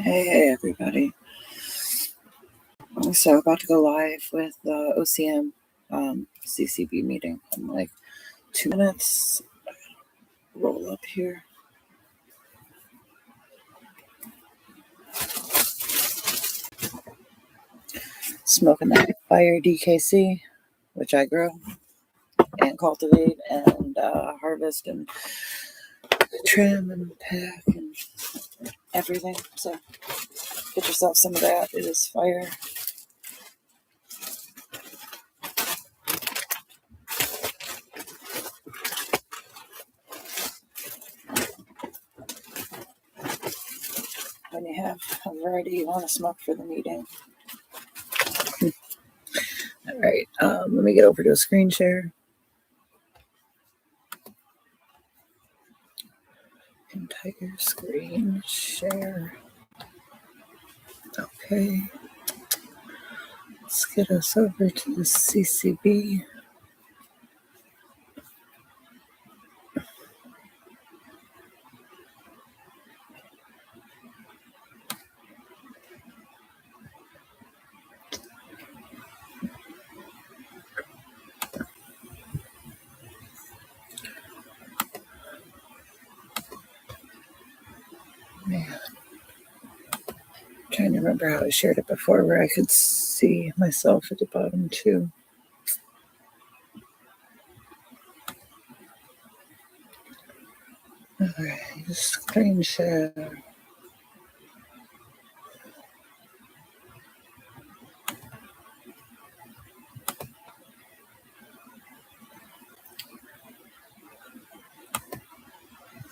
Hey everybody. So about to go live with the OCM CCB meeting in like 2 minutes. Roll up here. Smoking that fire DKC, which I grow and cultivate and harvest and trim and pack and everything. So get yourself some of that. It is fire. When you have a variety you want to smoke for the meeting. All right, let me get over to a screen share. Entire screen share. Okay. Let's get us over to the CCB. Man. Trying to remember how I shared it before where I could see myself at the bottom too. Alright, screen share.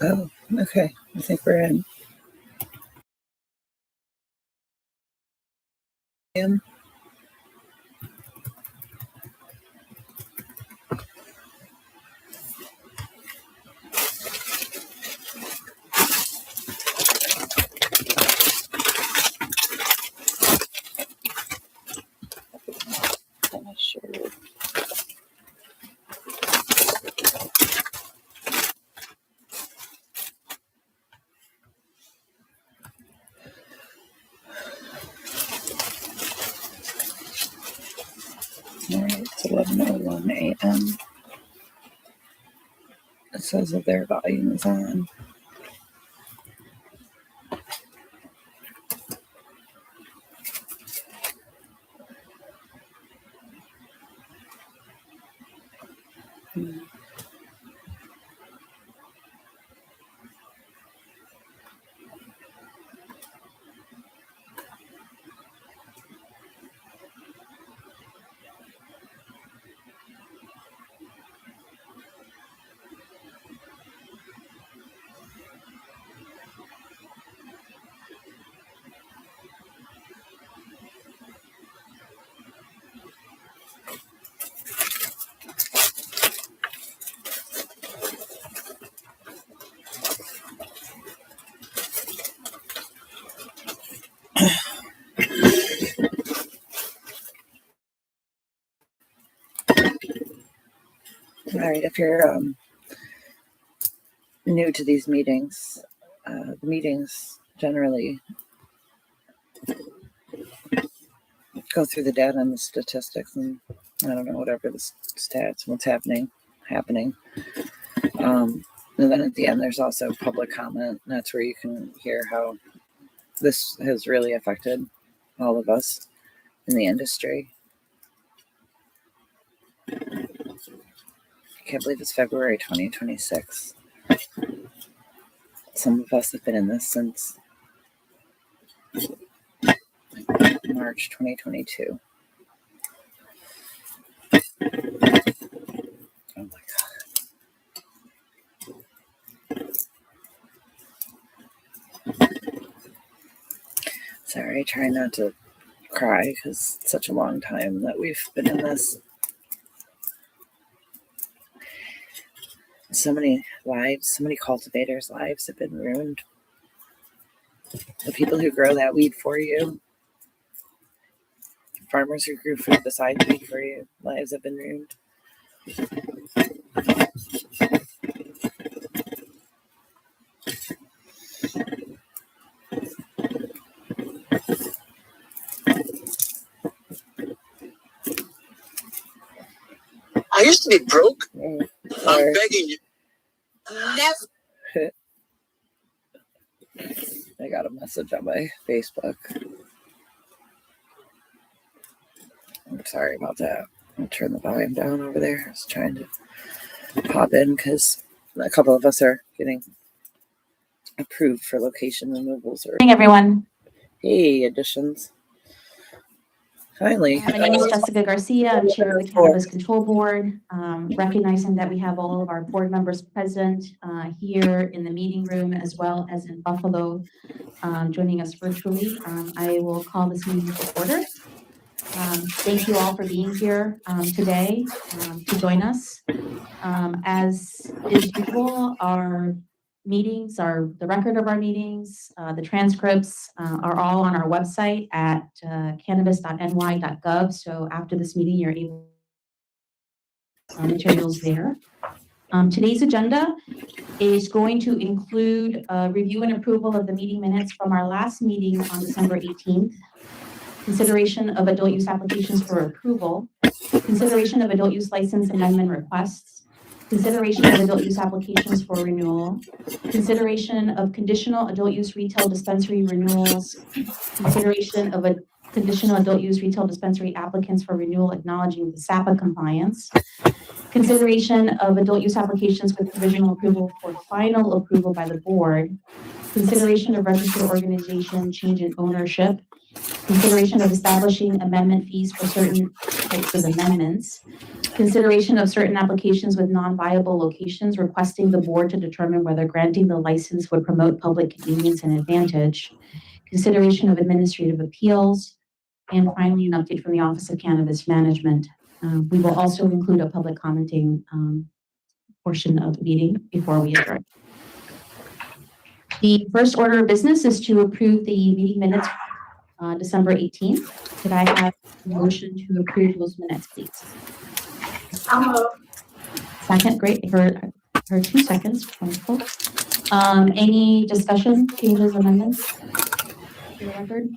Oh, okay. I think we're in. In. I'm not sure. Alright, it's 11:01 a.m. It says that their volume is on. Alright, if you're new to these meetings, the meetings generally go through the data and the statistics and I don't know, whatever the stats, what's happening. And then at the end, there's also public comment. And that's where you can hear how this has really affected all of us in the industry. I can't believe it's February 2026. Some of us have been in this since March 2022. Oh my God. Sorry, try not to cry because it's such a long time that we've been in this. So many lives, so many cultivators' lives have been ruined. The people who grow that weed for you, farmers who grew food besides weed for you, lives have been ruined. used to be broke. I'm Sorry. begging you. Never. I got a message on my Facebook. I'm sorry about that. I'll turn the volume down over there. I was trying to pop in because a couple of us are getting approved for location removals. Or Hey everyone. Hey, additions. Finally. My name is Jessica Garcia. I'm chair of the Cannabis Control Board. Recognizing that we have all of our board members present here in the meeting room as well as in Buffalo joining us virtually, I will call this meeting to order. Thank you all for being here today to join us. As is usual, our meetings the record of our meetings, the transcripts are all on our website at cannabis.ny.gov. So after this meeting, you're able to materials there. Today's agenda is going to include review and approval of the meeting minutes from our last meeting on December 18th, consideration of adult use applications for approval, consideration of adult use license amendment requests, consideration of adult use applications for renewal, consideration of conditional adult use retail dispensary renewals, consideration of a conditional adult use retail dispensary applicants for renewal acknowledging the SAPA compliance, consideration of adult use applications with provisional approval for final approval by the board, consideration of registered organization change in ownership, consideration of establishing amendment fees for certain types of amendments, consideration of certain applications with non-viable locations requesting the board to determine whether granting the license would promote public convenience and advantage, consideration of administrative appeals, and finally an update from the Office of Cannabis Management. We will also include a public commenting portion of the meeting before we adjourn. The first order of business is to approve the meeting minutes December 18th. Could I have a motion to approve those minutes, please? Second, great. Her 2 seconds. Wonderful. Any discussion, changes, amendments for the record?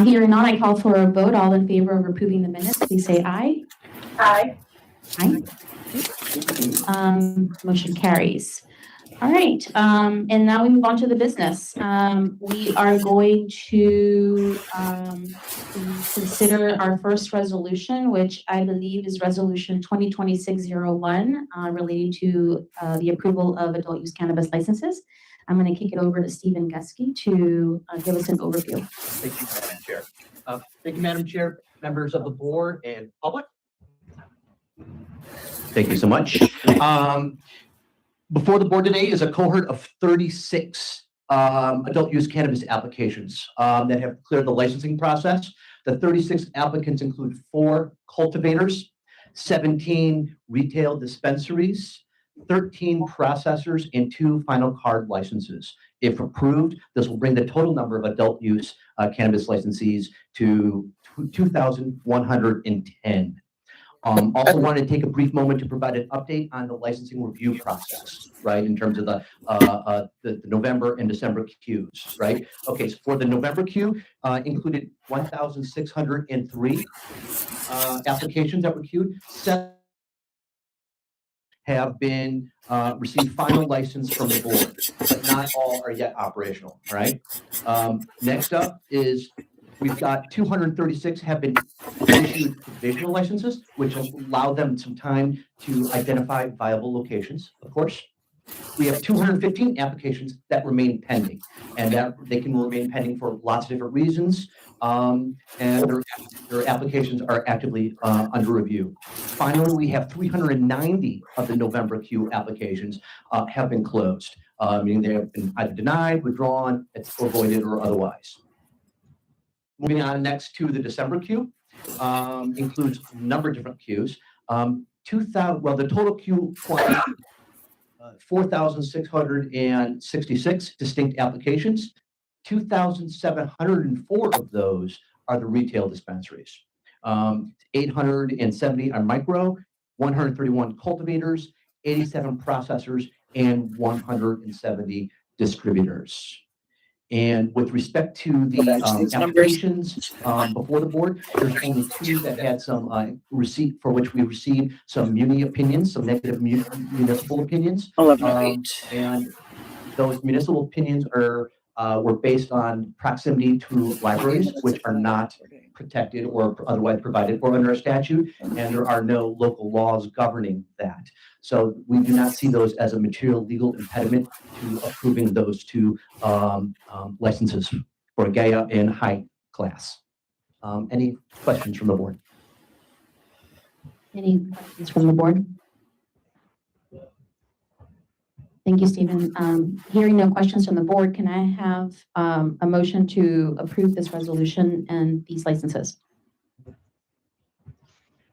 Hearing none, I call for a vote. All in favor of approving the minutes, please say aye. Aye. Aye. Motion carries. All right, and now we move on to the business. We are going to consider our first resolution, which I believe is resolution 2026-01, relating to the approval of adult use cannabis licenses. I'm going to kick it over to Stephen Gusky to give us an overview. Thank you, Madam Chair. Thank you, Madam Chair, members of the board and public. Thank you so much. Before the board today is a cohort of 36 adult use cannabis applications that have cleared the licensing process. The 36 applicants include 4 cultivators, 17 retail dispensaries, 13 processors, and 2 final card licenses. If approved, this will bring the total number of adult use cannabis licensees to 2,110. Also wanted to take a brief moment to provide an update on the licensing review process, right, in terms of the November and December queues, right? Okay, so for the November queue, included 1,603 applications that were queued. 7 have been received final license from the board, but not all are yet operational, right? Next up is we've got 236 have been issued provisional licenses, which allow them some time to identify viable locations, of course. We have 215 applications that remain pending, and that they can remain pending for lots of different reasons, and their applications are actively under review. Finally, we have 390 of the November queue applications have been closed, meaning they have been either denied, withdrawn, or voided, or otherwise. Moving on next to the December queue, includes a number of different queues. The total queue 4,666 distinct applications. 2,704 of those are the retail dispensaries. 870 are micro, 131 cultivators, 87 processors, and 170 distributors. And with respect to the These numbers. applications before the board, there's only 2 that had some receipt for which we received some muni opinions, some negative municipal opinions. 1108. And those municipal opinions were based on proximity to libraries, which are not protected or otherwise provided for under our statute, and there are no local laws governing that. So we do not see those as a material legal impediment to approving those 2 licenses for Gaia and high class. Any questions from the board? Any questions from the board? Thank you, Stephen. Hearing no questions from the board, can I have a motion to approve this resolution and these licenses?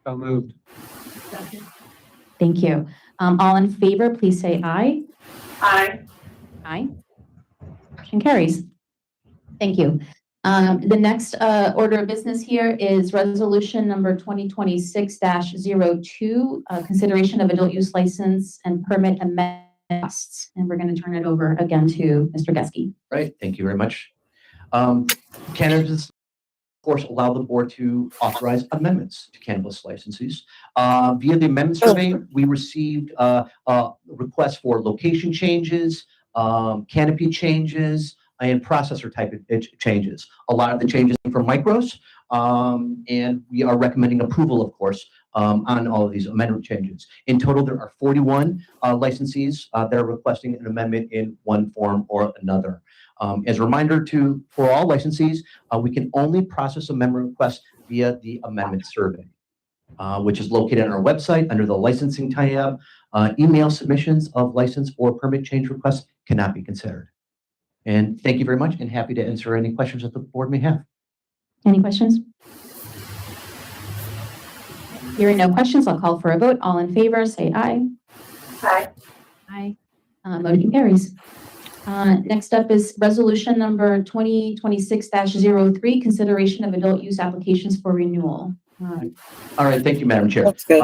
So moved. Thank you. All in favor, please say aye. Aye. Aye. Motion carries. Thank you. The next order of business here is resolution number 2026-02, consideration of adult use license and permit amendments. And we're going to turn it over again to Mr. Geske. Right, thank you very much. Cannabis, of course, allow the board to authorize amendments to cannabis licenses. Via the amendment survey, we received requests for location changes, canopy changes, and processor type of changes. A lot of the changes from micros, and we are recommending approval, of course, on all of these amendment changes. In total, there are 41 licensees that are requesting an amendment in one form or another. As a reminder for all licensees, we can only process amendment requests via the amendment survey, which is located on our website under the licensing tab. Email submissions of license or permit change requests cannot be considered. And thank you very much, and happy to answer any questions that the board may have. Any questions? Hearing no questions, I'll call for a vote. All in favor, say aye. Aye. Aye. Motion carries. Next up is resolution number 2026-03, consideration of adult use applications for renewal. All right, thank you, Madam Chair. That's good.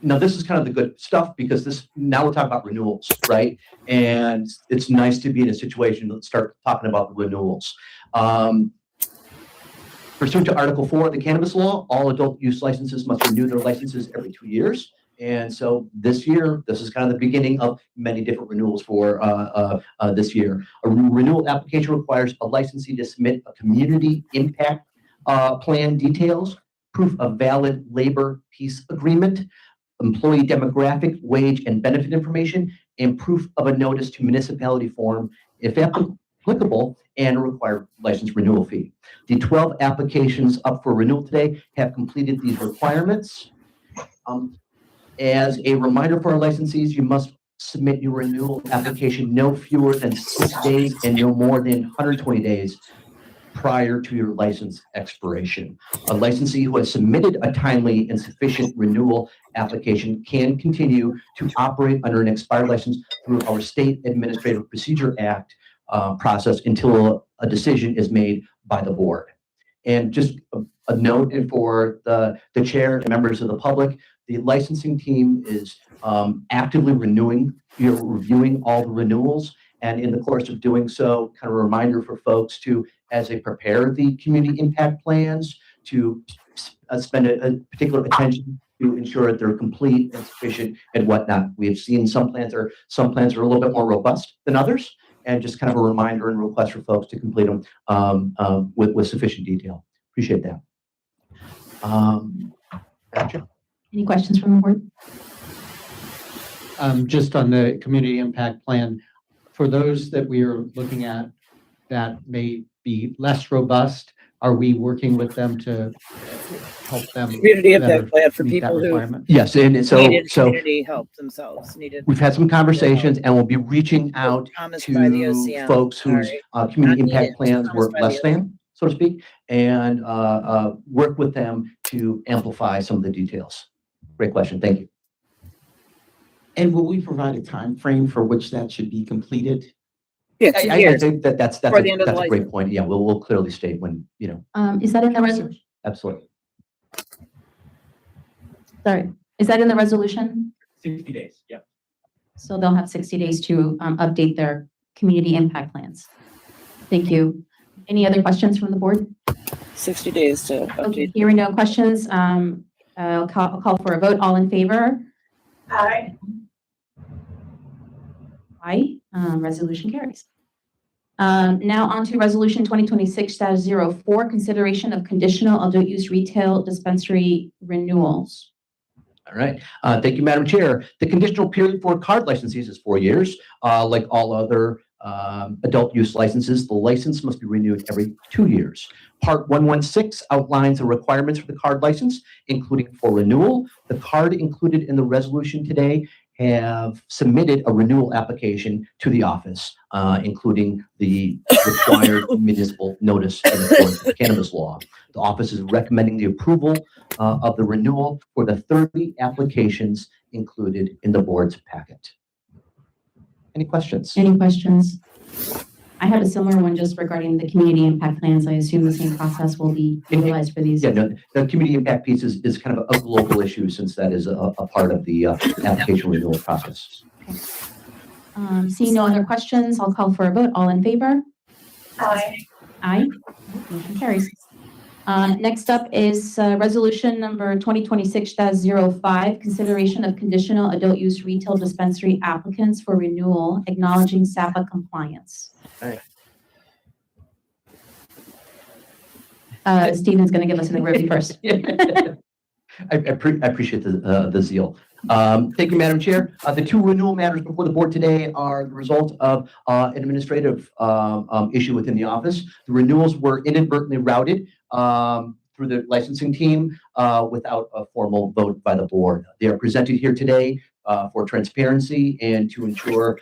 Now, this is kind of the good stuff because now we're talking about renewals, right? And it's nice to be in a situation to start talking about renewals. Pursuant to Article 4 of the Cannabis Law, all adult use licenses must renew their licenses every 2 years. And so this year, this is kind of the beginning of many different renewals for this year. A renewal application requires a licensee to submit a community impact plan details, proof of valid labor peace agreement, employee demographic, wage, and benefit information, and proof of a notice to municipality form, if applicable, and a required license renewal fee. The 12 applications up for renewal today have completed these requirements. As a reminder for our licensees, you must submit your renewal application no fewer than 6 days and no more than 120 days prior to your license expiration. A licensee who has submitted a timely and sufficient renewal application can continue to operate under an expired license through our State Administrative Procedure Act process until a decision is made by the board. And just a note for the chair and members of the public, the licensing team is actively reviewing all the renewals. And in the course of doing so, kind of a reminder for folks to, as they prepare the community impact plans, to spend a particular attention to ensure that they're complete and sufficient and whatnot. We have seen some plans are a little bit more robust than others, and just kind of a reminder and request for folks to complete them with sufficient detail. Appreciate that. Gotcha. Any questions from the board? Just on the community impact plan, for those that we are looking at that may be less robust, are we working with them to help them? Community impact plan for meet that people who requirement? Yes, and so needed community help themselves. we've had some conversations, and we'll be reaching out Promised by the to OCM. folks whose community Not impact needed, plans were promised by less the than, so to speak, and work with them to amplify some of the details. Great question. Thank you. And will we provide a time frame for which that should be completed? Yeah, 2 I years. think that's For the end of the a great point. Yeah, we'll clearly state when, Is that in the resolution? absolutely. Sorry, is that in the resolution? 60 days, yeah. So they'll have 60 days to update their community impact plans. Thank you. Any other questions from the board? 60 days to Okay, update. hearing no questions, I'll call for a vote. All in favor? Aye. Aye. Resolution carries. Now on to resolution 2026-04, consideration of conditional adult use retail dispensary renewals. All right. Thank you, Madam Chair. The conditional period for card licensees is 4 years. Like all other adult use licenses, the license must be renewed every 2 years. Part 116 outlines the requirements for the card license, including for renewal. The card included in the resolution today have submitted a renewal application to the office, including the required municipal notice in accordance with cannabis law. The office is recommending the approval of the renewal for the 30 applications included in the board's packet. Any questions? Any questions? I have a similar one just regarding the community impact plans. I assume the same process will be utilized for these. Yeah, no, the community impact piece is kind of a global issue since that is a part of the application renewal process. Seeing no other questions, I'll call for a vote. All in favor? Aye. Aye. Motion carries. Next up is resolution number 2026-05, consideration of conditional adult use retail dispensary applicants for renewal, acknowledging SAPA compliance. Right. Stephen's going to give us an overview first. I appreciate the zeal. Thank you, Madam Chair. The two renewal matters before the board today are the result of an administrative issue within the office. The renewals were inadvertently routed through the licensing team without a formal vote by the board. They are presented here today for transparency and to ensure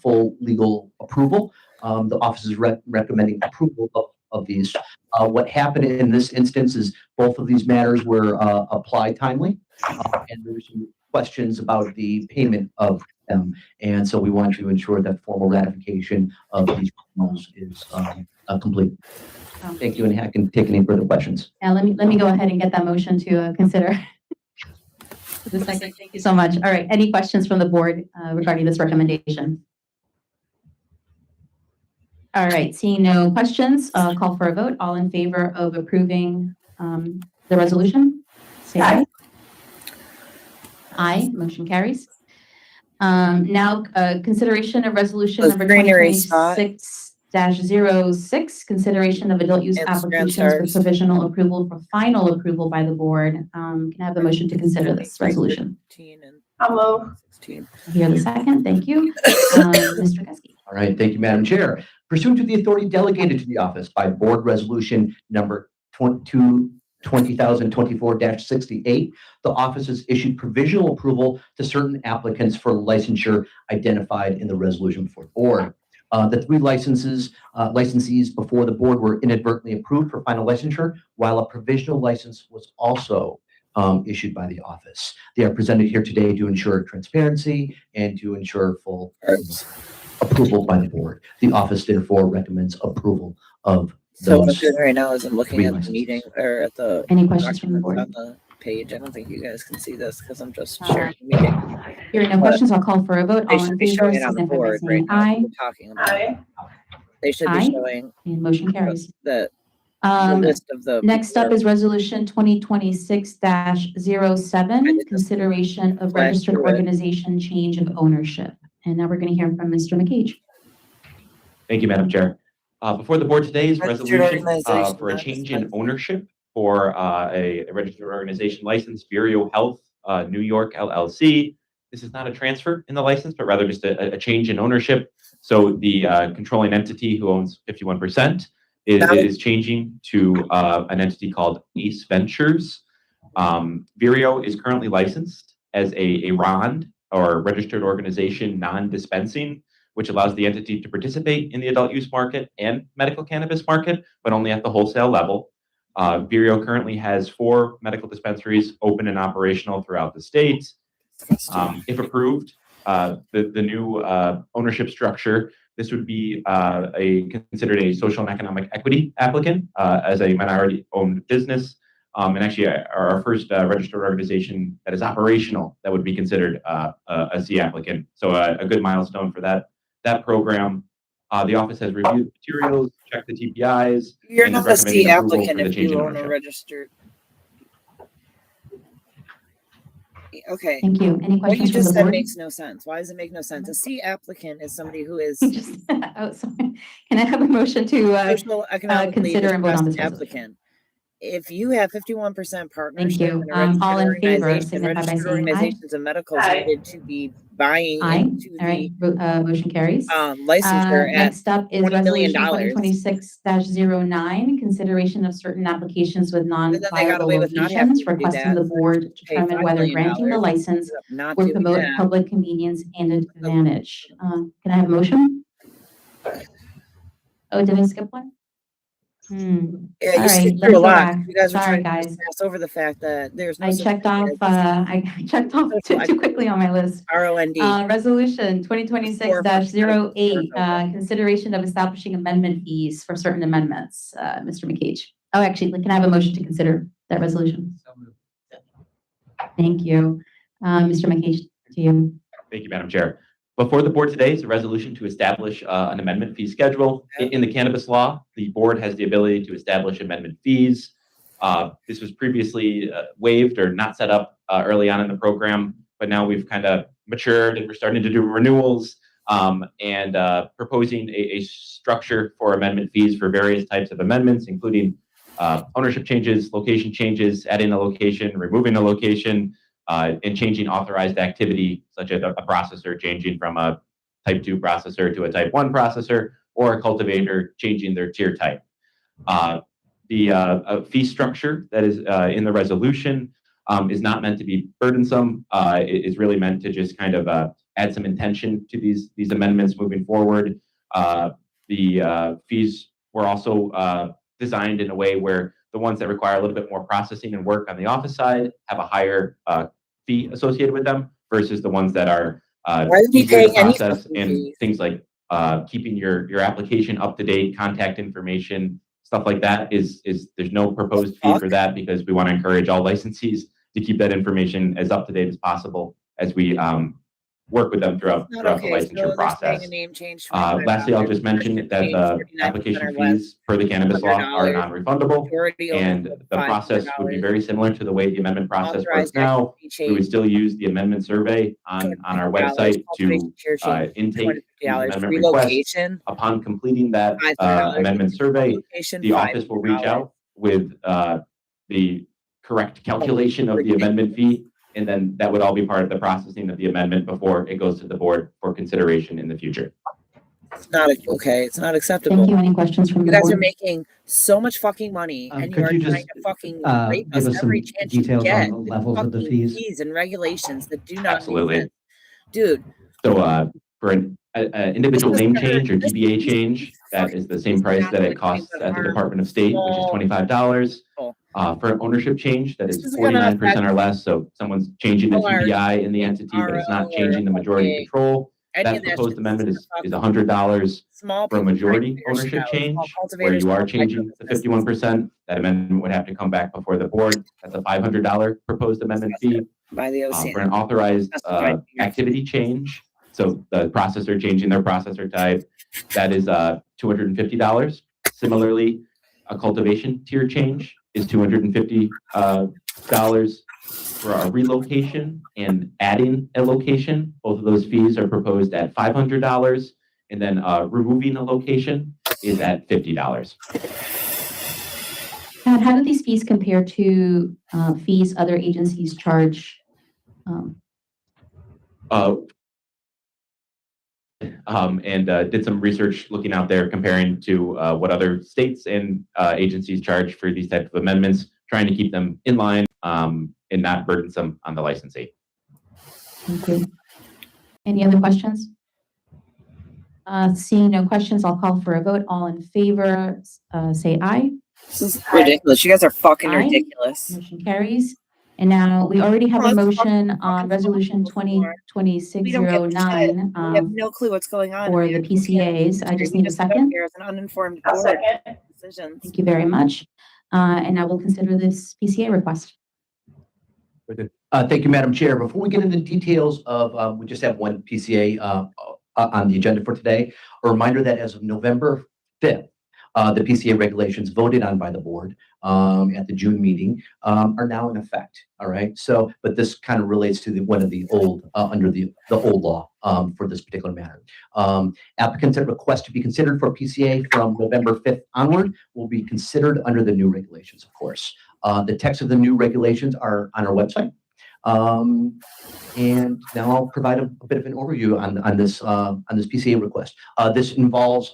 full legal approval. The office is recommending approval of these. What happened in this instance is both of these matters were applied timely, and there were some questions about the payment of them. And so we want to ensure that formal ratification of these renewals is complete. Thank you, and I can take any further questions. Now, let me go ahead and get that motion to consider. The second. Thank you so much. All right. Any questions from the board regarding this recommendation? All right. Seeing no questions, I'll call for a vote. All in favor of approving the resolution? Say aye. Aye. Motion carries. Now, consideration of resolution Those number greenery spot. 2026-06, consideration of adult use Instagram applications stars. for provisional approval for final approval by the board. Can I have the motion to consider this resolution? 15 and I'll move. 16. Here the second. Thank you. Mr. Geske. All right, thank you, Madam Chair. Pursuant to the authority delegated to the office by Board Resolution number 2024-68, the office has issued provisional approval to certain applicants for licensure identified in the resolution before the board. The three licensees before the board were inadvertently approved for final licensure, while a provisional license was also issued by the office. They are presented here today to ensure transparency and to ensure full approval by the board. The office therefore recommends approval of So what I'm those. doing right now is I'm looking at the licenses. meeting or at the Any questions from the documents board? on the page. I don't think you guys can see this because I'm just Uh, sharing the meeting. Hearing no questions, I'll call for a vote. They All should in be favor, showing on the signify by board right saying now. aye. We're talking about. Aye. They should Aye. be showing And motion carries. the Um, list of the. Next people up is resolution 2026-07, consideration of Flash registered through it. organization change of ownership. And now we're going to hear from Mr. McCage. Thank you, Madam Chair. Before the board today is Registered resolution organization, for a not change in dispensary. ownership for a registered organization license, Vireo Health, New York LLC. This is not a transfer in the license, but rather just a change in ownership. So the controlling entity who owns 51% is changing to an entity called Ace Ventures. Vireo is currently licensed as a ROND, or registered organization non-dispensing, which allows the entity to participate in the adult use market and medical cannabis market, but only at the wholesale level. Vireo currently has 4 medical dispensaries open and operational throughout the state. If approved, the new ownership structure, this would be considered a social and economic equity applicant as a minority-owned business. And actually, our first registered organization that is operational that would be considered a C applicant. So a good milestone for that program. The office has reviewed materials, checked the TPIs. You're and not is a recommending C approval applicant for the if change you in own a ownership. registered. Okay. Thank you. Any What you questions from just the said board? makes no sense. Why does it make no sense? A C applicant is somebody who is Just, oh, sorry. Can I have a motion to social economically consider and vote on distressed this resolution? applicant. If you have 51% partnership you. in a registered All in favor, organization, signify by registered saying aye. organizations and medicals Aye. needed to be buying Aye. into All right, the motion carries. licensure at Next up is $20 million. resolution 2026-09, consideration of certain applications with And then they got non-viable away with not having locations, to do requesting that. the board to Pay determine $5 whether million. granting the license Ended up not would doing promote that. public convenience and advantage. Can I have a motion? Oh, did I skip one? Yeah, All you right, skipped let's through a go lot. back. You guys were Sorry, trying to guys. pass over the fact that there's no I such checked thing off, as I checked off too quickly on my list. ROND. Resolution 2026-08, consideration of establishing amendment fees for certain amendments. Mr. McCage. Oh, actually, can I have a motion to consider that resolution? Thank you. Mr. McCage, to you. Thank you, Madam Chair. Before the board today is a resolution to establish an amendment fee schedule. In the cannabis law, the board has the ability to establish amendment fees. This was previously waived or not set up early on in the program, but now we've kind of matured and we're starting to do renewals and proposing a structure for amendment fees for various types of amendments, including ownership changes, location changes, adding a location, removing a location, and changing authorized activity, such as a processor changing from a type 2 processor to a type 1 processor, or a cultivator changing their tier type. The fee structure that is in the resolution is not meant to be burdensome. It is really meant to just kind of add some intention to these amendments moving forward. The fees were also designed in a way where the ones that require a little bit more processing and work on the office side have a higher fee associated with them versus the ones that are easier to process and things like keeping your application up to date, contact information, stuff like that is there's no proposed fee for that because we want to encourage all licensees to keep that information as up to date as possible as we work with them throughout the licensure process. Lastly, I'll just mention that the application fees for the cannabis law are non-refundable, and the process would be very similar to the way the amendment process works now. We would still use the amendment survey on our website to intake the amendment requests. Upon completing that amendment survey, the office will reach out with the correct calculation of the amendment fee, and then that would all be part of the processing of the amendment before it goes to the board for consideration in the future. It's not okay. It's not acceptable. Thank you. Any questions from the board? You guys are making so much fucking money, and you are trying to fucking rape us every chance you get. On the levels of the fees and regulations that do not Absolutely. make sense. Dude. So for an individual name change or DBA change, that is the same price that it costs at the Department of State, which is $25. For an ownership change, that is 49% or less. So someone's changing the TBI in the entity, but it's not changing the majority control. That proposed amendment is $100 for a majority ownership change, where you are changing the 51%. That amendment would have to come back before the board. That's a $500 proposed amendment fee. By the OCM. For an authorized activity change, so the processor changing their processor type, that is $250. Similarly, a cultivation tier change is $250 for a relocation and adding a location. Both of those fees are proposed at $500, and then removing a location is at $50. And how do these fees compare to fees other agencies charge? Did some research looking out there comparing to what other states and agencies charge for these types of amendments, trying to keep them in line and not burdensome on the licensee. Thank you. Any other questions? Seeing no questions, I'll call for a vote. All in favor, say aye. This is ridiculous. You guys are fucking Aye. ridiculous. Motion carries. And now we already have a motion on resolution We don't give a shit. 2026-09 We have no clue what's going on. for the PCAs. I just need a second. There's an uninformed I'll board second. decisions. Thank you very much. And I will consider this PCA request. Thank you, Madam Chair. Before we get into details of, we just have one PCA on the agenda for today. A reminder that as of November 5th, the PCA regulations voted on by the board at the June meeting are now in effect. All right. So, but this kind of relates to one of the old under the old law for this particular matter. Applicants that request to be considered for PCA from November 5th onward will be considered under the new regulations, of course. The text of the new regulations are on our website. And now I'll provide a bit of an overview on this PCA request. This involves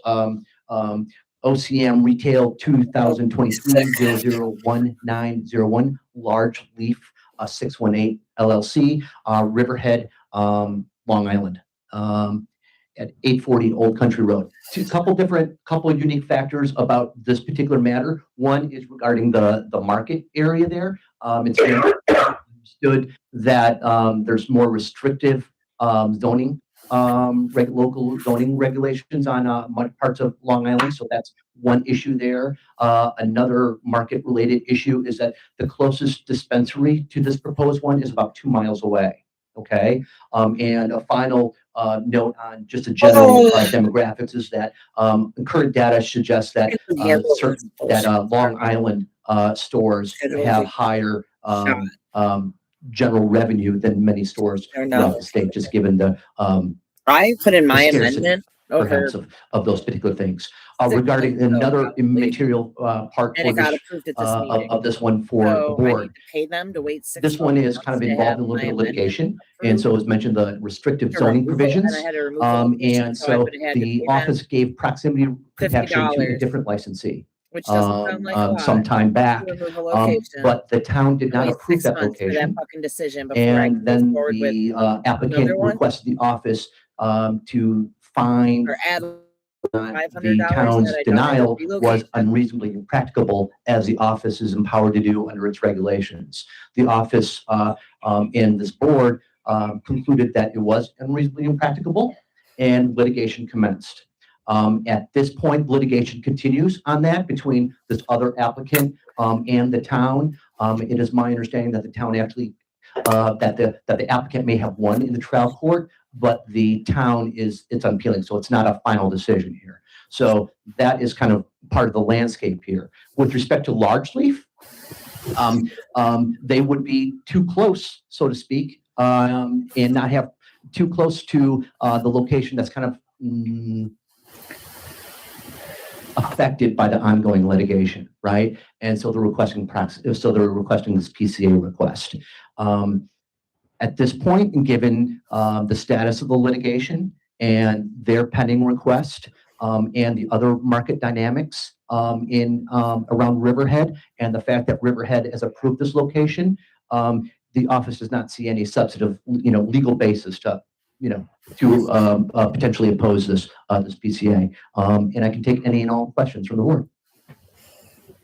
OCM Retail 2023-001901 Large Leaf 618 LLC, Riverhead, Long Island, at 840 Old Country Road. A couple of unique factors about this particular matter. One is regarding the market area there. It's been understood that there's more restrictive zoning local zoning regulations on parts of Long Island. So that's one issue there. Another market-related issue is that the closest dispensary to this proposed one is about 2 miles away. Okay. And a final note on just a general demographics is that current data suggests that Long Island stores have higher general revenue than many stores throughout the state, just given the I put in my scarcity, amendment over, perhaps of those particular things. Regarding another immaterial part and for it got this, approved at this meeting. of this one for the So I need board. to pay them to wait 6 This one is months kind of to involved have in a little my bit of amendment litigation, and so as mentioned, the restrictive to zoning remove it, provisions. and I had to remove the location, And so I so would've had to the pay them office gave proximity protection to a $50, different licensee which doesn't sound like a lot some time back. to remove a location. But the town did and not wait approve 6 that months for that location. fucking decision before I And could move then forward with the applicant another one? requested the office to find or add the $500 town's that I don't have to denial relocate was them. unreasonably impracticable, as the office is empowered to do under its regulations. The office and this board concluded that it was unreasonably impracticable, and litigation commenced. At this point, litigation continues on that between this other applicant and the town. It is my understanding that the town actually that the applicant may have won in the trial court, but the town it's unappealing, so it's not a final decision here. So that is kind of part of the landscape here. With respect to Large Leaf, they would be too close, so to speak, and not have too close to the location that's kind of affected by the ongoing litigation, right? And so they're requesting this PCA request. At this point, and given the status of the litigation and their pending request, and the other market dynamics around Riverhead, and the fact that Riverhead has approved this location, the office does not see any substantive, legal basis to potentially oppose this PCA. And I can take any and all questions from the board.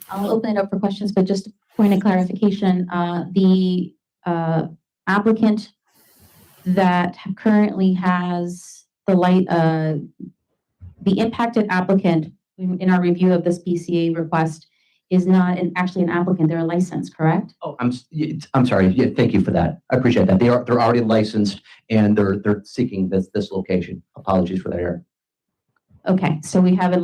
I'll open it up for questions, but just a point of clarification, the applicant that currently has the impacted applicant in our review of this PCA request is not actually an applicant, they're a licensed, correct? Oh, I'm sorry. Yeah, thank you for that. I appreciate that. They're already licensed and they're seeking this location. Apologies for that error. Okay, so we have a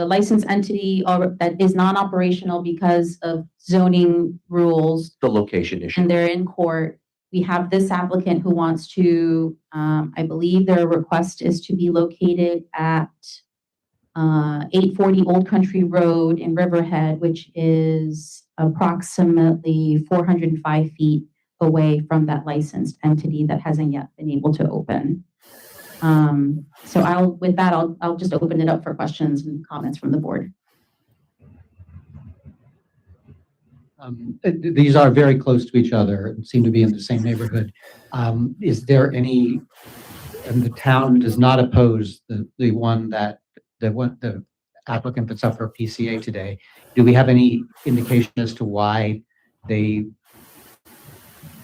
licensed entity that is non-operational because of zoning rules, The location issue. and they're in court. We have this applicant who wants to, I believe their request is to be located at 840 Old Country Road in Riverhead, which is approximately 405 feet away from that licensed entity that hasn't yet been able to open. So I'll just open it up for questions and comments from the board. These are very close to each other and seem to be in the same neighborhood. Is there any, and the town does not oppose the applicant that's up for PCA today. Do we have any indication as to why they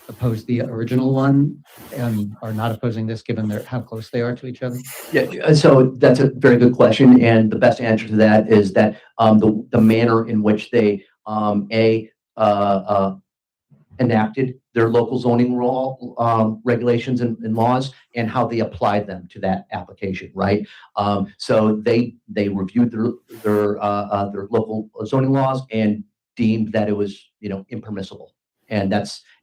opposed the original one and are not opposing this, given how close they are to each other? Yeah, so that's a very good question, and the best answer to that is that the manner in which they enacted their local zoning regulations and laws and how they applied them to that application, right? So they reviewed their local zoning laws and deemed that it was, impermissible. And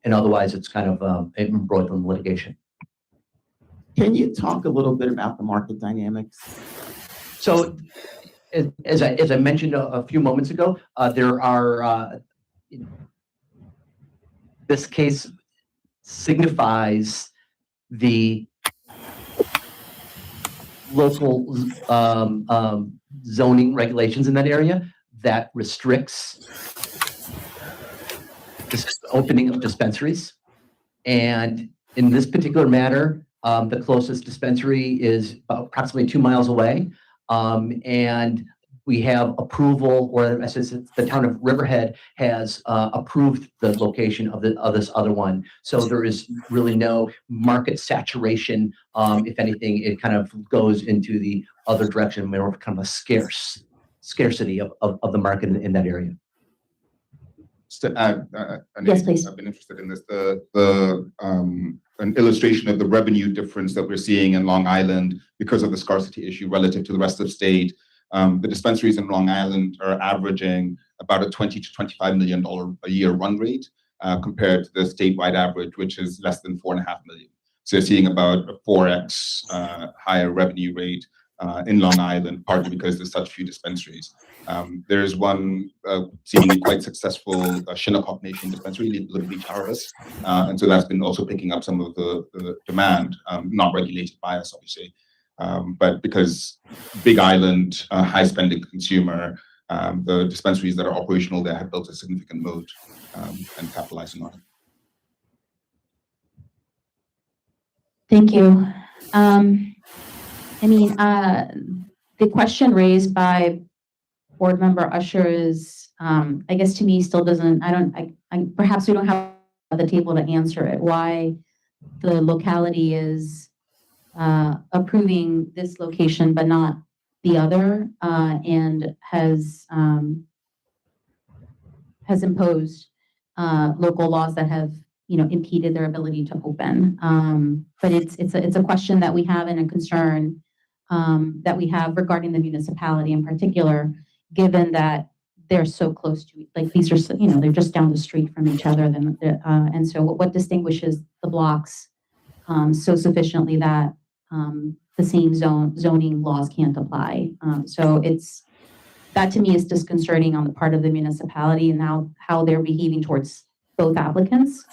otherwise it's kind of embroiled in litigation. Can you talk a little bit about the market dynamics? So as I mentioned a few moments ago, there are, this case signifies the local zoning regulations in that area that restricts this opening of dispensaries. And in this particular matter, the closest dispensary is approximately 2 miles away. And we have approval, or I says the town of Riverhead has approved the location of this other one. So there is really no market saturation. If anything, it kind of goes into the other direction, more of kind of a scarcity of the market in that area. Just to add, Yes, please. I've been interested in this. An illustration of the revenue difference that we're seeing in Long Island because of the scarcity issue relative to the rest of the state. The dispensaries in Long Island are averaging about a $20 to $25 million a year run rate compared to the statewide average, which is less than $4.5 million. So you're seeing about a 4x higher revenue rate in Long Island, partly because there's such few dispensaries. There's one seemingly quite successful Shinnecock Nation dispensary, Little Beach Harvest, and so that's been also picking up some of the demand, not regulated by us, obviously. But because Big Island, high spending consumer, the dispensaries that are operational there have built a significant moat and capitalizing on it. Thank you. The question raised by Board Member Usher is, I guess to me still doesn't, perhaps we don't have at the table to answer it, why the locality is approving this location but not the other, and has imposed local laws that have impeded their ability to open. But it's a question that we have and a concern that we have regarding the municipality in particular, given that they're so close to, like, these are, they're just down the street from each other. And so what distinguishes the blocks so sufficiently that the same zoning laws can't apply. So that to me is disconcerting on the part of the municipality and how they're behaving towards both applicants.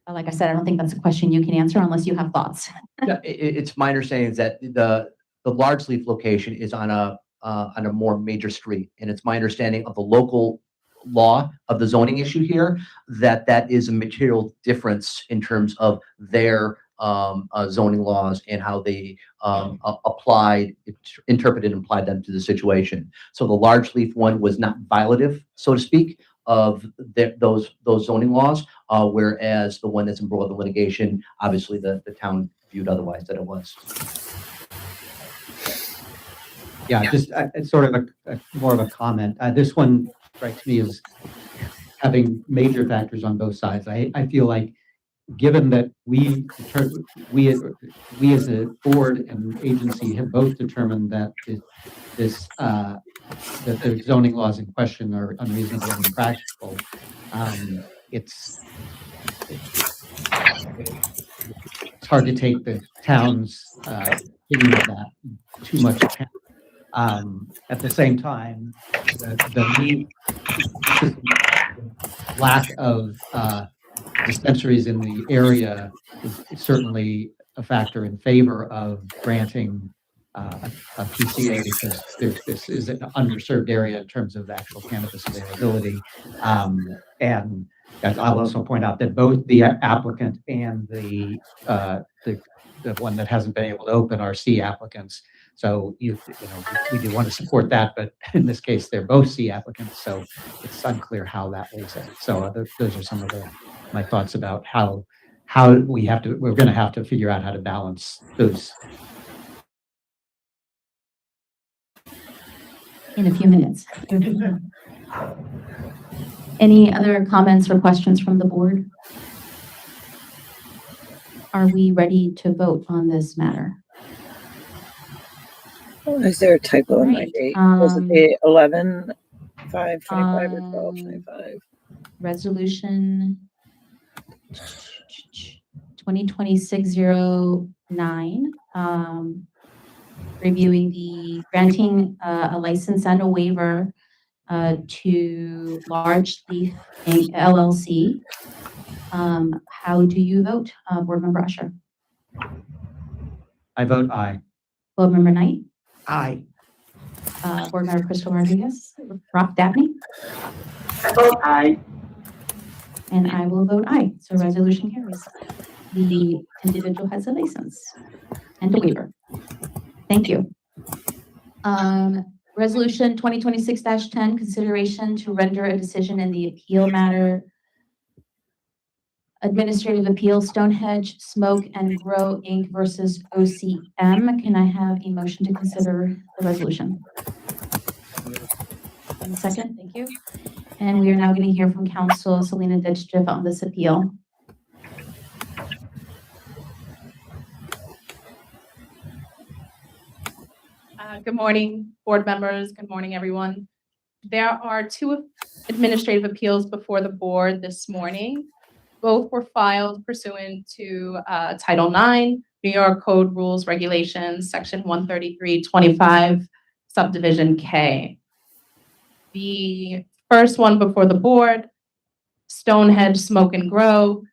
Like I said, I don't think that's a question you can answer unless you have thoughts. Yeah, it's my understanding that the large leaf location is on a more major street, and it's my understanding of the local law of the zoning issue here that is a material difference in terms of their zoning laws and how they interpreted and applied them to the situation. So the large leaf one was not violative, so to speak, of those zoning laws, whereas the one that's embroiled in litigation, obviously the town viewed otherwise that it was. Yeah, just it's sort of more of a comment. This one strikes me as having major factors on both sides. I feel like, given that we as a board and agency have both determined that that the zoning laws in question are unreasonable and impractical, it's hard to take the town's opinion of that too much account. At the same time, the lack of dispensaries in the area is certainly a factor in favor of granting a PCA, because this is an underserved area in terms of actual cannabis availability. And I'll also point out that both the applicant and the one that hasn't been able to open are C applicants. So we do want to support that, but in this case, they're both C applicants, so it's unclear how that lays out. So those are some of my thoughts about how we're going to have to figure out how to balance those. In a few minutes. Any other comments or questions from the board? Are we ready to vote on this matter? Is there a typo in my Right, date? Was it the 11/5/25 or 12/25? Resolution 2026-09, reviewing the granting a license and a waiver to Large Leaf Inc. LLC. How do you vote, Board Member Usher? I vote aye. Board Member Knight? Aye. Board Member Crystal Rodriguez? Rob Dabney? I vote aye. And I will vote aye. So resolution carries. The individual has a license and a waiver. Thank you. Resolution 2026-10, consideration to render a decision in the appeal matter. Administrative Appeal, Stonehenge Smoke and Grow Inc. versus OCM. Can I have a motion to consider the resolution? One second, thank you. And we are now going to hear from Council Selena Ditchdiff on this appeal. Good morning, board members. Good morning, everyone. There are two administrative appeals before the board this morning. Both were filed pursuant to Title IX, New York Code Rules Regulations, Section 133.25, Subdivision K. The first one before the board, Stonehenge Smoke and Grow.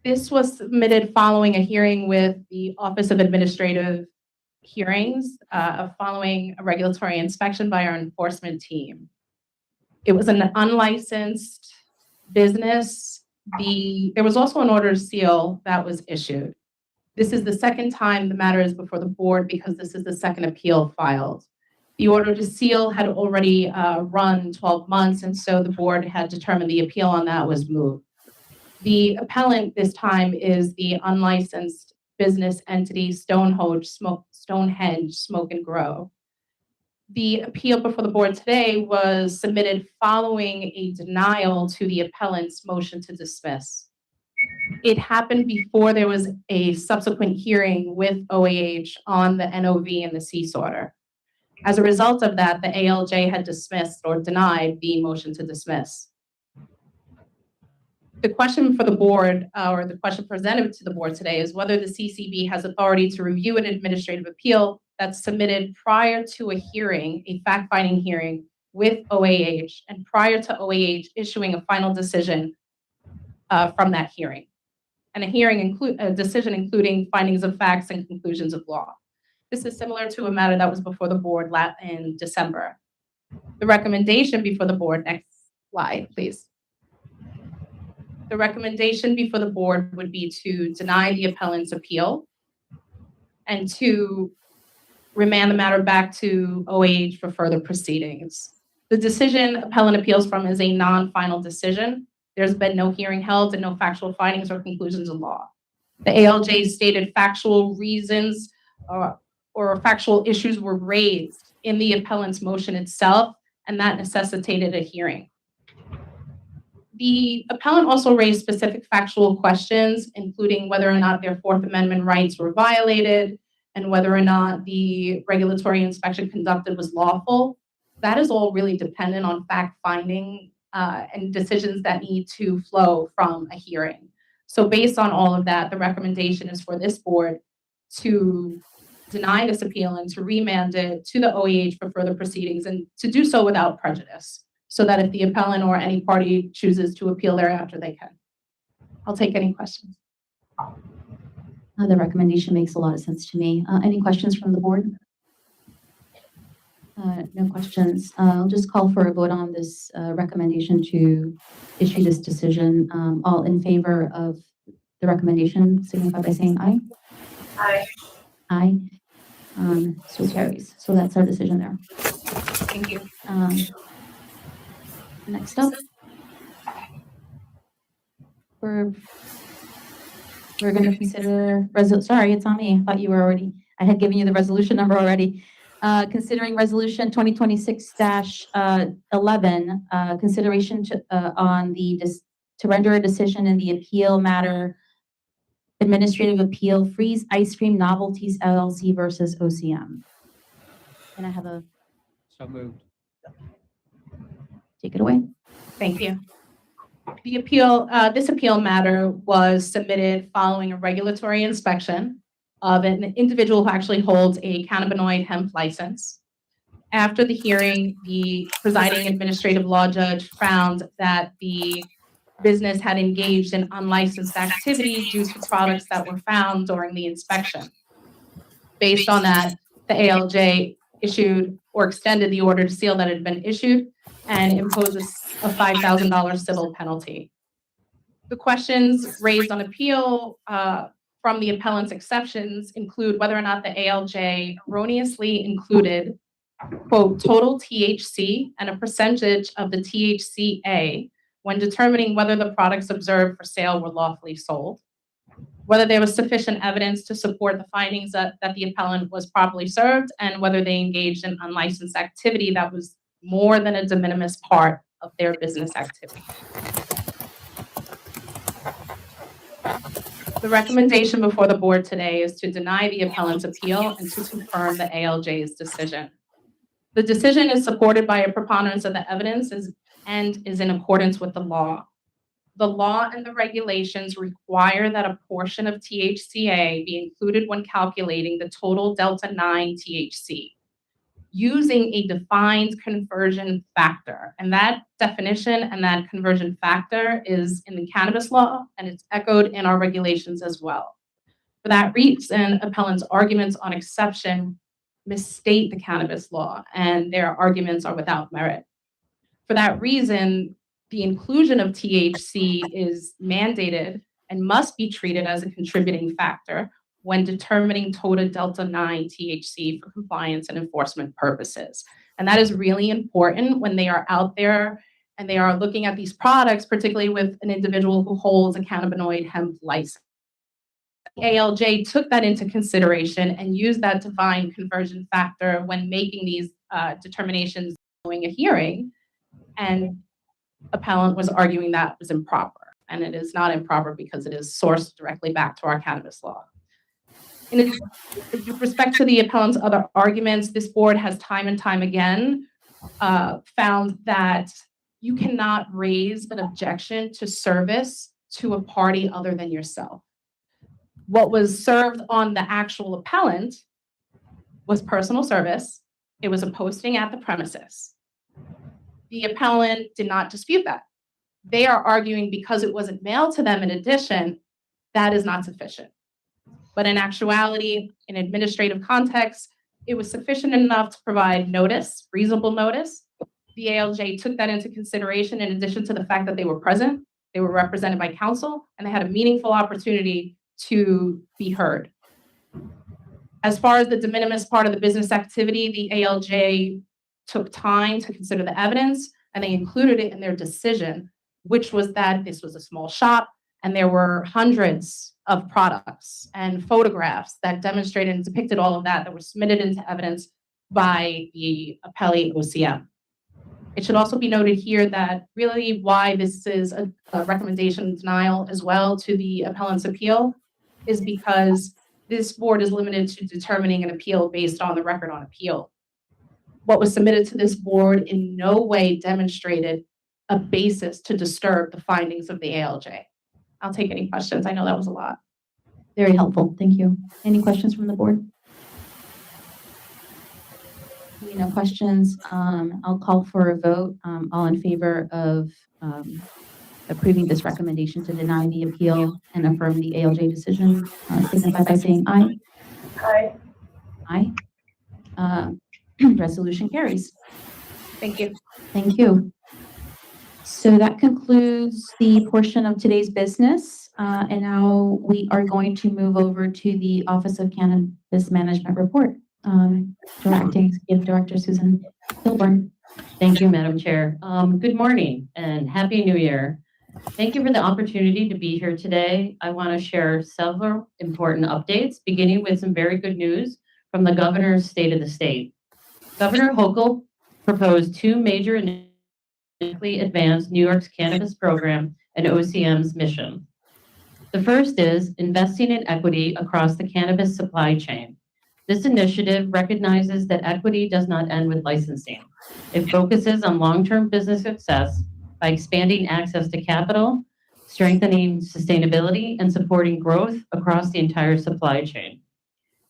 This was submitted following a hearing with the Office of Administrative Hearings, following a regulatory inspection by our enforcement team. It was an unlicensed business. There was also an order to seal that was issued. This is the second time the matter is before the board because this is the second appeal filed. The order to seal had already run 12 months, and so the board had determined the appeal on that was moved. The appellant this time is the unlicensed business entity Stonehenge Smoke and Grow. The appeal before the board today was submitted following a denial to the appellant's motion to dismiss. It happened before there was a subsequent hearing with OAH on the NOV and the cease order. As a result of that, the ALJ had dismissed or denied the motion to dismiss. The question for the board, or the question presented to the board today, is whether the CCB has authority to review an administrative appeal that's submitted prior to a hearing, a fact-finding hearing with OAH, and prior to OAH issuing a final decision from that hearing. And a decision including findings of facts and conclusions of law. This is similar to a matter that was before the board in December. The recommendation before the board, next slide, please. The recommendation before the board would be to deny the appellant's appeal and to remand the matter back to OAH for further proceedings. The decision appellant appeals from is a non-final decision. There's been no hearing held and no factual findings or conclusions of law. The ALJ stated factual reasons or factual issues were raised in the appellant's motion itself, and that necessitated a hearing. The appellant also raised specific factual questions, including whether or not their Fourth Amendment rights were violated and whether or not the regulatory inspection conducted was lawful. That is all really dependent on fact-finding and decisions that need to flow from a hearing. So based on all of that, the recommendation is for this board to deny this appeal and to remand it to the OAH for further proceedings and to do so without prejudice, so that if the appellant or any party chooses to appeal thereafter, they can. I'll take any questions. The recommendation makes a lot of sense to me. Any questions from the board? No questions. I'll just call for a vote on this recommendation to issue this decision. All in favor of the recommendation signify by saying aye. Aye. Aye. So carries. So that's our decision there. Thank you. Next up, we're going to consider sorry, it's on me. I thought you were already. I had given you the resolution number already. considering resolution 2026-11, consideration to render a decision in the appeal matter, administrative appeal, Freeze Ice Cream Novelties LLC versus OCM. Can I have a, So moved. take it away? Thank you. The appeal, this appeal matter was submitted following a regulatory inspection of an individual who actually holds a cannabinoid hemp license. After the hearing, the presiding administrative law judge found that the business had engaged in unlicensed activity due to products that were found during the inspection. Based on that, the ALJ issued or extended the order to seal that had been issued and imposed a $5,000 civil penalty. The questions raised on appeal from the appellant's exceptions include whether or not the ALJ erroneously included, quote, total THC and a percentage of the THCA when determining whether the products observed for sale were lawfully sold, whether there was sufficient evidence to support the findings that the appellant was properly served, and whether they engaged in unlicensed activity that was more than a de minimis part of their business activity. The recommendation before the board today is to deny the appellant's appeal and to confirm the ALJ's decision. The decision is supported by a preponderance of the evidence and is in accordance with the law. The law and the regulations require that a portion of THCA be included when calculating the total delta 9 THC using a defined conversion factor. And that definition and that conversion factor is in the cannabis law, and it's echoed in our regulations as well. For that reason, appellant's arguments on exception misstate the cannabis law, and their arguments are without merit. For that reason, the inclusion of THC is mandated and must be treated as a contributing factor when determining total delta 9 THC for compliance and enforcement purposes. And that is really important when they are out there and they are looking at these products, particularly with an individual who holds a cannabinoid hemp license. ALJ took that into consideration and used that defined conversion factor when making these determinations following a hearing, and appellant was arguing that was improper, and it is not improper because it is sourced directly back to our cannabis law. With respect to the appellant's other arguments, this board has time and time again found that you cannot raise an objection to service to a party other than yourself. What was served on the actual appellant was personal service. It was a posting at the premises. The appellant did not dispute that. They are arguing because it wasn't mailed to them in addition, that is not sufficient. But in actuality, in administrative context, it was sufficient enough to provide notice, reasonable notice. The ALJ took that into consideration in addition to the fact that they were present, they were represented by counsel, and they had a meaningful opportunity to be heard. As far as the de minimis part of the business activity, the ALJ took time to consider the evidence, and they included it in their decision, which was that this was a small shop, and there were hundreds of products and photographs that demonstrated and depicted all of that were submitted into evidence by the appellee OCM. It should also be noted here that really why this is a recommendation denial as well to the appellant's appeal is because this board is limited to determining an appeal based on the record on appeal. What was submitted to this board in no way demonstrated a basis to disturb the findings of the ALJ. I'll take any questions. I know that was a lot. Very helpful. Thank you. Any questions from the board? No questions. I'll call for a vote. All in favor of approving this recommendation to deny the appeal and affirm the ALJ decision, signify by saying aye. Aye. Aye. Resolution carries. Thank you. Thank you. So that concludes the portion of today's business. And now we are going to move over to the Office of Cannabis Management Report. Directing Executive Director Susan Kilburn. Thank you, Madam Chair. Good morning and Happy New Year. Thank you for the opportunity to be here today. I want to share several important updates, beginning with some very good news from the Governor's State of the State. Governor Hochul proposed two major initially advanced New York's cannabis program and OCM's mission. The first is investing in equity across the cannabis supply chain. This initiative recognizes that equity does not end with licensing. It focuses on long-term business success by expanding access to capital, strengthening sustainability, and supporting growth across the entire supply chain.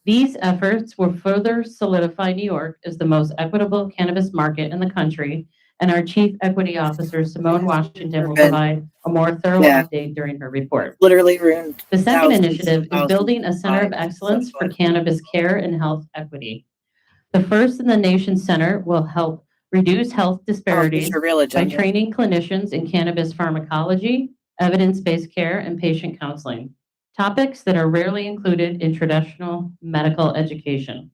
These efforts will further solidify New York as the most equitable cannabis market in the country, and our Chief Equity Officer, Simone Washington, will provide a more thorough update during her report. Literally ruined. The second thousands initiative and is building a center of lives. excellence That's for what- cannabis care and health equity. The first in the nation center will help reduce health Oh, here's disparities your real by agenda. training clinicians in cannabis pharmacology, evidence-based care, and patient counseling, topics that are rarely included in traditional medical education.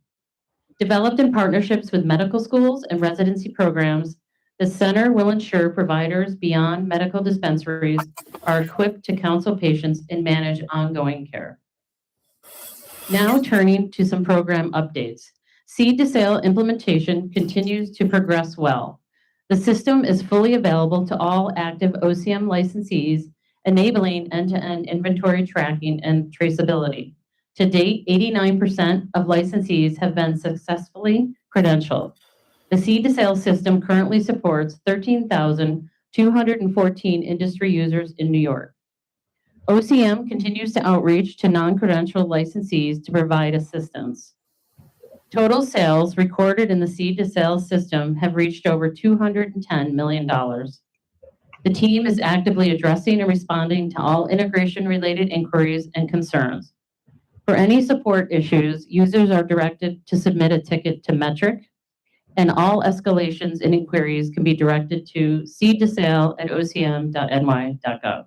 Developed in partnerships with medical schools and residency programs, the center will ensure providers beyond medical dispensaries are equipped to counsel patients and manage ongoing care. Now turning to some program updates. Seed to sale implementation continues to progress well. The system is fully available to all active OCM licensees, enabling end-to-end inventory tracking and traceability. To date, 89% of licensees have been successfully credentialed. The seed to sale system currently supports 13,214 industry users in New York. OCM continues to outreach to non-credentialed licensees to provide assistance. Total sales recorded in the seed to sale system have reached over $210 million. The team is actively addressing and responding to all integration-related inquiries and concerns. For any support issues, users are directed to submit a ticket to Metric, and all escalations and inquiries can be directed to seedtosale@ocm.ny.gov.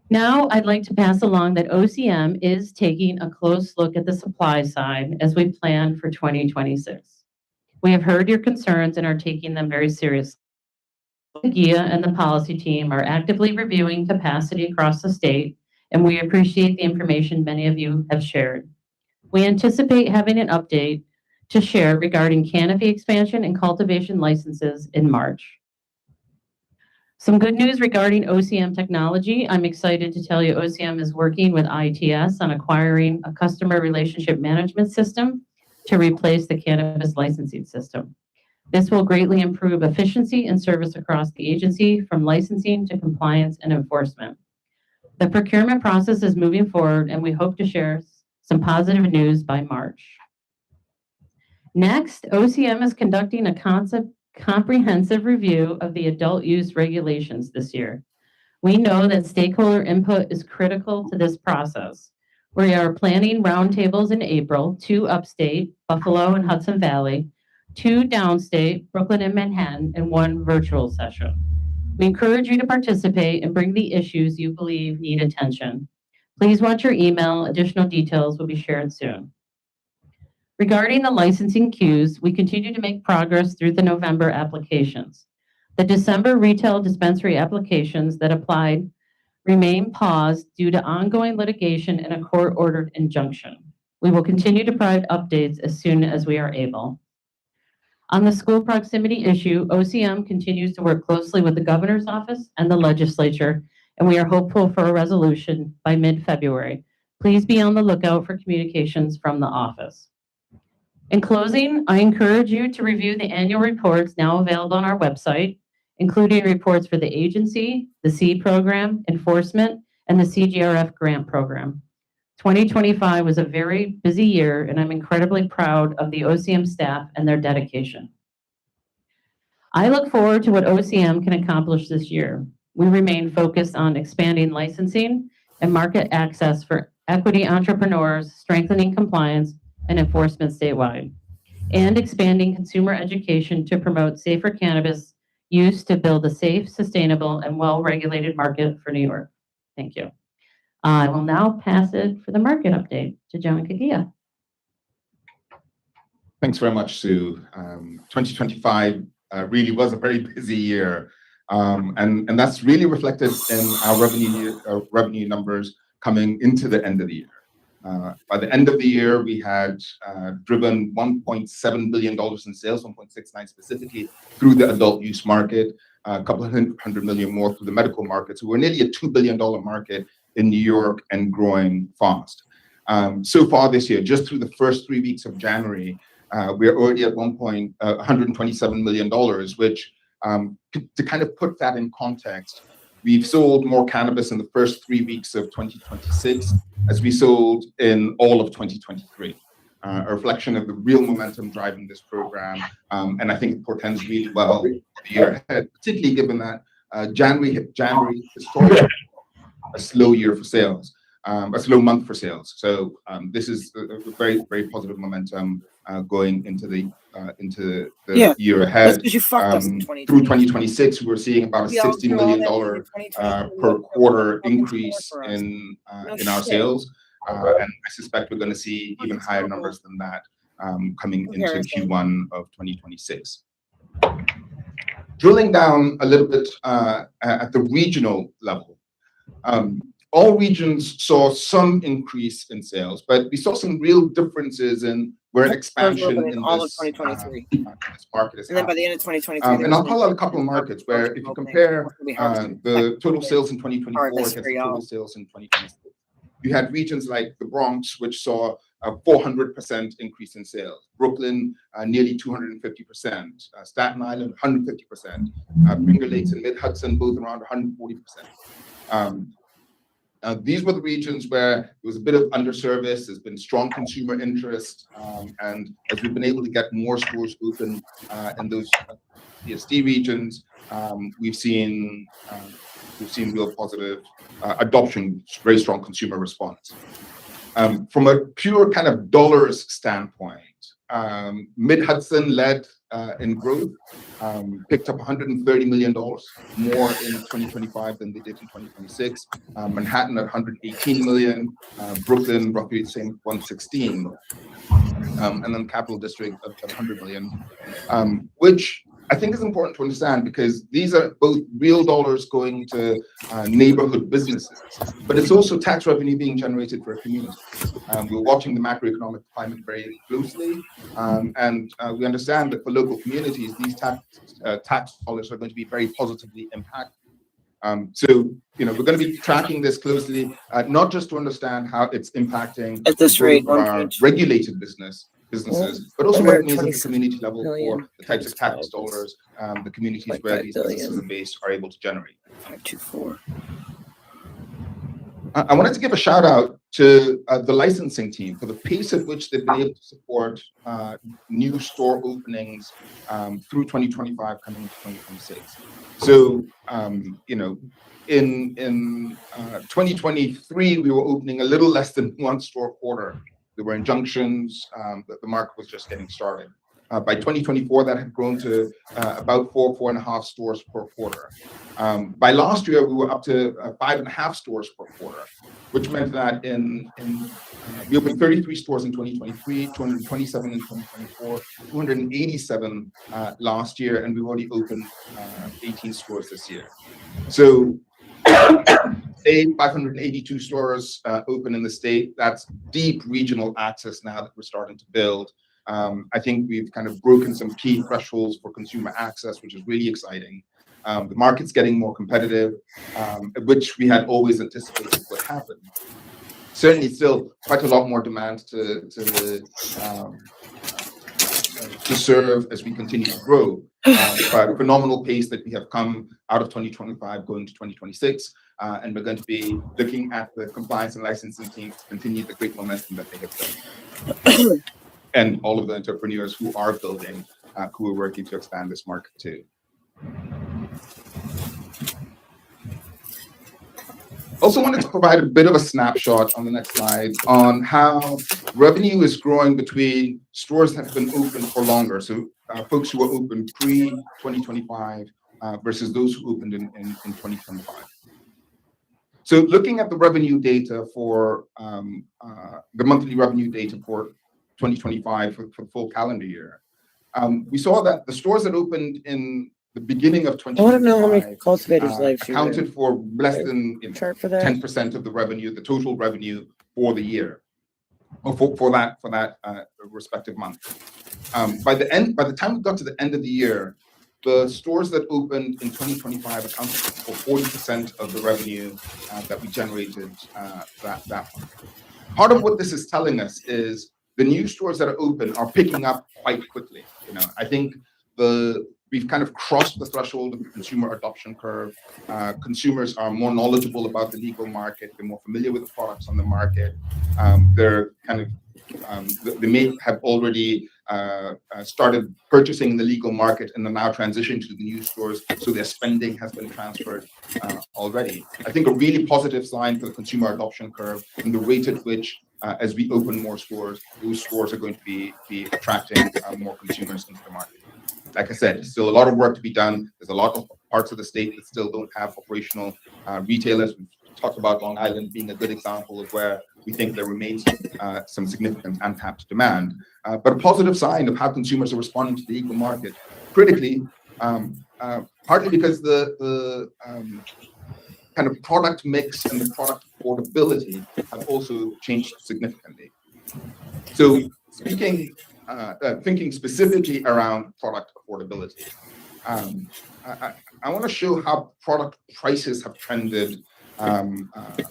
Now, I'd like to pass along that OCM is taking a close look at the supply side as we plan for 2026. We have heard your concerns and are taking them very seriously. GIA and the policy team are actively reviewing capacity across the state, and we appreciate the information many of you have shared. We anticipate having an update to share regarding canopy expansion and cultivation licenses in March. Some good news regarding OCM technology. I'm excited to tell you OCM is working with ITS on acquiring a customer relationship management system to replace the cannabis licensing system. This will greatly improve efficiency and service across the agency, from licensing to compliance and enforcement. The procurement process is moving forward, and we hope to share some positive news by March. Next, OCM is conducting a comprehensive review of the adult use regulations this year. We know that stakeholder input is critical to this process. We are planning roundtables in April, 2 upstate, Buffalo and Hudson Valley, 2 downstate, Brooklyn and Manhattan, and 1 virtual session. We encourage you to participate and bring the issues you believe need attention. Please watch your email. Additional details will be shared soon. Regarding the licensing queues, we continue to make progress through the November applications. The December retail dispensary applications that applied remain paused due to ongoing litigation and a court-ordered injunction. We will continue to provide updates as soon as we are able. On the school proximity issue, OCM continues to work closely with the governor's office and the legislature, and we are hopeful for a resolution by mid-February. Please be on the lookout for communications from the office. In closing, I encourage you to review the annual reports now available on our website, including reports for the agency, the SEED program, enforcement, and the CGRF grant program. 2025 was a very busy year, and I'm incredibly proud of the OCM staff and their dedication. I look forward to what OCM can accomplish this year. We remain focused on expanding licensing and market access for equity entrepreneurs, strengthening compliance and enforcement statewide, and expanding consumer education to promote safer cannabis use to build a safe, sustainable, and well-regulated market for New York. Thank you. I will now pass it for the market update to John Kagia. Thanks very much, Sue. 2025 really was a very busy year, and that's really reflected in our revenue numbers coming into the end of the year. By the end of the year, we had driven $1.7 billion in sales, 1.69 specifically through the adult use market, a couple of hundred million more through the medical market. So we're nearly a $2 billion market in New York and growing fast. So far this year, just through the first 3 weeks of January, we're already at $127 million, which to kind of put that in context, we've sold more cannabis in the first 3 weeks of 2026 as we sold in all of 2023. A reflection of the real momentum driving this program. And I think it portends really well for the year ahead, particularly given that January historically a slow year for sales, a slow month for sales. So this is a very, very positive momentum going into the year ahead. That's because you fucked us in Through 2026, we're seeing about a $60 million per quarter increase in our sales. And I suspect we're going to see even higher numbers than that coming into Q1 of 2026. Drilling down a little bit at the regional level, all regions saw some increase in sales, but we saw some real differences in where expansion in all this, of 2023. This market is And then by the happening. end of 2023, And I'll call out a couple of markets where if you compare the total sales in 2024 against the total sales in 2026, you had regions like the Bronx, which saw a 400% increase in sales. Brooklyn, nearly 250%. Staten Island, 150%. Finger Lakes and Mid-Hudson, both around 140%. These were the regions where there was a bit of underservice. There's been strong consumer interest, and as we've been able to get more stores open in those CSD regions, we've seen real positive adoption, very strong consumer response. From a pure kind of dollars standpoint, Mid-Hudson led in growth, picked up $130 million more in 2025 than they did in 2026. Manhattan at $118 million, Brooklyn roughly the same, 116, and then Capital District at $100 million, which I think is important to understand because these are both real dollars going to neighborhood businesses, but it's also tax revenue being generated for a community. We're watching the macroeconomic climate very closely, and we understand that for local communities, these tax dollars are going to be very positively impacted. So, we're going to be tracking this closely, not just to understand how it's impacting at this rate, our regulated businesses, but also what it means at the community level for the types of tax dollars the communities where these businesses are based are able to generate. 524. I wanted to give a shout out to the licensing team for the pace at which they've been able to support new store openings through 2025 coming into 2026. So, in 2023, we were opening a little less than one store a quarter. There were injunctions that the market was just getting started. By 2024, that had grown to about 4.5 stores per quarter. By last year, we were up to 5.5 stores per quarter, which meant that we opened 33 stores in 2023, 227 in 2024, 287 last year, and we've already opened 18 stores this year. So, 582 stores open in the state. That's deep regional access now that we're starting to build. I think we've kind of broken some key thresholds for consumer access, which is really exciting. The market's getting more competitive, which we had always anticipated would happen. Certainly still quite a lot more demand to serve as we continue to grow. But a phenomenal pace that we have come out of 2025 going to 2026. And we're going to be looking at the compliance and licensing team to continue the great momentum that they have built. And all of the entrepreneurs who are building, who are working to expand this market too. Also wanted to provide a bit of a snapshot on the next slide on how revenue is growing between stores that have been open for longer. So folks who were open pre-2025 versus those who opened in 2025. So looking at the revenue data for the monthly revenue data for 2025 for the full calendar year, we saw that the stores that opened in the beginning of 2025 I want to know how many cultivators lives accounted for less than 10% of the revenue, the total revenue for the year. or for that respective month. By the time we got to the end of the year, the stores that opened in 2025 accounted for 40% of the revenue that we generated that month. Part of what this is telling us is the new stores that are open are picking up quite quickly. I think we've kind of crossed the threshold of the consumer adoption curve. Consumers are more knowledgeable about the legal market. They're more familiar with the products on the market. They may have already started purchasing in the legal market and are now transitioning to the new stores, so their spending has been transferred already. I think a really positive sign for the consumer adoption curve and the rate at which, as we open more stores, those stores are going to be attracting more consumers into the market. Like I said, still a lot of work to be done. There's a lot of parts of the state that still don't have operational retailers. We've talked about Long Island being a good example of where we think there remains some significant untapped demand. But a positive sign of how consumers are responding to the legal market, critically, partly because the kind of product mix and the product affordability have also changed significantly. So thinking specifically around product affordability, I want to show how product prices have trended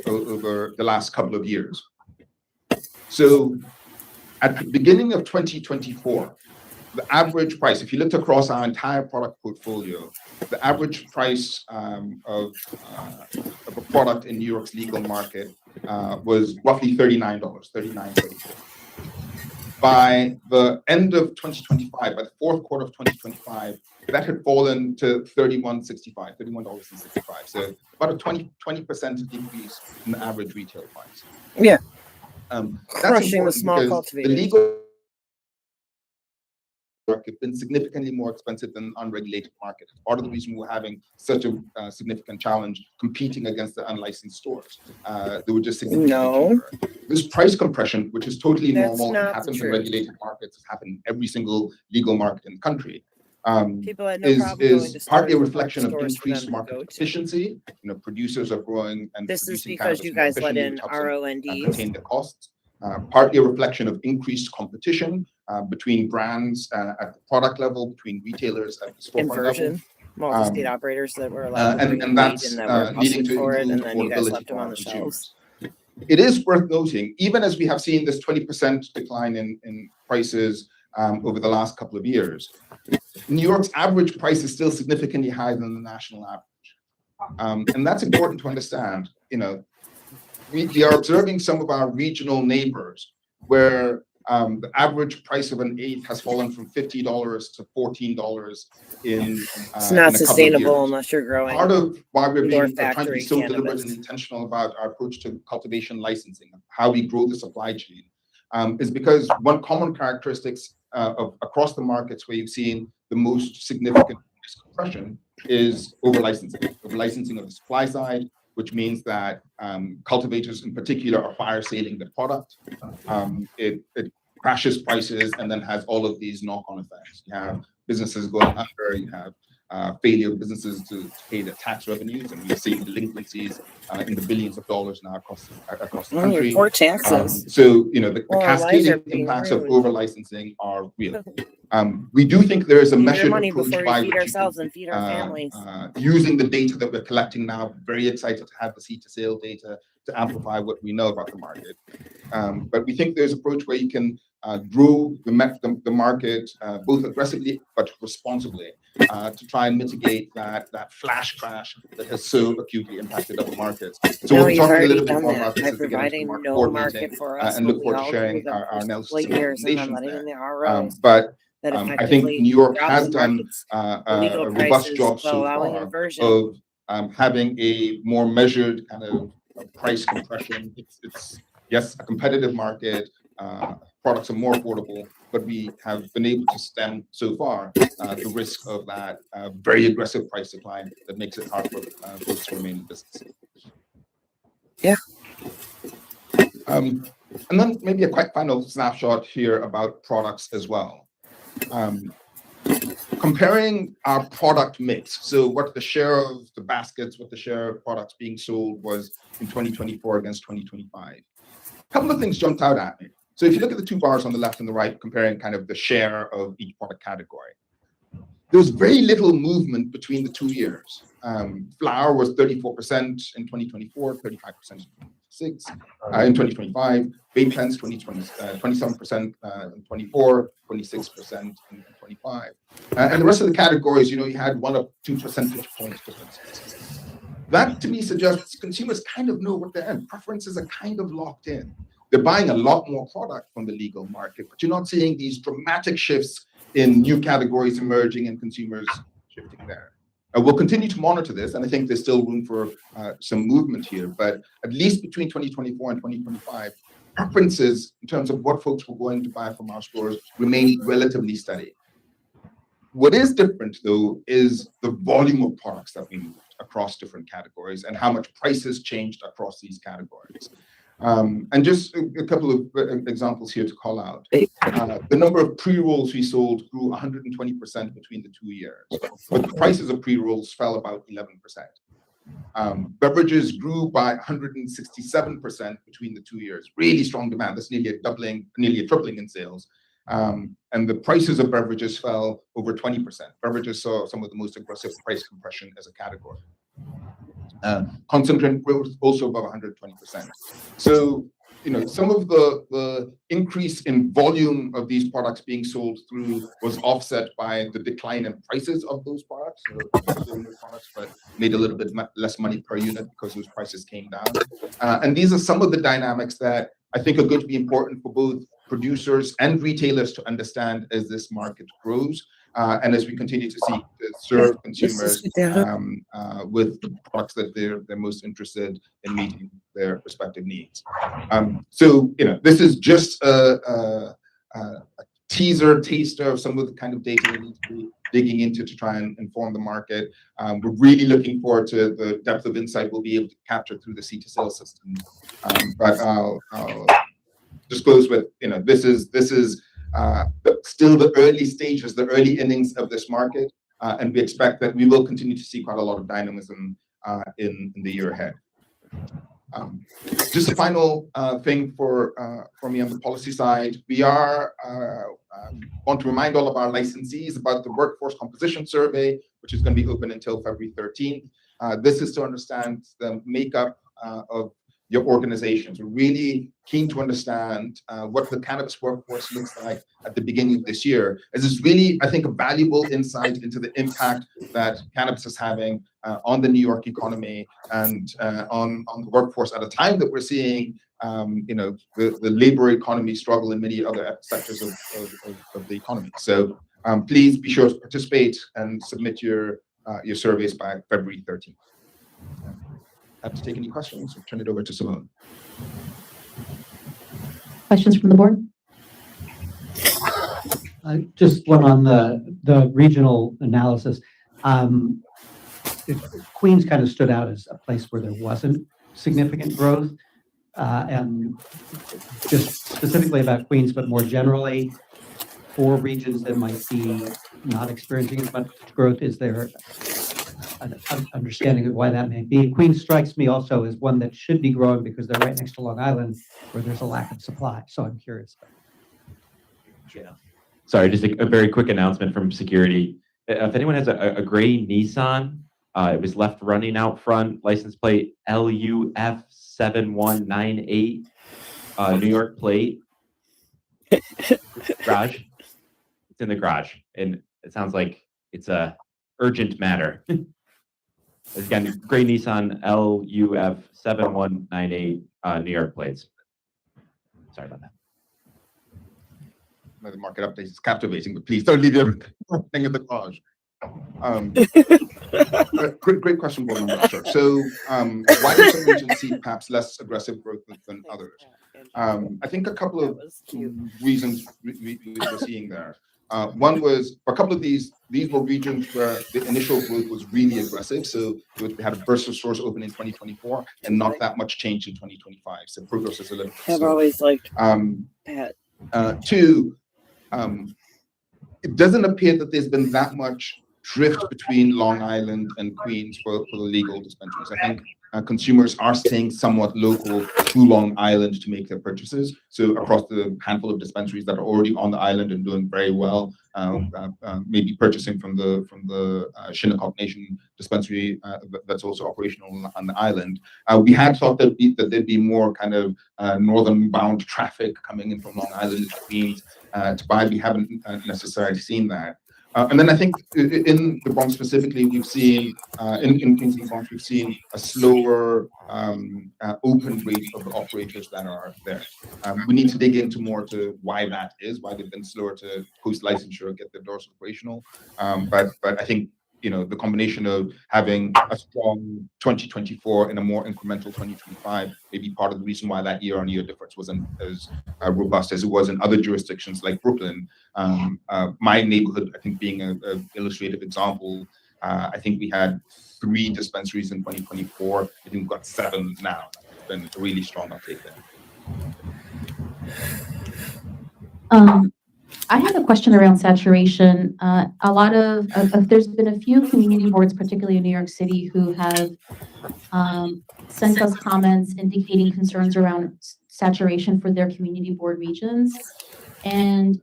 over the last couple of years. So at the beginning of 2024, the average price, if you looked across our entire product portfolio, the average price of a product in New York's legal market was roughly $39, $39.34. By the end of 2025, by the fourth quarter of 2025, that had fallen to $31.65, $31.65. So about a 20% increase in the average retail price. Yeah. That's Crushing the important small because cultivators. the legal market has been significantly more expensive than unregulated market. Part of the reason we're having such a significant challenge competing against the unlicensed stores. They were just significantly cheaper. This price compression, which is totally normal and happens in regulated markets, has happened in every single legal market in the country. Is partly a reflection of increased market efficiency. Producers are growing and this is producing because you guys let in RONDs. Contain the costs. Partly a reflection of increased competition between brands at the product level, between retailers at the storefront level. Multi-state operators that were allowed to bring and that's that were leading to for it, and improved then you guys affordability left them for on our the consumers. shelves. It is worth noting, even as we have seen this 20% decline in prices over the last couple of years, New York's average price is still significantly higher than the national average. And that's important to understand. We are observing some of our regional neighbors where the average price of an eighth has fallen from $50 to $14 in It's not in a sustainable unless you're growing. Part of why we're trying to factory be so deliberate cannabis. and intentional about our approach to cultivation licensing, how we grow the supply chain, is because one common characteristics across the markets where you've seen the most significant compression is over-licensing of the supply side, which means that cultivators in particular are fire saling the product. It crashes prices and then has all of these knock-on effects. You have businesses going under, you have failure of businesses to pay their tax revenues, and we've seen delinquencies in the billions of dollars now across the country. Report taxes. So the cascading impacts of over-licensing are real. We do think there is a measured approach by which ourselves and feed our families. Using the data that we're collecting now. Very excited to have the seed to sale data to amplify what we know about the market. But we think there's an approach where you can grow the market both aggressively but responsibly to try and mitigate that flash crash that has so acutely impacted other markets. So we'll be talking a little bit more about this as we get into the market board meeting and look forward to sharing our analysis and recommendations there. But I think New York has done a robust job so far of having a more measured kind of price compression. It's yes, a competitive market. Products are more affordable, but we have been able to stem so far the risk of that very aggressive price decline that makes it hard for folks to remain in business. Yeah. And then maybe a quick final snapshot here about products as well. Comparing our product mix, so what the share of the baskets, what the share of products being sold was in 2024 against 2025. A couple of things jumped out at me. So if you look at the two bars on the left and the right, comparing kind of the share of each product category, there was very little movement between the 2 years. Flour was 34% in 2024, 35% in 2025. Vape pens, 27% in 24, 26% in 25. And the rest of the categories, you had 1 or 2 percentage points differences. That to me suggests consumers kind of know what their preferences are kind of locked in. They're buying a lot more product from the legal market, but you're not seeing these dramatic shifts in new categories emerging and consumers shifting there. We'll continue to monitor this, and I think there's still room for some movement here, but at least between 2024 and 2025, preferences in terms of what folks were going to buy from our stores remain relatively steady. What is different, though, is the volume of products that we moved across different categories and how much prices changed across these categories. And just a couple of examples here to call out. The number of pre-rolls we sold grew 120% between the 2 years, but the prices of pre-rolls fell about 11%. Beverages grew by 167% between the 2 years. Really strong demand. That's nearly a tripling in sales. And the prices of beverages fell over 20%. Beverages saw some of the most aggressive price compression as a category. Concentrate growth also above 120%. So, some of the increase in volume of these products being sold through was offset by the decline in prices of those products. So products, but made a little bit less money per unit because those prices came down. And these are some of the dynamics that I think are going to be important for both producers and retailers to understand as this market grows. And as we continue to serve consumers with the products that they're most interested in meeting their respective needs. So, this is just a taster of some of the kind of data we need to be digging into to try and inform the market. We're really looking forward to the depth of insight we'll be able to capture through the seat-to-sale system. But I'll just close with, this is still the early stages, the early innings of this market, and we expect that we will continue to see quite a lot of dynamism in the year ahead. Just a final thing for me on the policy side, we want to remind all of our licensees about the workforce composition survey, which is going to be open until February 13th. This is to understand the makeup of your organizations. We're really keen to understand what the cannabis workforce looks like at the beginning of this year. This is really, I think, a valuable insight into the impact that cannabis is having on the New York economy and on the workforce at a time that we're seeing, the labor economy struggle in many other sectors of the economy. So please be sure to participate and submit your surveys by February 13th. Have to take any questions. I'll turn it over to Simone. Questions from the board? Just one on the regional analysis. Queens kind of stood out as a place where there wasn't significant growth. And just specifically about Queens, but more generally, for regions that might be not experiencing as much growth, is there an understanding of why that may be? Queens strikes me also as one that should be growing because they're right next to Long Island, where there's a lack of supply. So I'm curious. Yeah. Sorry, just a very quick announcement from security. If anyone has a gray Nissan, it was left running out front, license plate LUF 7198, New York plate. Garage. It's in the garage, and it sounds like it's a urgent matter. Again, gray Nissan LUF 7198, New York plates. Sorry about that. The market update is captivating, but please don't leave everything in the garage. Great question, Board Member. So why do some regions see perhaps less aggressive growth than others? I think a couple of reasons we're seeing there. One was, for a couple of these were regions where the initial growth was really aggressive. So we had a burst of stores open in 2024 and not that much change in 2025. So progress is a little bit I've always liked Pat. Two, it doesn't appear that there's been that much drift between Long Island and Queens for the legal dispensaries. I think consumers are staying somewhat local to Long Island to make their purchases. So across the handful of dispensaries that are already on the island and doing very well, maybe purchasing from the Shinnecock Nation dispensary that's also operational on the island. We had thought that there'd be more kind of northern bound traffic coming in from Long Island to Queens to buy. We haven't necessarily seen that. And then I think in the Bronx specifically, we've seen, in Queens and the Bronx, we've seen a slower open rate of the operators that are there. We need to dig into more to why that is, why they've been slower to post-licensure, get their doors operational. But I think, you know, the combination of having a strong 2024 and a more incremental 2025 may be part of the reason why that year-on-year difference wasn't as robust as it was in other jurisdictions like Brooklyn. My neighborhood, I think, being an illustrative example, I think we had 3 dispensaries in 2024. I think we've got 7 now. It's been a really strong uptake there. I have a question around saturation. There's been a few community boards, particularly in New York City, who have sent us comments indicating concerns around saturation for their community board regions. And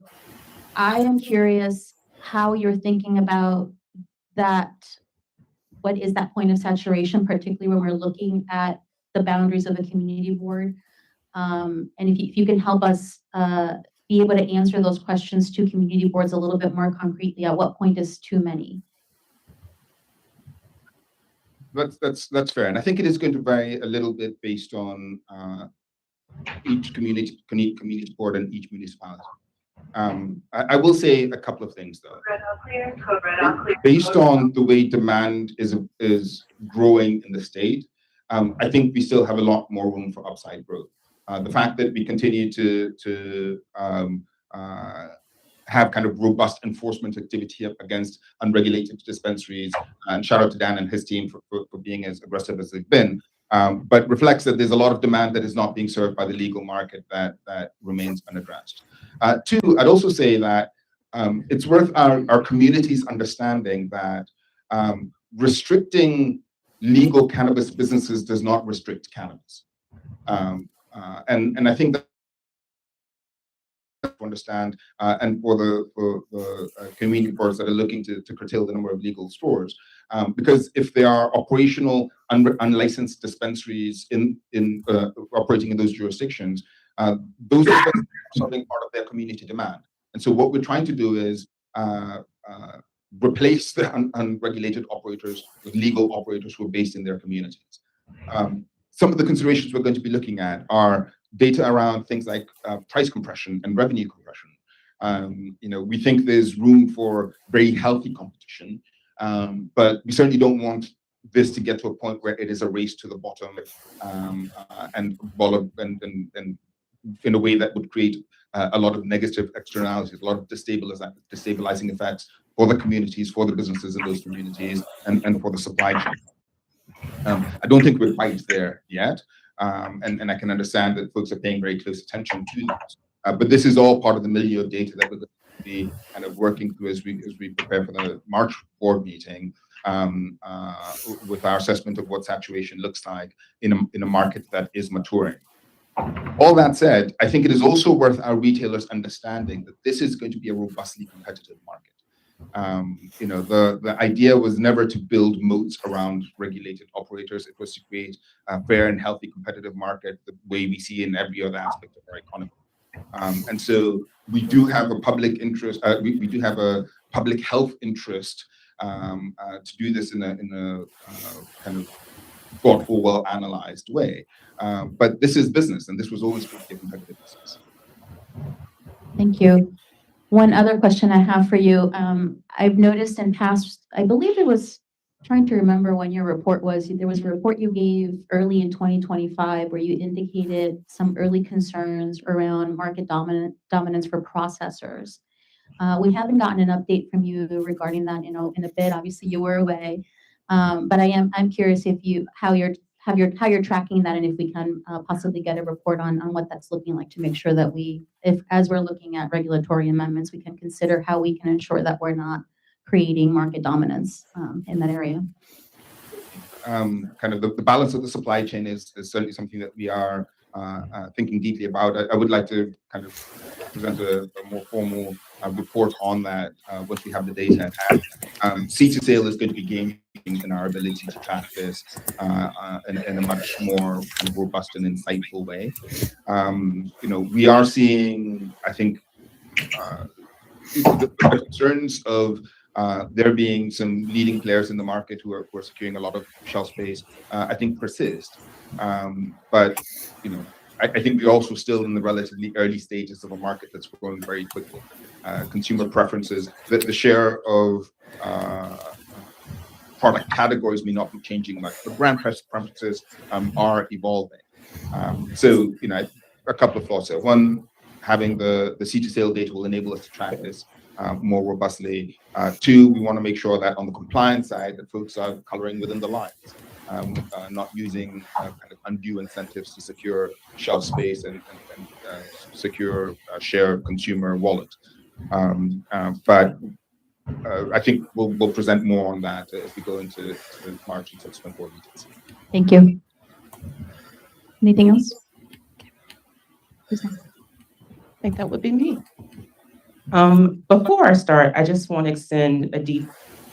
I am curious how you're thinking about that. What is that point of saturation, particularly when we're looking at the boundaries of a community board? And if you can help us be able to answer those questions to community boards a little bit more concretely, at what point is too many? That's fair, and I think it is going to vary a little bit based on each community board and each municipality. I will say a couple of things though. Based on the way demand is growing in the state, I think we still have a lot more room for upside growth. The fact that we continue to have kind of robust enforcement activity up against unregulated dispensaries, and shout out to Dan and his team for being as aggressive as they've been, but reflects that there's a lot of demand that is not being served by the legal market that remains unaddressed. 2, I'd also say that it's worth our communities understanding that restricting legal cannabis businesses does not restrict cannabis. And I think that to understand, and for the community boards that are looking to curtail the number of legal stores, because if there are operational unlicensed dispensaries operating in those jurisdictions, those dispensaries are solving part of their community demand. And so what we're trying to do is replace the unregulated operators with legal operators who are based in their communities. Some of the considerations we're going to be looking at are data around things like price compression and revenue compression. You know, we think there's room for very healthy competition, but we certainly don't want this to get to a point where it is a race to the bottom, and in a way that would create a lot of negative externalities, a lot of destabilizing effects for the communities, for the businesses in those communities, and for the supply chain. I don't think we're quite there yet, and I can understand that folks are paying very close attention to that. But this is all part of the milieu of data that we're going to be kind of working through as we prepare for the March board meeting, with our assessment of what saturation looks like in a market that is maturing. All that said, I think it is also worth our retailers understanding that this is going to be a robustly competitive market. You know, the idea was never to build moats around regulated operators. It was to create a fair and healthy competitive market the way we see in every other aspect of our economy. And so we do have a public interest, we do have a public health interest to do this in a kind of thoughtful, well-analyzed way. But this is business, and this was always going to be a competitive business. Thank you. One other question I have for you. I've noticed in past, I believe it was, trying to remember when your report was, there was a report you gave early in 2025 where you indicated some early concerns around market dominance for processors. We haven't gotten an update from you regarding that, you know, in a bit. Obviously, you were away, but I'm curious if how you're tracking that, and if we can possibly get a report on what that's looking like, to make sure that as we're looking at regulatory amendments, we can consider how we can ensure that we're not creating market dominance in that area. kind of the balance of the supply chain is certainly something that we are thinking deeply about. I would like to kind of present a more formal report on that once we have the data at hand. Seat to sale is going to be game in our ability to track this in a much more kind of robust and insightful way. We are seeing, I think, the concerns of there being some leading players in the market who are securing a lot of shelf space, I think persist. But I think we're also still in the relatively early stages of a market that's growing very quickly. Consumer preferences, the share of product categories may not be changing much, but brand preferences are evolving. So, a couple of thoughts there. One, having the seat to sale data will enable us to track this more robustly. Two, we want to make sure that on the compliance side, that folks are coloring within the lines, not using kind of undue incentives to secure shelf space and secure share of consumer wallet. But I think we'll present more on that as we go into the March and subsequent board meetings. Thank you. Anything else? Who's next? I think that would be me. Before I start, I just want to extend a deep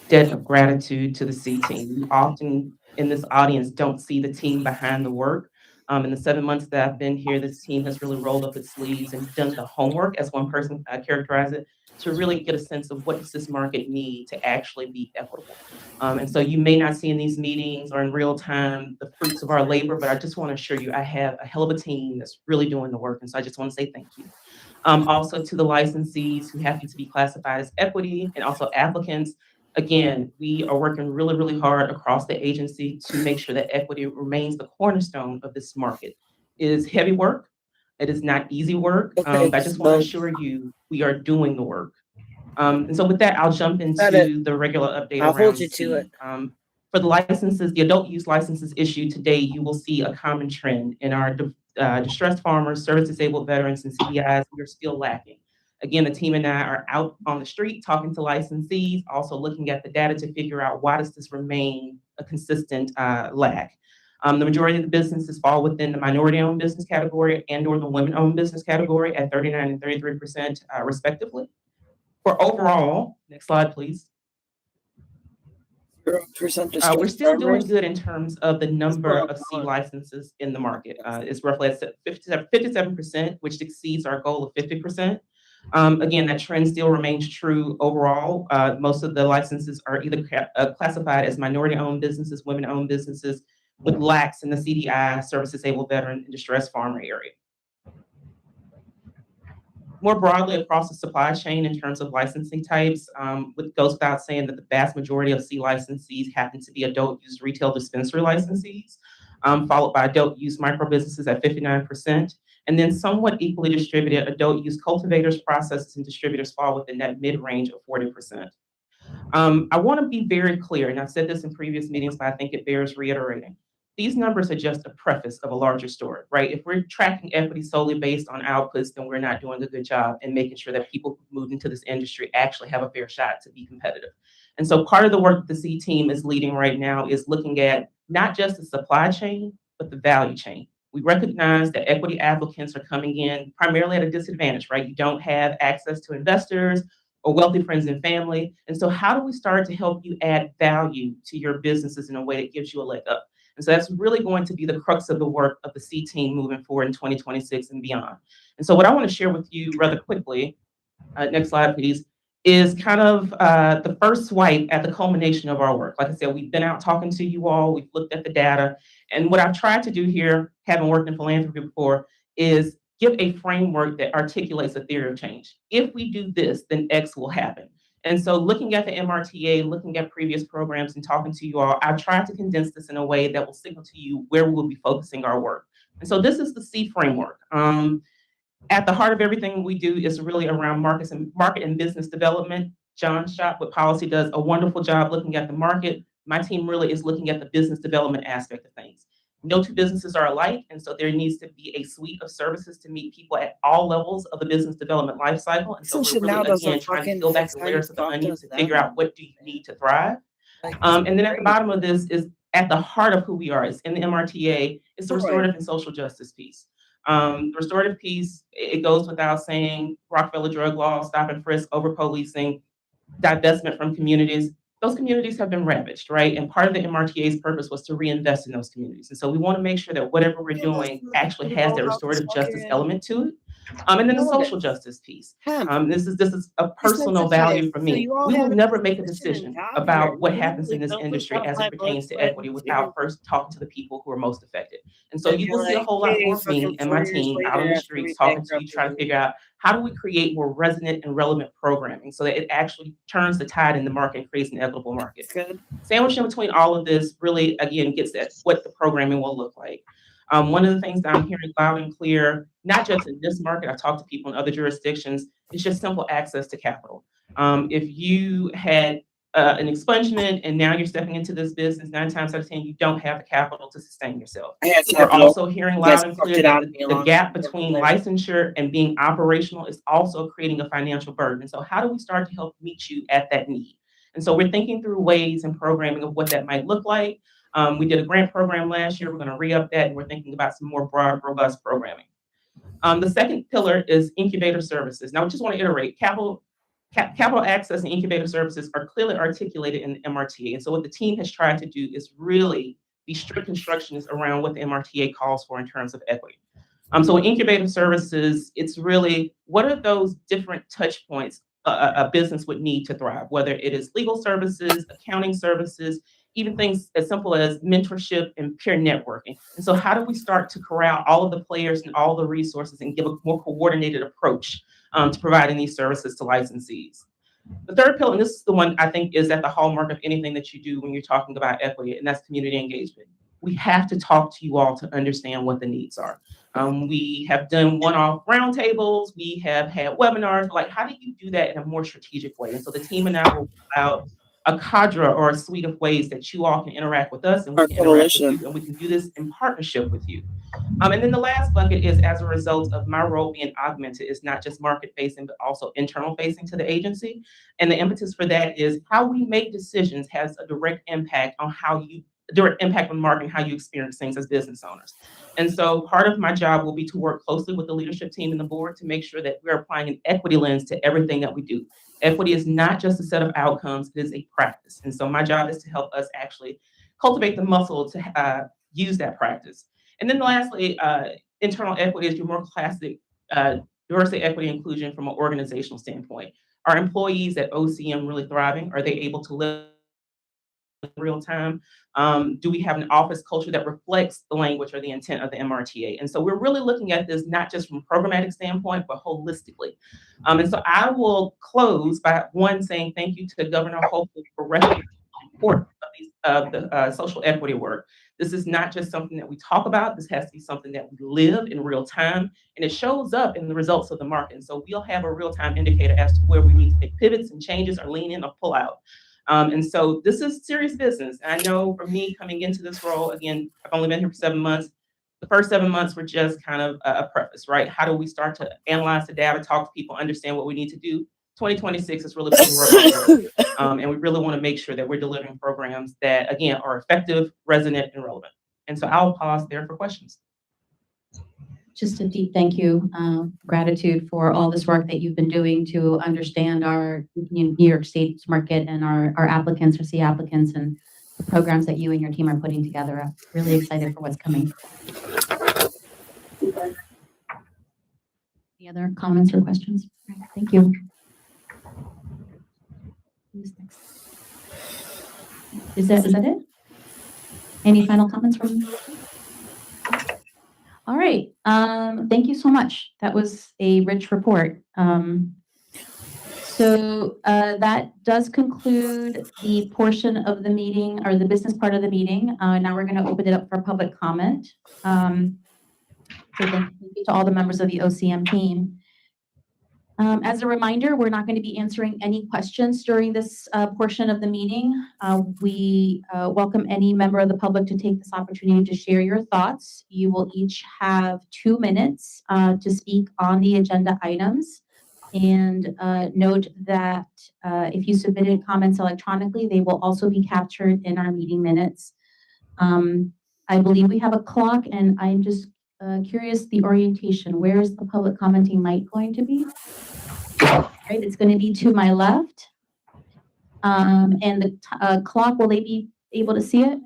debt of gratitude to the C team. We often in this audience don't see the team behind the work. In the 7 months that I've been here, this team has really rolled up its sleeves and done the homework, as one person characterized it, to really get a sense of what does this market need to actually be equitable. And so you may not see in these meetings or in real time the fruits of our labor, but I just want to assure you I have a hell of a team that's really doing the work. And so I just want to say thank you. Also to the licensees who happen to be classified as equity and also applicants. Again, we are working really, really hard across the agency to make sure that equity remains the cornerstone of this market. It is heavy work. It is not easy work. Okay, But I just want to assure you we are doing the work. And so with that, I'll jump into the regular update. I'll hold you C. to it. For the licenses, the adult use licenses issued today, you will see a common trend in our distressed farmers, service disabled veterans, and CDIs. We are still lacking. Again, the team and I are out on the street talking to licensees, also looking at the data to figure out why does this remain a consistent lag. The majority of the businesses fall within the minority-owned business category and/or the women-owned business category at 39% and 33% respectively. For overall, next slide, please. 0% we're still doing good in terms of the number of C licenses in the market. It's roughly at 57%, which exceeds our goal of 50%. Again, that trend still remains true overall. Most of the licenses are either classified as minority-owned businesses, women-owned businesses, with lacks in the CDI, service disabled veteran, and distressed farmer area. More broadly across the supply chain in terms of licensing types, it goes without saying that the vast majority of C licensees happen to be adult use retail dispensary licensees, followed by adult use micro businesses at 59%. And then somewhat equally distributed adult use cultivators, processors, and distributors fall within that mid-range of 40%. I want to be very clear, and I've said this in previous meetings, but I think it bears reiterating. These numbers are just a preface of a larger story, right? If we're tracking equity solely based on outputs, then we're not doing a good job in making sure that people who move into this industry actually have a fair shot to be competitive. And so part of the work that the C team is leading right now is looking at not just the supply chain, but the value chain. We recognize that equity applicants are coming in primarily at a disadvantage, right? You don't have access to investors or wealthy friends and family. And so how do we start to help you add value to your businesses in a way that gives you a leg up? And so that's really going to be the crux of the work of the C team moving forward in 2026 and beyond. And so what I want to share with you rather quickly, next slide, please, is kind of the first swipe at the culmination of our work. Like I said, we've been out talking to you all, we've looked at the data, and what I've tried to do here, having worked in philanthropy before, is give a framework that articulates a theory of change. If we do this, then X will happen. And so looking at the MRTA, looking at previous programs and talking to you all, I've tried to condense this in a way that will signal to you where we'll be focusing our work. And so this is the C framework. At the heart of everything we do is really around market and business development. John's shop with policy does a wonderful job looking at the market. My team really is looking at the business development aspect of things. No two businesses are alike, and so there needs to be a suite of services to meet people at all levels of the business development life cycle. And so we're really, again, trying to peel back the layers of the onion to figure out what do you need to thrive. And then at the bottom of this is at the heart of who we are. It's in the MRTA. It's the Right. restorative and social justice piece. The restorative piece, it goes without saying, Rockefeller drug law, stop and frisk, over policing, divestment from communities. Those communities have been ravaged, right? And part of the MRTA's purpose was to reinvest in those communities. And so we want to make sure that whatever we're doing actually has that restorative justice element to it. And then the social justice piece. This is a personal value for me. We will never make a decision about what happens in this industry as it pertains to equity without first talking to the people who are most affected. And so you will see a whole lot more of me and my team out on the streets talking to you, trying to figure out how do we create more resonant and relevant programming so that it actually turns the tide in the market and creates an equitable market. Good. Sandwiched in between all of this really, again, gets at what the programming will look like. One of the things that I'm hearing loud and clear, not just in this market, I talk to people in other jurisdictions, it's just simple access to capital. If you had an expungement and now you're stepping into this business, 9 times out of 10, you don't have the capital to sustain yourself. We're also hearing loud and clear that the gap between licensure and being operational is also creating a financial burden. And so how do we start to help meet you at that need? And so we're thinking through ways and programming of what that might look like. We did a grant program last year. We're going to re-up that, and we're thinking about some more broad, robust programming. The second pillar is incubator services. Now, I just want to iterate, capital access and incubator services are clearly articulated in the MRTA. And so what the team has tried to do is really be strict instructions around what the MRTA calls for in terms of equity. So in incubator services, it's really, what are those different touch points a business would need to thrive, whether it is legal services, accounting services, even things as simple as mentorship and peer networking. And so how do we start to corral all of the players and all the resources and give a more coordinated approach to providing these services to licensees? The third pillar, and this is the one I think is at the hallmark of anything that you do when you're talking about equity, and that's community engagement. We have to talk to you all to understand what the needs are. We have done one-off roundtables. We have had webinars. Like, how do you do that in a more strategic way? And so the team and I will put out a cadre or a suite of ways that you all can interact with us, and we can interact with you, and we can do this in partnership with you. And then the last bucket is, as a result of my role being augmented, is not just market facing, but also internal facing to the agency. And the impetus for that is how we make decisions has a direct impact on the market and how you experience things as business owners. And so part of my job will be to work closely with the leadership team and the board to make sure that we're applying an equity lens to everything that we do. Equity is not just a set of outcomes, it is a practice. And so my job is to help us actually cultivate the muscle to use that practice. And then lastly, internal equity is your more classic diversity, equity, inclusion from an organizational standpoint. Are employees at OCM really thriving? Are they able to live in real time? Do we have an office culture that reflects the language or the intent of the MRTA? And so we're really looking at this not just from a programmatic standpoint, but holistically. And so I will close by saying thank you to Governor Hochul for recognizing the importance of the social equity work. This is not just something that we talk about. This has to be something that we live in real time, and it shows up in the results of the market. And so we'll have a real-time indicator as to where we need to make pivots and changes or lean in or pull out. And so this is serious business. And I know for me coming into this role, again, I've only been here for 7 months. The first 7 months were just kind of a preface, right? How do we start to analyze the data, talk to people, understand what we need to do? 2026 is really putting work on work. And we really want to make sure that we're delivering programs that, again, are effective, resonant, and relevant. And so I'll pause there for questions. Just a deep thank you, gratitude for all this work that you've been doing to understand our New York State market and our applicants, our applicants, and the programs that you and your team are putting together. I'm really excited for what's coming. Any other comments or questions? All right, thank you. Who's next? Is that it? Any final comments from you? All right. Thank you so much. That was a rich report. So that does conclude the portion of the meeting, or the business part of the meeting. Now we're going to open it up for public comment. So thank you to all the members of the OCM team. As a reminder, we're not going to be answering any questions during this portion of the meeting. We welcome any member of the public to take this opportunity to share your thoughts. You will each have 2 minutes to speak on the agenda items. And note that if you submitted comments electronically, they will also be captured in our meeting minutes. I believe we have a clock, and I'm just curious the orientation. Where is the public commenting mic going to be? Right, it's going to be to my left. And the clock, will they be able to see it?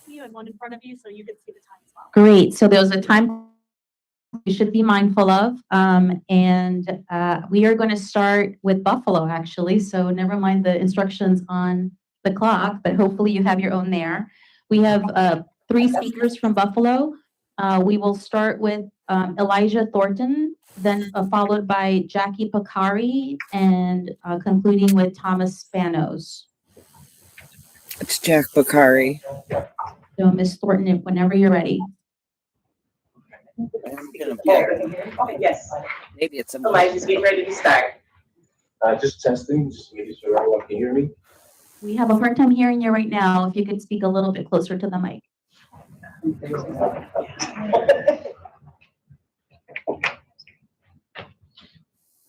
You and one in front of you so you can see the time as well. Great. So there's a time you should be mindful of. And we are going to start with Buffalo, actually. So never mind the instructions on the clock, but hopefully you have your own there. We have 3 speakers from Buffalo. We will start with Elijah Thornton, then followed by Jackie Picari, and concluding with Thomas Spanos. It's Jack Bakari. So Ms. Thornton, whenever you're ready. Yes. Maybe it's a Elijah's getting ready to start. Just testing, just making sure everyone can hear me. We have a hard time hearing you right now. If you could speak a little bit closer to the mic.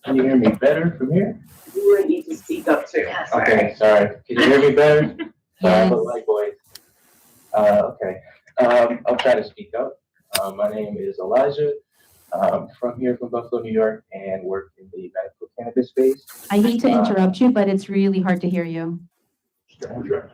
Can you hear me better from here? You would need to speak up too. Okay, sorry. Can you hear me better? Sorry, I'm a Yes. light voice. Okay. I'll try to speak up. My name is Elijah. I'm from Buffalo, New York, and work in the medical cannabis space. I hate to interrupt you, but it's really hard to hear you. Okay.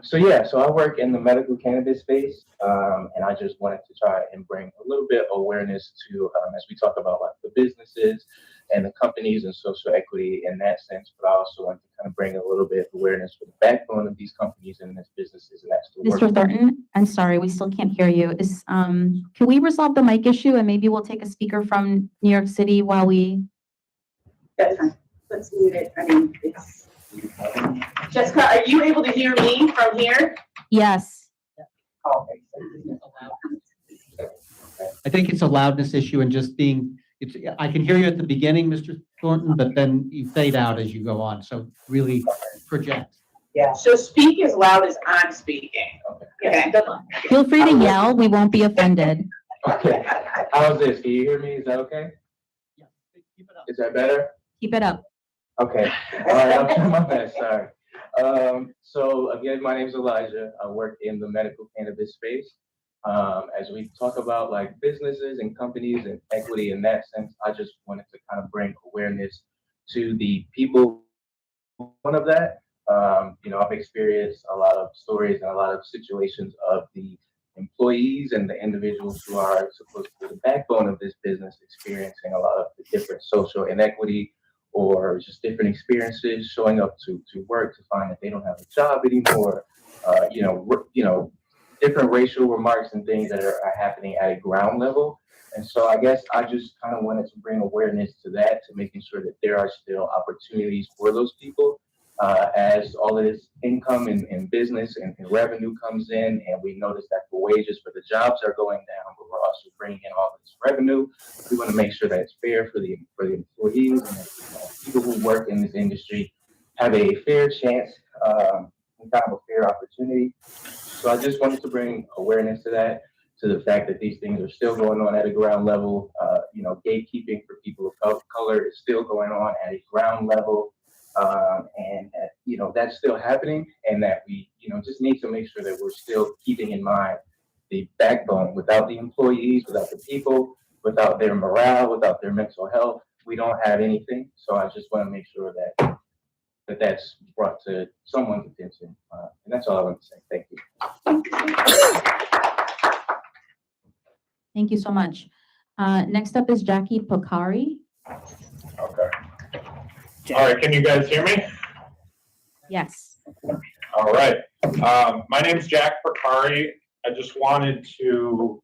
So I work in the medical cannabis space, and I just wanted to try and bring a little bit of awareness to, as we talk about like the businesses and the companies and social equity in that sense, but I also want to kind of bring a little bit of awareness for the backbone of these companies and these businesses, and that's the work. Mr. Thornton, I'm sorry, we still can't hear you. Can we resolve the mic issue and maybe we'll take a speaker from New York City while we? That's fine. Let's mute it. I mean, it's. Jessica, are you able to hear me from here? Yes. Okay. I think it's a loudness issue and just being, I can hear you at the beginning, Mr. Thornton, but then you fade out as you go on. So really project. Yeah. So speak as loud as I'm speaking. Okay. Good luck. Feel free to yell. We won't be offended. Okay. How's this? Can you hear me? Is that okay? Yeah, keep it up. Is that better? Keep it up. Okay. All right. I'll try my best. Sorry. So again, my name is Elijah. I work in the medical cannabis space. As we talk about like businesses and companies and equity in that sense, I just wanted to kind of bring awareness to the people. One of that, I've experienced a lot of stories and a lot of situations of the employees and the individuals who are supposed to be the backbone of this business experiencing a lot of the different social inequity or just different experiences, showing up to work to find that they don't have a job anymore, different racial remarks and things that are happening at a ground level. And so I guess I just kind of wanted to bring awareness to that, to making sure that there are still opportunities for those people as all of this income and business and revenue comes in, and we notice that the wages for the jobs are going down, but we're also bringing in all this revenue. We want to make sure that it's fair for the employees and that people who work in this industry have a fair chance and kind of a fair opportunity. So I just wanted to bring awareness to that, to the fact that these things are still going on at a ground level. Gatekeeping for people of color is still going on at a ground level. That's still happening, and that we, just need to make sure that we're still keeping in mind the backbone. Without the employees, without the people, without their morale, without their mental health, we don't have anything. So I just want to make sure that that's brought to someone's attention. And that's all I want to say. Thank you. Thank you so much. Next up is Jackie Picari. Okay. All right, can you guys hear me? Yes. All right. My name's Jack Picari. I just wanted to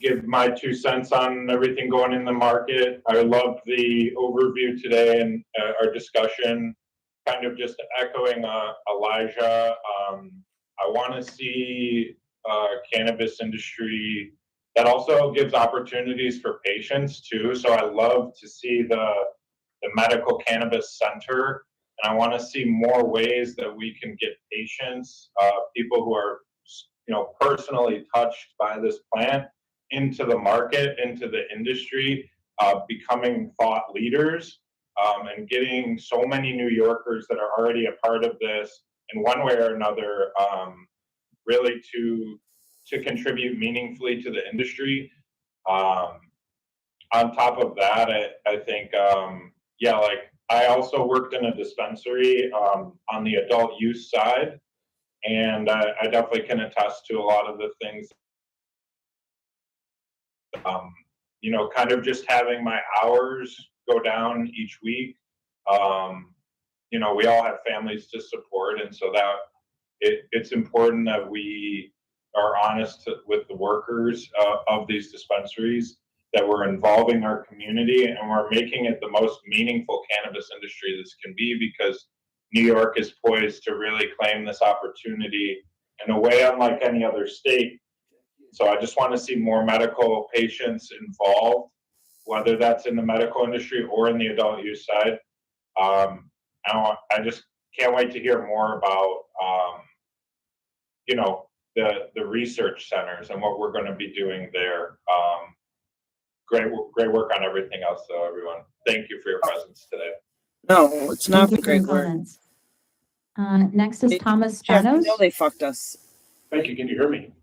give my 2 cents on everything going in the market. I loved the overview today and our discussion, kind of just echoing Elijah. I want to see cannabis industry that also gives opportunities for patients too. So I love to see the medical cannabis center, and I want to see more ways that we can get patients, people who are, personally touched by this plant, into the market, into the industry, becoming thought leaders, and getting so many New Yorkers that are already a part of this in one way or another, really to contribute meaningfully to the industry. On top of that, I think, yeah, like I also worked in a dispensary on the adult use side, and I definitely can attest to a lot of the things. You know, kind of just having my hours go down each week. You know, we all have families to support, and so that it's important that we are honest with the workers of these dispensaries, that we're involving our community and we're making it the most meaningful cannabis industry this can be, because New York is poised to really claim this opportunity in a way unlike any other state. So I just want to see more medical patients involved, whether that's in the medical industry or in the adult use side. I just can't wait to hear more about, you know, the research centers and what we're going to be doing there. Great work on everything else, though, everyone. Thank you for your presence today. No, it's not Thank you for great your work. comments. Next is Thomas Jeff, Spanos. you know they fucked us. Thank you. Can you hear me?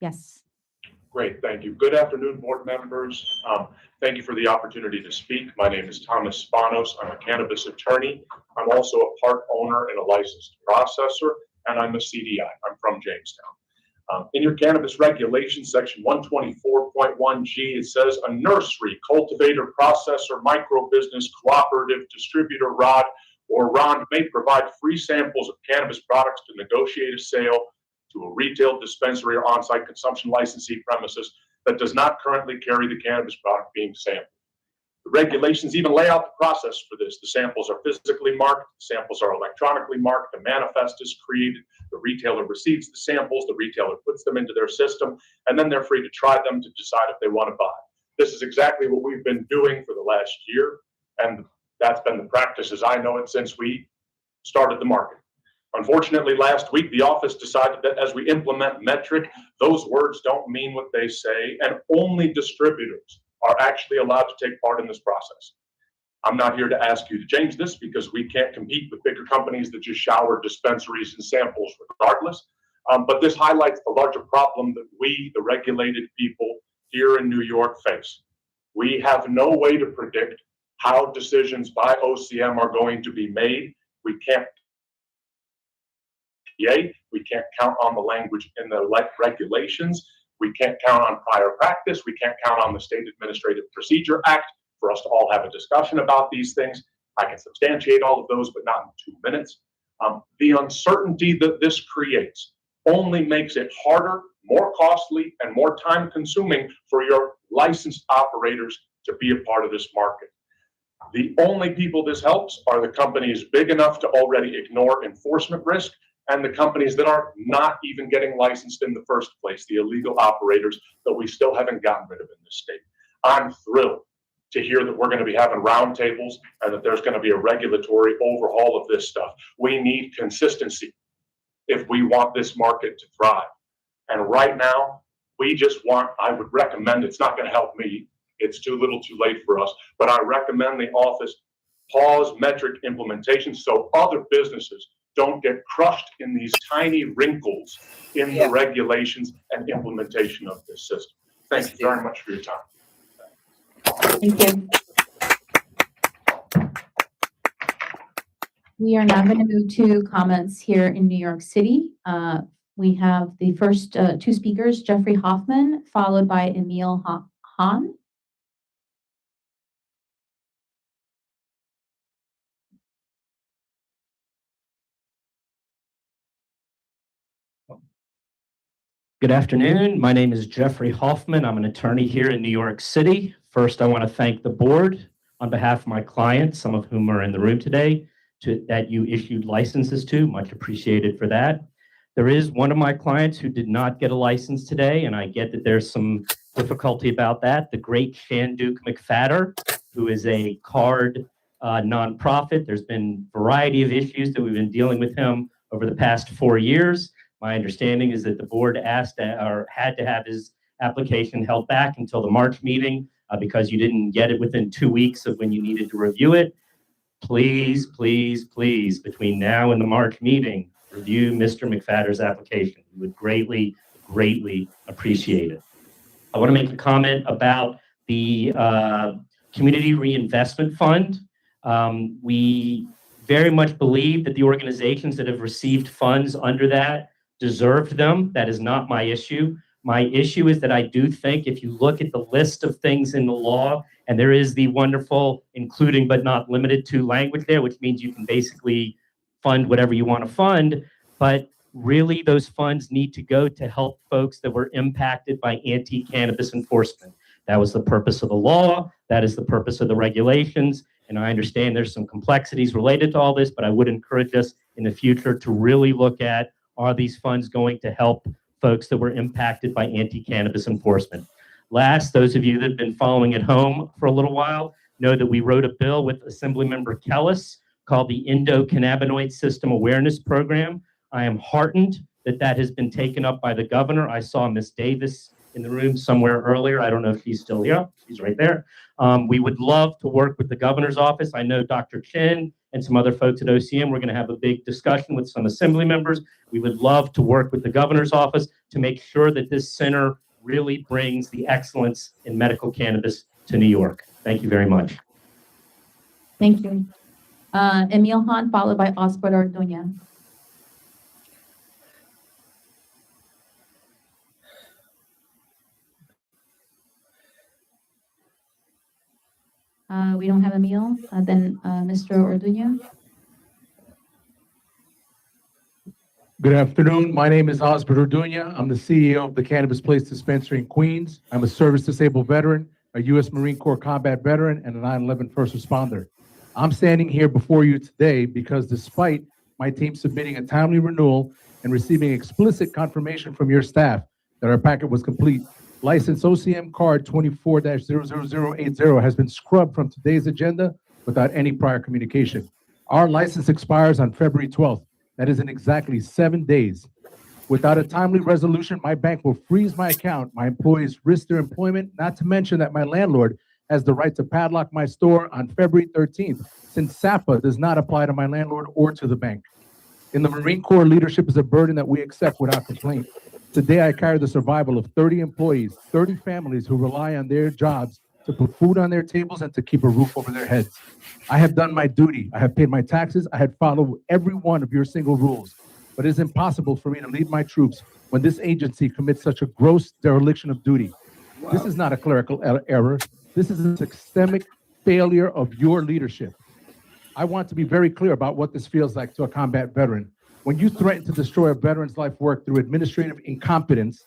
Yes. Great, thank you. Good afternoon, board members. Thank you for the opportunity to speak. My name is Thomas Spanos. I'm a cannabis attorney. I'm also a part owner and a licensed processor, and I'm a CDI. I'm from Jamestown. In your cannabis regulation, section 124.1G, it says a nursery, cultivator, processor, micro business, cooperative, distributor, ROD, or RON may provide free samples of cannabis products to negotiate a sale to a retail, dispensary, or on-site consumption licensee premises that does not currently carry the cannabis product being sampled. The regulations even lay out the process for this. The samples are physically marked, the samples are electronically marked, the manifest is created, the retailer receives the samples, the retailer puts them into their system, and then they're free to try them to decide if they want to buy. This is exactly what we've been doing for the last year, and that's been the practice as I know it since we started the market. Unfortunately, last week, the office decided that as we implement metric, those words don't mean what they say, and only distributors are actually allowed to take part in this process. I'm not here to ask you to change this because we can't compete with bigger companies that just shower dispensaries and samples regardless. But this highlights the larger problem that we, the regulated people here in New York, face. We have no way to predict how decisions by OCM are going to be made. We can't count on the language in the regulations. We can't count on prior practice. We can't count on the State Administrative Procedure Act for us to all have a discussion about these things. I can substantiate all of those, but not in 2 minutes. The uncertainty that this creates only makes it harder, more costly, and more time consuming for your licensed operators to be a part of this market. The only people this helps are the companies big enough to already ignore enforcement risk, and the companies that are not even getting licensed in the first place, the illegal operators that we still haven't gotten rid of in this state. I'm thrilled to hear that we're going to be having roundtables and that there's going to be a regulatory overhaul of this stuff. We need consistency if we want this market to thrive. And right now, we just want, I would recommend, it's not going to help me, it's too little too late for us, but I recommend the office pause metric implementation so other businesses don't get crushed in these tiny wrinkles in the regulations and implementation of this system. Thank you very much for your time. Thank you. We are now going to move to comments here in New York City. We have the first two speakers, Jeffrey Hoffman, followed by Emil Hahn. Good afternoon. My name is Jeffrey Hoffman. I'm an attorney here in New York City. First, I want to thank the board on behalf of my clients, some of whom are in the room today, that you issued licenses to. Much appreciated for that. There is one of my clients who did not get a license today, and I get that there's some difficulty about that. The great Shanduke McFadder, who is a card nonprofit. There's been a variety of issues that we've been dealing with him over the past 4 years. My understanding is that the board asked or had to have his application held back until the March meeting because you didn't get it within 2 weeks of when you needed to review it. please, please, please, between now and the March meeting, review Mr. McFadder's application. We would greatly, greatly appreciate it. I want to make a comment about the Community Reinvestment Fund. We very much believe that the organizations that have received funds under that deserved them. That is not my issue. My issue is that I do think if you look at the list of things in the law, and there is the wonderful including but not limited to language there, which means you can basically fund whatever you want to fund, but really those funds need to go to help folks that were impacted by anti-cannabis enforcement. That was the purpose of the law. That is the purpose of the regulations. And I understand there's some complexities related to all this, but I would encourage us in the future to really look at, are these funds going to help folks that were impacted by anti-cannabis enforcement? Last, those of you that have been following at home for a little while know that we wrote a bill with Assemblymember Kellis called the Endocannabinoid System Awareness Program. I am heartened that that has been taken up by the governor. I saw Ms. Davis in the room somewhere earlier. I don't know if she's still here. She's right there. We would love to work with the governor's office. I know Dr. Chin and some other folks at OCM. We're going to have a big discussion with some assembly members. We would love to work with the governor's office to make sure that this center really brings the excellence in medical cannabis to New York. Thank you very much. Thank you. Emil Hahn, followed by Oscar Orduña. We don't have Emil. Then Mr. Orduña. Good afternoon. My name is Oscar Orduña. I'm the CEO of the Cannabis Place Dispensary in Queens. I'm a service-disabled veteran, a U.S. Marine Corps combat veteran, and a 9/11 first responder. I'm standing here before you today because despite my team submitting a timely renewal and receiving explicit confirmation from your staff that our packet was complete, license OCM card 24-00080 has been scrubbed from today's agenda without any prior communication. Our license expires on February 12th. That is in exactly 7 days. Without a timely resolution, my bank will freeze my account. My employees risk their employment, not to mention that my landlord has the right to padlock my store on February 13th, since SAPA does not apply to my landlord or to the bank. In the Marine Corps, leadership is a burden that we accept without complaint. Today, I carry the survival of 30 employees, 30 families who rely on their jobs to put food on their tables and to keep a roof over their heads. I have done my duty. I have paid my taxes. I have followed every one of your single rules. But it is impossible for me to lead my troops when this agency commits such a gross dereliction of duty. Wow. This is not a clerical error. This is a systemic failure of your leadership. I want to be very clear about what this feels like to a combat veteran. When you threaten to destroy a veteran's life work through administrative incompetence,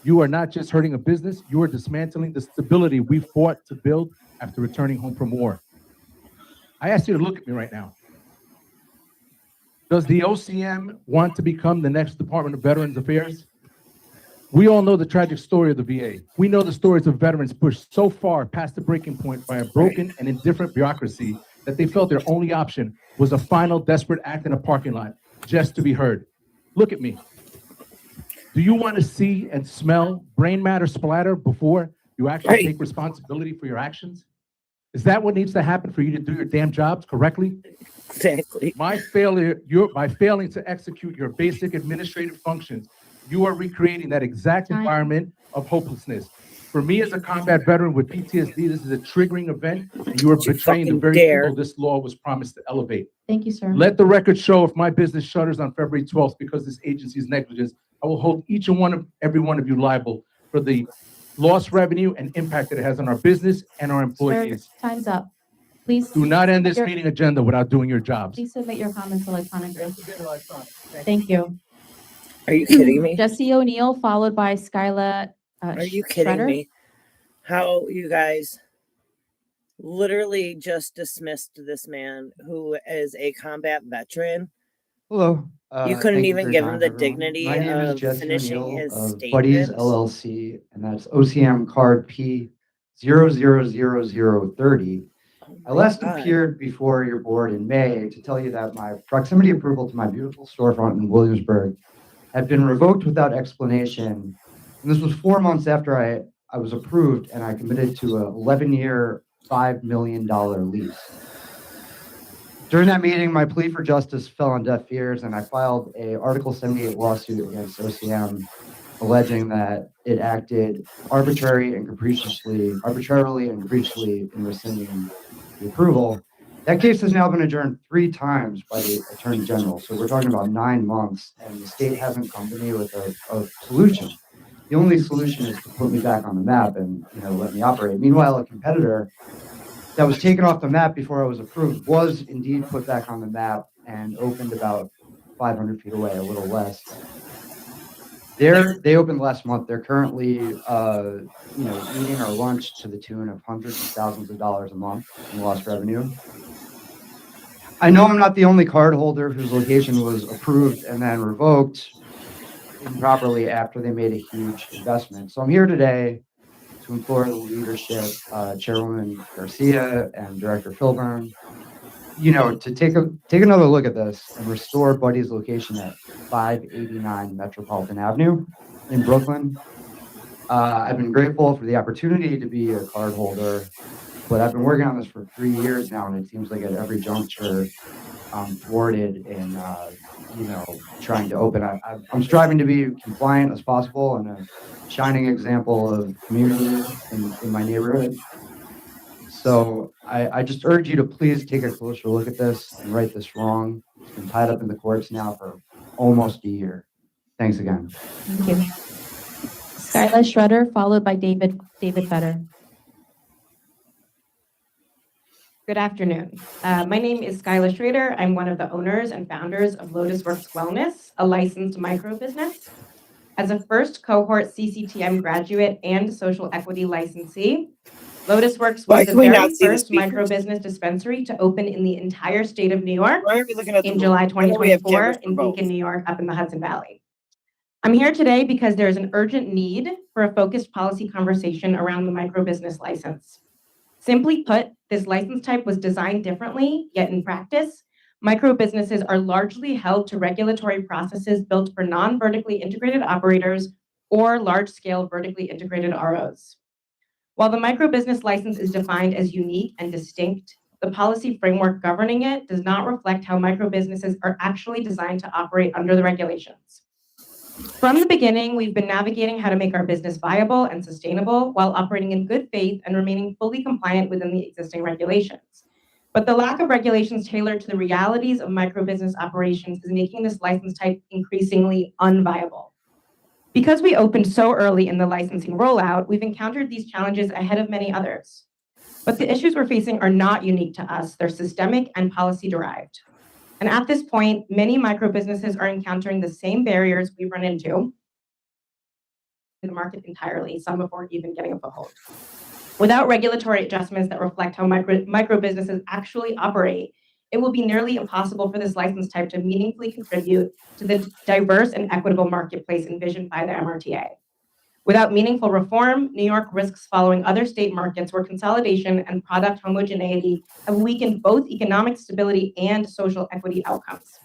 you are not just hurting a business, you are dismantling the stability we fought to build after returning home from war. I ask you to look at me right now. Does the OCM want to become the next Department of Veterans Affairs? We all know the tragic story of the VA. We know the stories of veterans pushed so far past the breaking point by a broken and indifferent bureaucracy that they felt their only option was a final desperate act in a parking lot, just to be heard. Look at me. Do you want to see and smell brain matter splatter before you actually take responsibility for your actions? Is that what needs to happen for you to do your damn jobs correctly? Exactly. By failing to execute your basic administrative functions, you are recreating that exact environment of hopelessness. For me as a combat veteran with PTSD, this is a triggering event, and you are betraying the very people this law was promised to elevate. Thank you, sir. Let the record show if my business shutters on February 12th because this agency's negligence, I will hold each and every one of you liable for the lost revenue and impact that it has on our business and our employees. Sir, time's up. Please. Do not end this meeting agenda without doing your jobs. Please submit your comments electronically. Thank you. Are you kidding me? Jesse O'Neill, followed by Skyla. Are you kidding Schroeder? me? How you guys literally just dismissed this man who is a combat veteran. Hello. You couldn't Thank even for give your him time, the everyone. dignity My name is of Jesse finishing O'Neill his of statement. Buddies LLC, and that's OCM card P000030. I last appeared before your board in May to tell you that my proximity approval to my beautiful storefront in Williamsburg had been revoked without explanation. And this was 4 months after I was approved and I committed to an 11-year, $5 million lease. During that meeting, my plea for justice fell on deaf ears, and I filed a Article 78 lawsuit against OCM, alleging that it acted arbitrarily and capriciously in rescinding the approval. That case has now been adjourned 3 times by the Attorney General. So we're talking about 9 months, and the state hasn't come to me with a solution. The only solution is to put me back on the map and let me operate. Meanwhile, a competitor that was taken off the map before I was approved was indeed put back on the map and opened about 500 feet away, a little less. They opened last month. They're currently, eating our lunch to the tune of hundreds of thousands of dollars a month in lost revenue. I know I'm not the only card holder whose location was approved and then revoked improperly after they made a huge investment. So I'm here today to implore the leadership, Chairwoman Garcia and Director Filburn, to take another look at this and restore Buddy's location at 589 Metropolitan Avenue in Brooklyn. I've been grateful for the opportunity to be a card holder, but I've been working on this for 3 years now, and it seems like at every juncture I'm thwarted in, trying to open. I'm striving to be compliant as possible and a shining example of community in my neighborhood. So I just urge you to please take a closer look at this and right this wrong. It's been tied up in the courts now for almost a year. Thanks again. Thank you. Skylar Schroeder, followed by David Fetter. Good afternoon. My name is Skylar Schrader. I'm one of the owners and founders of Lotus Works Wellness, a licensed micro business. As a first cohort CCTM graduate and social equity licensee, Lotus Works was the very first micro business dispensary to open in the entire state of New York in July 2024 in Beacon, New York, up in the Hudson Valley. I'm here today because there is an urgent need for a focused policy conversation around the micro business license. Simply put, this license type was designed differently, yet in practice, micro businesses are largely held to regulatory processes built for non-vertically integrated operators or large-scale vertically integrated ROs. While the micro business license is defined as unique and distinct, the policy framework governing it does not reflect how micro businesses are actually designed to operate under the regulations. From the beginning, we've been navigating how to make our business viable and sustainable while operating in good faith and remaining fully compliant within the existing regulations. But the lack of regulations tailored to the realities of micro business operations is making this license type increasingly unviable. Because we opened so early in the licensing rollout, we've encountered these challenges ahead of many others. But the issues we're facing are not unique to us. They're systemic and policy derived. And at this point, many micro businesses are encountering the same barriers we run into in the market entirely, some before even getting a foothold. Without regulatory adjustments that reflect how micro businesses actually operate, it will be nearly impossible for this license type to meaningfully contribute to the diverse and equitable marketplace envisioned by the MRTA. Without meaningful reform, New York risks following other state markets where consolidation and product homogeneity have weakened both economic stability and social equity outcomes.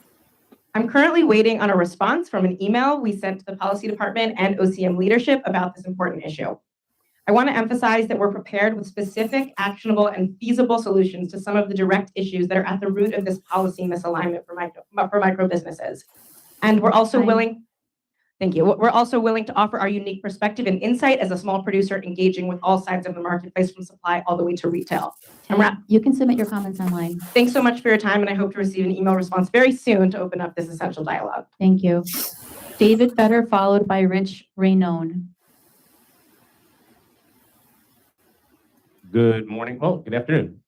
I'm currently waiting on a response from an email we sent to the policy department and OCM leadership about this important issue. I want to emphasize that we're prepared with specific, actionable, and feasible solutions to some of the direct issues that are at the root of this policy misalignment for micro businesses. And we're also willing, thank you. We're also willing to offer our unique perspective and insight as a small producer engaging with all sides of the marketplace from supply all the way to retail. You can submit your comments online. Thanks so much for your time, and I hope to receive an email response very soon to open up this essential dialogue. Thank you. David Fetter, followed by Rich Raynone. Good morning. Oh, good afternoon.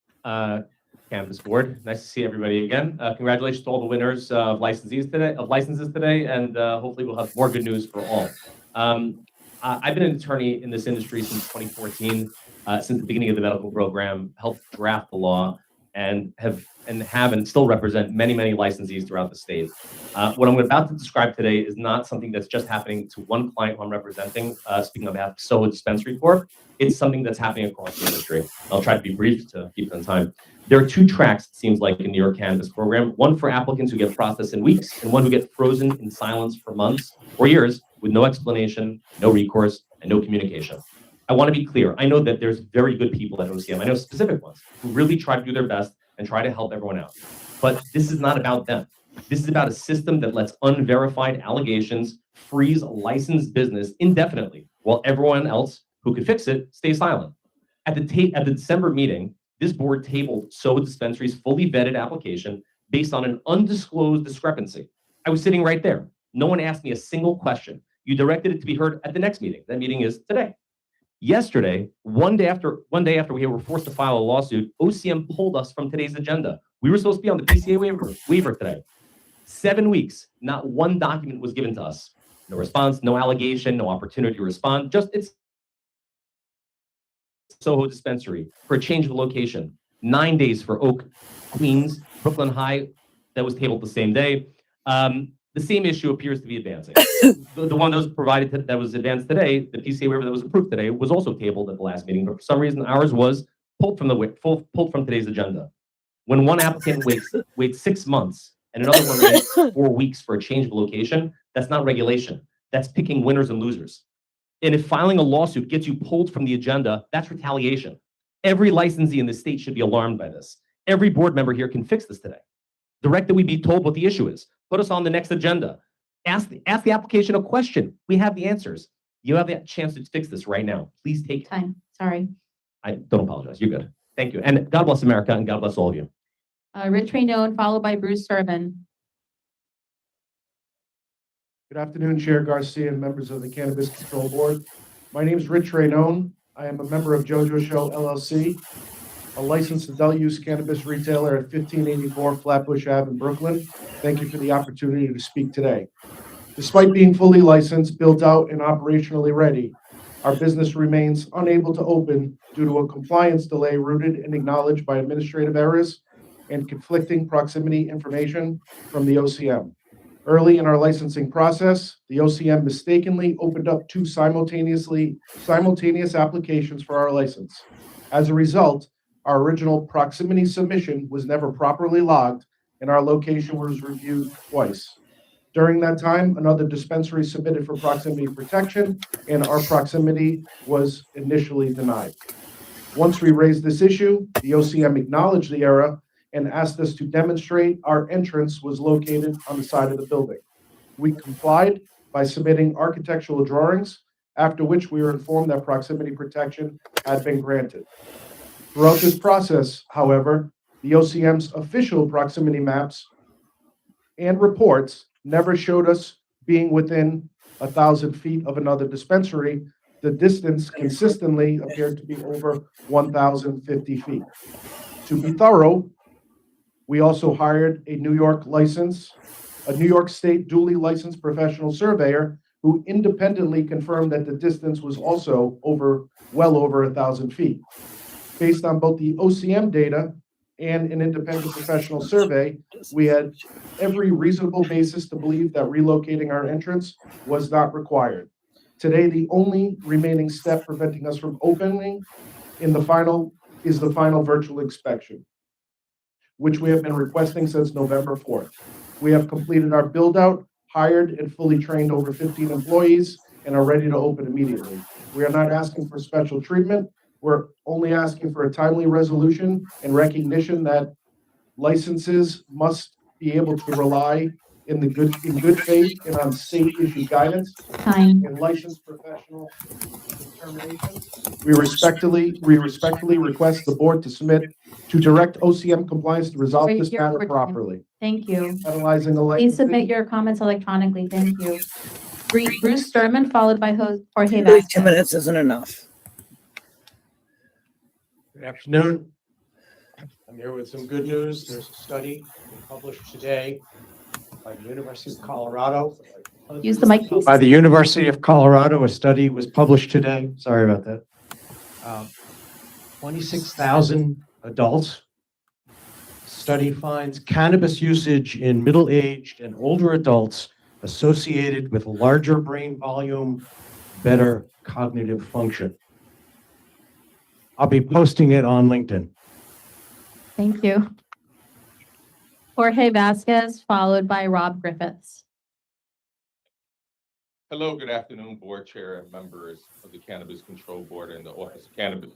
Canvas board. Nice to see everybody again. Congratulations to all the winners of licenses today, and hopefully we'll have more good news for all. I've been an attorney in this industry since 2014, since the beginning of the medical program, helped draft the law, and have and still represent many licensees throughout the state. What I'm about to describe today is not something that's just happening to one client who I'm representing, speaking on behalf of SOA Dispensary Corp. It's something that's happening across the industry. I'll try to be brief to keep it on time. There are two tracks, it seems like, in New York cannabis program, one for applicants who get processed in weeks and one who get frozen in silence for months or years with no explanation, no recourse, and no communication. I want to be clear. I know that there's very good people at OCM. I know specific ones who really try to do their best and try to help everyone out. But this is not about them. This is about a system that lets unverified allegations freeze a licensed business indefinitely, while everyone else who could fix it stays silent. At the December meeting, this board tabled Soho Dispensary's fully vetted application based on an undisclosed discrepancy. I was sitting right there. No one asked me a single question. You directed it to be heard at the next meeting. That meeting is today. Yesterday, one day after we were forced to file a lawsuit, OCM pulled us from today's agenda. We were supposed to be on the PCA waiver today. 7 weeks, not one document was given to us. No response, no allegation, no opportunity to respond. Just it's Soho Dispensary for a change of location. 9 days for Oak, Queens, Brooklyn High. That was tabled the same day. The same issue appears to be advancing. The one that was provided that was advanced today, the PCA waiver that was approved today, was also tabled at the last meeting, but for some reason ours was pulled from today's agenda. When one applicant waits 6 months and another one waits 4 weeks for a change of location, that's not regulation. That's picking winners and losers. And if filing a lawsuit gets you pulled from the agenda, that's retaliation. Every licensee in the state should be alarmed by this. Every board member here can fix this today. Direct that we be told what the issue is. Put us on the next agenda. Ask the application a question. We have the answers. You have the chance to fix this right now. Please take Time. Sorry. I don't apologize. You're good. Thank you. And God bless America and God bless all of you. Rich Raynon, followed by Bruce Serban. Good afternoon, Chair Garcia and members of the Cannabis Control Board. My name is Rich Raynon. I am a member of JoJo Show LLC, a licensed adult use cannabis retailer at 1584 Flatbush Ave in Brooklyn. Thank you for the opportunity to speak today. Despite being fully licensed, built out, and operationally ready, our business remains unable to open due to a compliance delay rooted and acknowledged by administrative errors and conflicting proximity information from the OCM. Early in our licensing process, the OCM mistakenly opened up two simultaneous applications for our license. As a result, our original proximity submission was never properly logged and our location was reviewed twice. During that time, another dispensary submitted for proximity protection and our proximity was initially denied. Once we raised this issue, the OCM acknowledged the error and asked us to demonstrate our entrance was located on the side of the building. We complied by submitting architectural drawings, after which we were informed that proximity protection had been granted. Throughout this process, however, the OCM's official proximity maps and reports never showed us being within 1,000 feet of another dispensary. The distance consistently appeared to be over 1,050 feet. To be thorough, we also hired a New York State duly licensed professional surveyor who independently confirmed that the distance was also well over 1,000 feet. Based on both the OCM data and an independent professional survey, we had every reasonable basis to believe that relocating our entrance was not required. Today, the only remaining step preventing us from opening is the final virtual inspection, which we have been requesting since November 4th. We have completed our build-out, hired and fully trained over 15 employees, and are ready to open immediately. We are not asking for special treatment. We're only asking for a timely resolution and recognition that licenses must be able to rely in good faith and on state-issued guidance and licensed professional determinations. We respectfully request the board to direct OCM compliance to resolve this matter properly. Thank you. Penalizing the Please submit your comments electronically. Thank you. Bruce Serban, followed by Jorge Really, Vasquez. 2 minutes isn't enough. Good afternoon. I'm here with some good news. There's a study published today by the University of Colorado. Use the mic, please. By the University of Colorado, a study was published today. Sorry about that. 26,000 adults. Study finds cannabis usage in middle-aged and older adults associated with larger brain volume, better cognitive function. I'll be posting it on LinkedIn. Thank you. Jorge Vasquez, followed by Rob Griffiths. Hello, good afternoon, board chair and members of the Cannabis Control Board and the Office of Cannabis.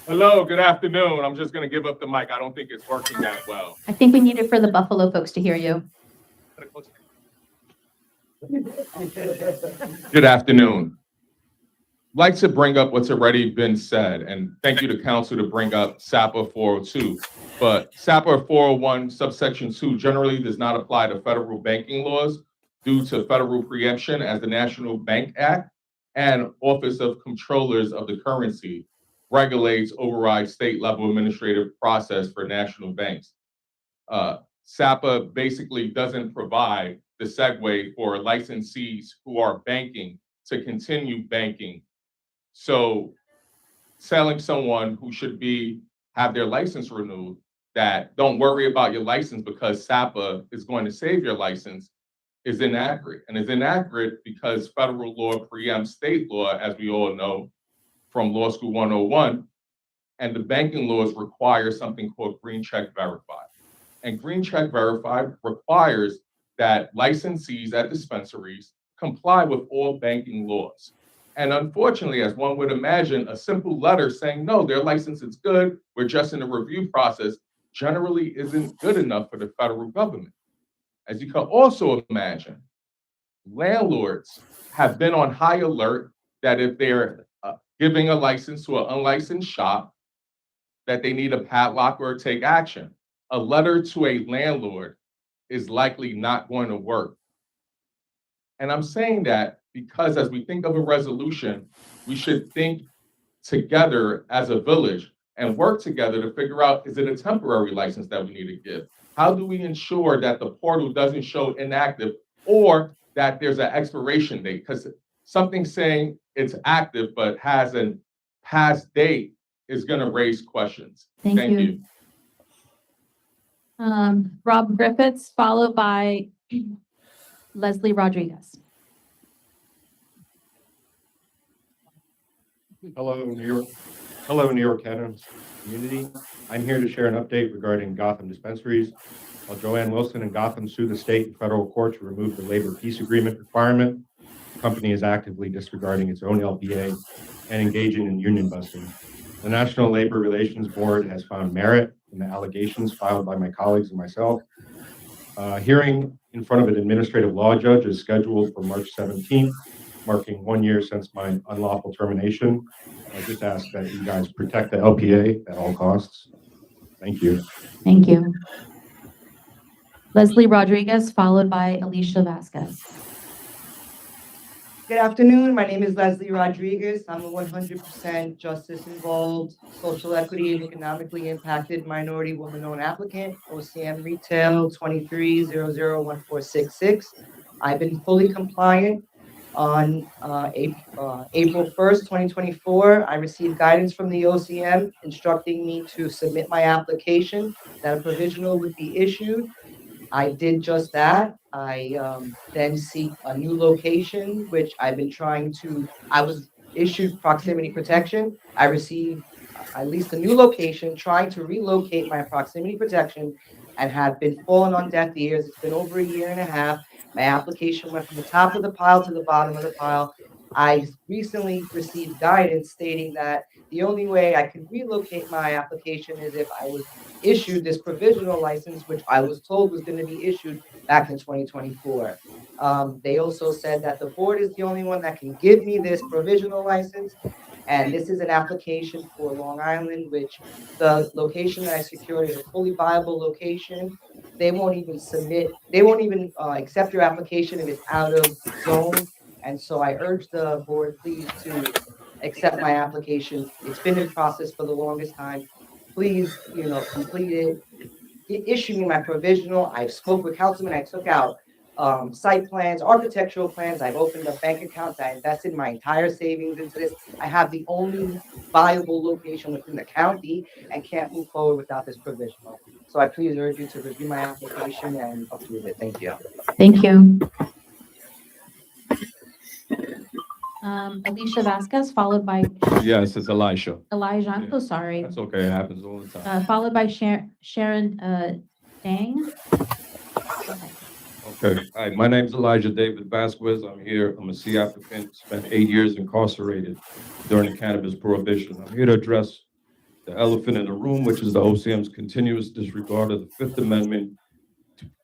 Hello, good afternoon. I'm just gonna give up the mic. I don't think it's working that well. I think we need it for the Buffalo folks to hear you. Good afternoon. Like to bring up what's already been said, and thank you to council to bring up SAPA 402. But SAPA 401 subsection 2 generally does not apply to federal banking laws due to federal preemption as the National Bank Act and Office of Controllers of the Currency regulates overrides state level administrative process for national banks. SAPA basically doesn't provide the segue for licensees who are banking to continue banking. So telling someone who should have their license renewed that don't worry about your license because SAPA is going to save your license is inaccurate. And it's inaccurate because federal law preempts state law, as we all know from Law School 101, and the banking laws require something called Green Check Verified. And Green Check Verified requires that licensees at dispensaries comply with all banking laws. And unfortunately, as one would imagine, a simple letter saying, no, their license is good, we're just in a review process, generally isn't good enough for the federal government. As you can also imagine, landlords have been on high alert that if they're giving a license to an unlicensed shop, that they need a padlock or take action. A letter to a landlord is likely not going to work. And I'm saying that because as we think of a resolution, we should think together as a village and work together to figure out, is it a temporary license that we need to give? How do we ensure that the portal doesn't show inactive or that there's an expiration date? Because something saying it's active but has a past date is going to raise questions. Thank you. Rob Griffiths, followed by Leslie Rodriguez. Hello, New York. Hello, New York cannabis community. I'm here to share an update regarding Gotham dispensaries. While Joanne Wilson and Gotham sued the state and federal court to remove the labor peace agreement requirement, the company is actively disregarding its own LPA and engaging in union busting. The National Labor Relations Board has found merit in the allegations filed by my colleagues and myself. Hearing in front of an administrative law judge is scheduled for March 17th, marking 1 year since my unlawful termination. I just ask that you guys protect the LPA at all costs. Thank you. Thank you. Leslie Rodriguez, followed by Alicia Vasquez. Good afternoon. My name is Leslie Rodriguez. I'm a 100% justice-involved, social equity, and economically impacted minority woman-owned applicant, OCM Retail 23001466. I've been fully compliant. On April 1st, 2024, I received guidance from the OCM instructing me to submit my application, that a provisional would be issued. I did just that. I then seek a new location, which I've been trying to, I was issued proximity protection. I received at least a new location, trying to relocate my proximity protection and have been falling on deaf ears. It's been over 1.5 years. My application went from the top of the pile to the bottom of the pile. I recently received guidance stating that the only way I can relocate my application is if I was issued this provisional license, which I was told was going to be issued back in 2024. They also said that the board is the only one that can give me this provisional license. And this is an application for Long Island, which the location that I secured is a fully viable location. They won't even accept your application if it's out of zone. And so I urge the board, please, to accept my application. It's been in process for the longest time. Please, complete it. Issue me my provisional. I've spoke with councilmen. I took out site plans, architectural plans. I've opened up bank accounts. I invested my entire savings into this. I have the only viable location within the county and can't move forward without this provisional. So I please urge you to review my application and approve it. Thank you. Thank you. Alicia Vasquez, followed by Yes, it's Elisha. Elijah. I'm so sorry. That's okay. It happens all the time. Followed by Sharon Dang. Okay. Hi, my name is Elijah David Vasquez. I'm here. I'm a C applicant. Spent 8 years incarcerated during the cannabis prohibition. I'm here to address the elephant in the room, which is the OCM's continuous disregard of the Fifth Amendment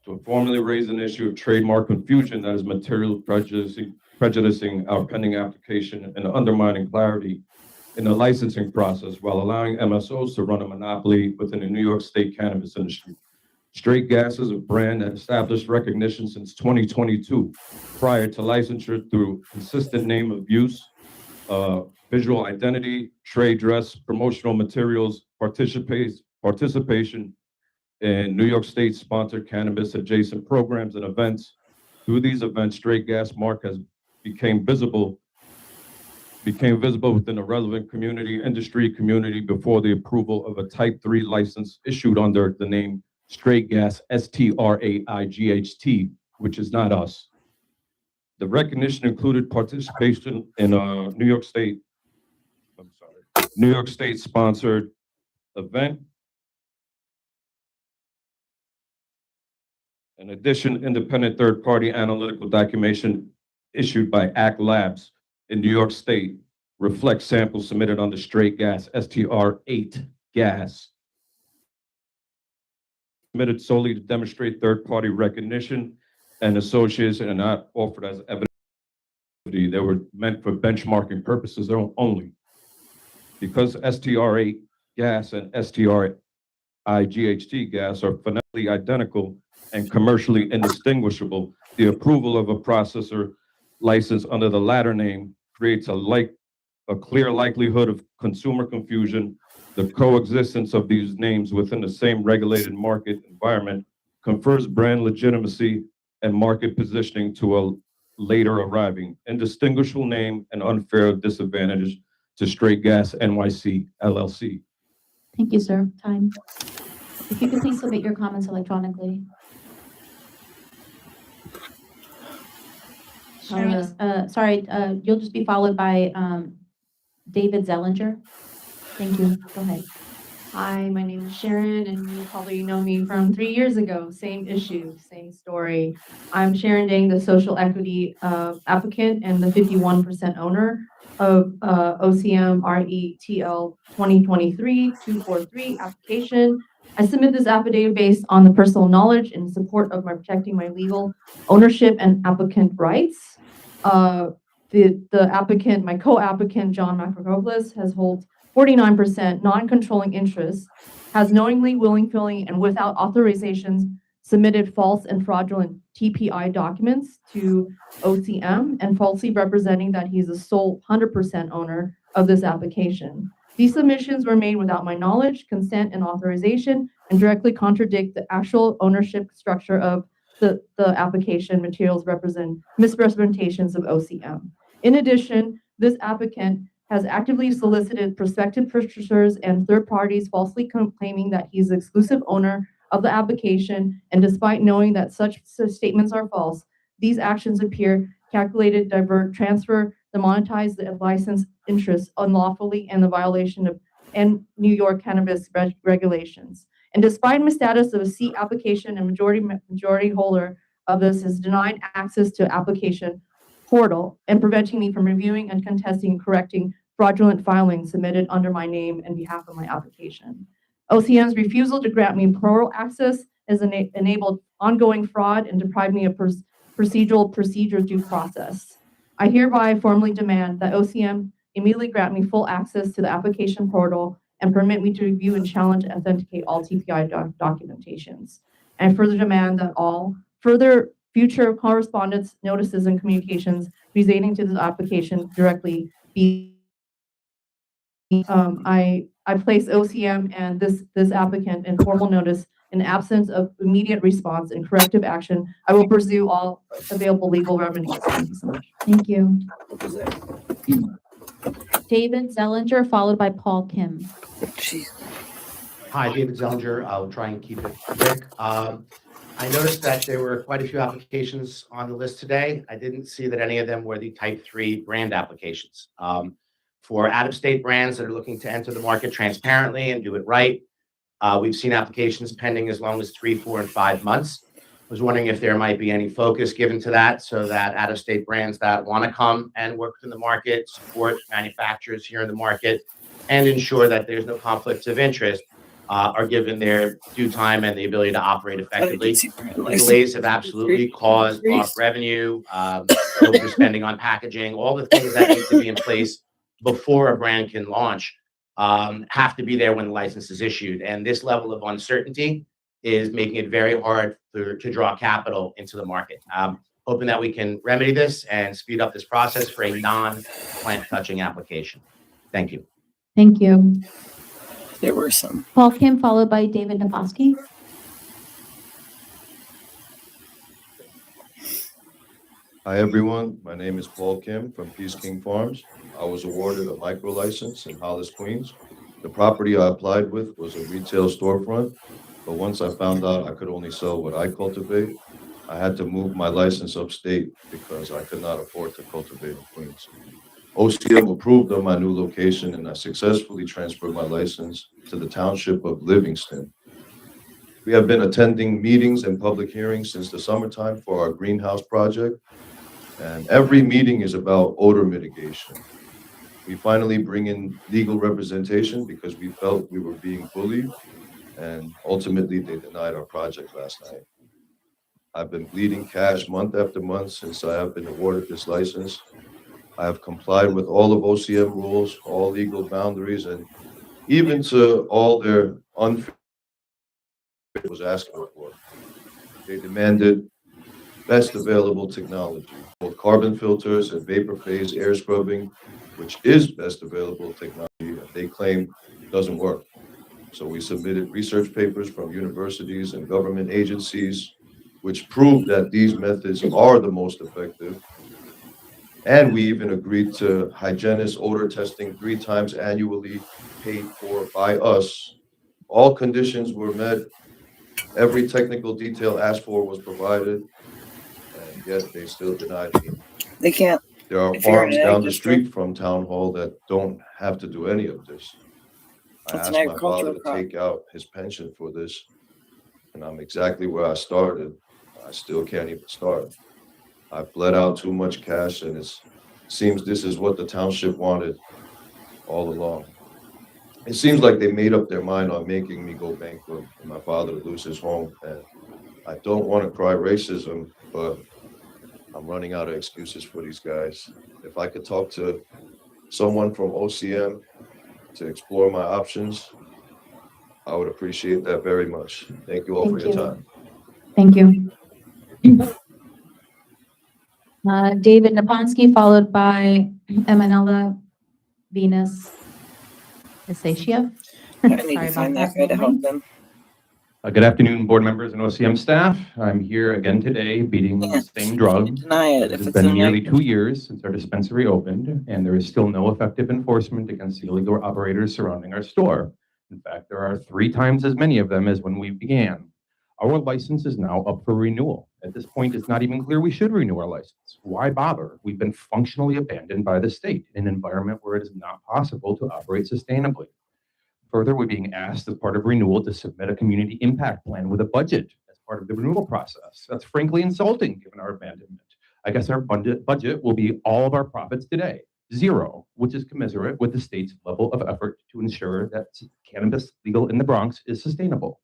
to formally raise an issue of trademark confusion that is materially prejudicing our pending application and undermining clarity in the licensing process while allowing MSOs to run a monopoly within the New York State cannabis industry. Straight Gas is a brand that established recognition since 2022 prior to licensure through consistent name of use, visual identity, trade dress, promotional materials, participation in New York State sponsored cannabis adjacent programs and events. Through these events, Straight Gas mark has became visible within the relevant industry community before the approval of a Type 3 license issued under the name Straight Gas, STRAIGHT, which is not us. The recognition included participation in a New York State sponsored event. In addition, independent third-party analytical documentation issued by ACT Labs in New York State reflects samples submitted under Straight Gas, STR8 gas, submitted solely to demonstrate third-party recognition and association and not offered as evidence. They were meant for benchmarking purposes only. Because STR8 gas and STRIGHT gas are phonetically identical and commercially indistinguishable, the approval of a processor license under the latter name creates a clear likelihood of consumer confusion. The coexistence of these names within the same regulated market environment confers brand legitimacy and market positioning to a later arriving indistinguishable name and unfair disadvantage to Straight Gas NYC LLC. Thank you, sir. Time. If you could please submit your comments electronically. You'll just be followed by David Zellinger. Thank you. Go ahead. Hi, my name is Sharon, and you probably know me from 3 years ago. Same issue, same story. I'm Sharon Dang, the social equity applicant and the 51% owner of OCM RETL 2023-243 application. I submit this affidavit based on the personal knowledge in support of protecting my legal ownership and applicant rights. The applicant, my co-applicant, John Macropoulos, has holds 49% non-controlling interest, has knowingly, willingly, and without authorizations submitted false and fraudulent TPI documents to OCM and falsely representing that he's the sole 100% owner of this application. These submissions were made without my knowledge, consent, and authorization and directly contradict the actual ownership structure of the application materials represent misrepresentations of OCM. In addition, this applicant has actively solicited prospective purchasers and third parties falsely claiming that he's the exclusive owner of the application, and despite knowing that such statements are false, these actions appear calculated, divert, transfer, demonetize the license interest unlawfully and the violation of New York cannabis regulations. And despite my status of a C application and majority holder of this is denied access to application portal and preventing me from reviewing and contesting and correcting fraudulent filings submitted under my name and behalf of my application. OCM's refusal to grant me portal access has enabled ongoing fraud and deprived me of procedure due process. I hereby formally demand that OCM immediately grant me full access to the application portal and permit me to review and challenge and authenticate all TPI documentations. And further demand that all further future correspondence, notices, and communications relating to this application directly be. I place OCM and this applicant in formal notice in absence of immediate response and corrective action. I will pursue all available legal remedies. Thank you so much. Thank you. David Zellinger, followed by Paul Kim. Hi, David Zellinger. I'll try and keep it quick. I noticed that there were quite a few applications on the list today. I didn't see that any of them were the Type 3 brand applications. For out-of-state brands that are looking to enter the market transparently and do it right, we've seen applications pending as long as 3, 4, and 5 months. I was wondering if there might be any focus given to that so that out-of-state brands that want to come and work in the market, support manufacturers here in the market, and ensure that there's no conflicts of interest are given their due time and the ability to operate effectively. The delays have absolutely caused lost revenue, overspending on packaging, all the things that need to be in place before a brand can launch have to be there when the license is issued. And this level of uncertainty is making it very hard to draw capital into the market. Hoping that we can remedy this and speed up this process for a non-plant touching application. Thank you. Thank you. There were some. Paul Kim, followed by David Naposky. Hi, everyone. My name is Paul Kim from Peace King Farms. I was awarded a micro license in Hollis, Queens. The property I applied with was a retail storefront, but once I found out I could only sell what I cultivate, I had to move my license upstate because I could not afford to cultivate in Queens. OCM approved of my new location, and I successfully transferred my license to the township of Livingston. We have been attending meetings and public hearings since the summertime for our greenhouse project, and every meeting is about odor mitigation. We finally bring in legal representation because we felt we were being bullied, and ultimately they denied our project last night. I've been bleeding cash month after month since I have been awarded this license. I have complied with all of OCM rules, all legal boundaries, and even to all their unfair was asking for. They demanded best available technology, both carbon filters and vapor phase air scrubbing, which is best available technology, and they claim doesn't work. So we submitted research papers from universities and government agencies, which proved that these methods are the most effective. And we even agreed to hygienist odor testing 3 times annually, paid for by us. All conditions were met. Every technical detail asked for was provided, and yet they still denied me. They can't. There are farms down the street from Town Hall that don't have to do any of this. I asked my father to take out his pension for this, and I'm exactly where I started. I still can't even start. I bled out too much cash, and it seems this is what the township wanted all along. It seems like they made up their mind on making me go bankrupt and my father to lose his home. And I don't want to cry racism, but I'm running out of excuses for these guys. If I could talk to someone from OCM to explore my options, I would appreciate that very much. Thank you all for your time. Thank you. David Naponsky, followed by Emanella Venus Isacia. I need to find that guy to help them. Good afternoon, board members and OCM staff. I'm here again today beating the same drug. Deny it It if has it's been in nearly writing. 2 years since our dispensary opened, and there is still no effective enforcement against the illegal operators surrounding our store. In fact, there are 3 times as many of them as when we began. Our license is now up for renewal. At this point, it's not even clear we should renew our license. Why bother? We've been functionally abandoned by the state in an environment where it is not possible to operate sustainably. Further, we're being asked as part of renewal to submit a community impact plan with a budget as part of the renewal process. That's frankly insulting given our abandonment. I guess our budget will be all of our profits today, 0, which is commensurate with the state's level of effort to ensure that cannabis legal in the Bronx is sustainable.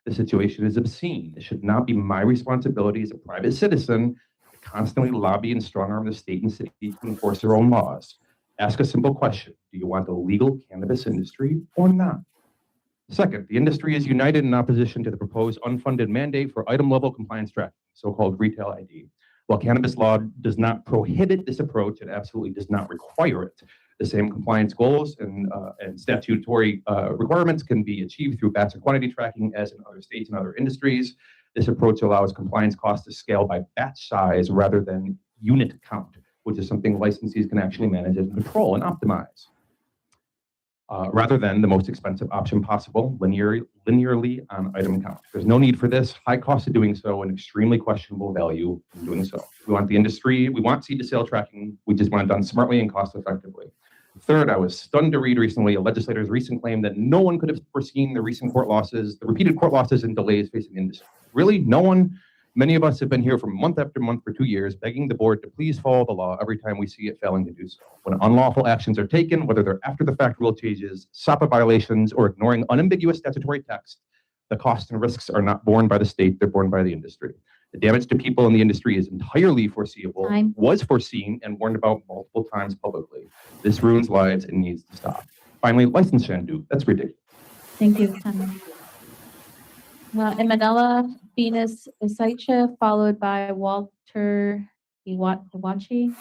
The situation is obscene. It should not be my responsibility as a private citizen to constantly lobby and strong arm the state and city to enforce their own laws. Ask a simple question. Do you want the legal cannabis industry or not? Second, the industry is united in opposition to the proposed unfunded mandate for item-level compliance tracking, so-called retail ID. While cannabis law does not prohibit this approach, it absolutely does not require it. The same compliance goals and statutory requirements can be achieved through batch and quantity tracking as in other states and other industries. This approach allows compliance costs to scale by batch size rather than unit count, which is something licensees can actually manage and control and optimize. Rather than the most expensive option possible, linearly on item count. There's no need for this, high cost of doing so, and extremely questionable value in doing so. We want the industry, we want seed to sale tracking, we just want it done smartly and cost effectively. Third, I was stunned to read recently a legislator's recent claim that no one could have foreseen the repeated court losses and delays facing the industry. Really? No one? Many of us have been here for month after month for 2 years, begging the board to please follow the law every time we see it failing to do so. When unlawful actions are taken, whether they're after the fact rule changes, SOPA violations, or ignoring unambiguous statutory text, the costs and risks are not borne by the state, they're borne by the industry. The damage to people in the industry is entirely foreseeable, was foreseen, and warned about multiple times publicly. This ruins lives and needs to stop. Finally, license Shandu. That's ridiculous. Thank you, Tanya. Emanuela Venus Isaicha, followed by Walter Iwachi.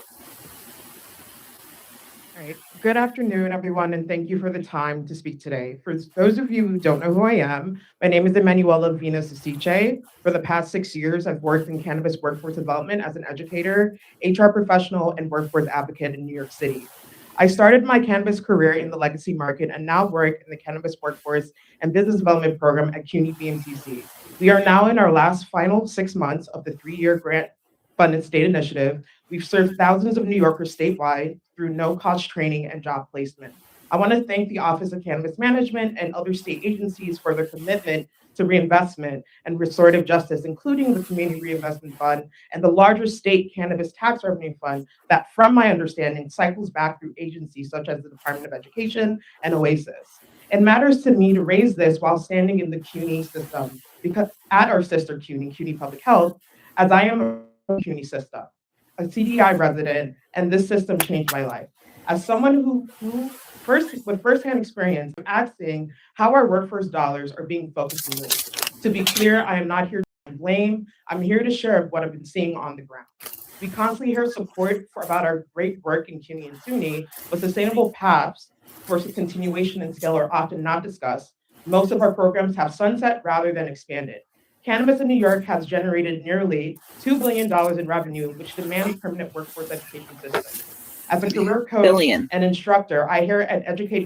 All right. Good afternoon, everyone, and thank you for the time to speak today. For those of you who don't know who I am, my name is Emanuela Venus Isaicha. For the past 6 years, I've worked in cannabis workforce development as an educator, HR professional, and workforce advocate in New York City. I started my cannabis career in the legacy market and now work in the cannabis workforce and business development program at CUNY BMCC. We are now in our final 6 months of the 3-year grant-funded state initiative. We've served thousands of New Yorkers statewide through no-cost training and job placement. I want to thank the Office of Cannabis Management and other state agencies for their commitment to reinvestment and restorative justice, including the Community Reinvestment Fund and the larger state cannabis tax revenue fund that, from my understanding, cycles back through agencies such as the Department of Education and OASIS. It matters to me to raise this while standing in the CUNY system, because at our sister CUNY Public Health, as I am a CUNY sister, a CDI resident, and this system changed my life. As someone who with firsthand experience, I'm asking how our workforce dollars are being focused on this. To be clear, I am not here to blame. I'm here to share what I've been seeing on the ground. We constantly hear support about our great work in CUNY and SUNY, but sustainable paths for continuation and scale are often not discussed. Most of our programs have sunset rather than expanded. Cannabis in New York has generated nearly $2 billion in revenue, which demands permanent workforce education systems. As a career coach and instructor, I hear and educate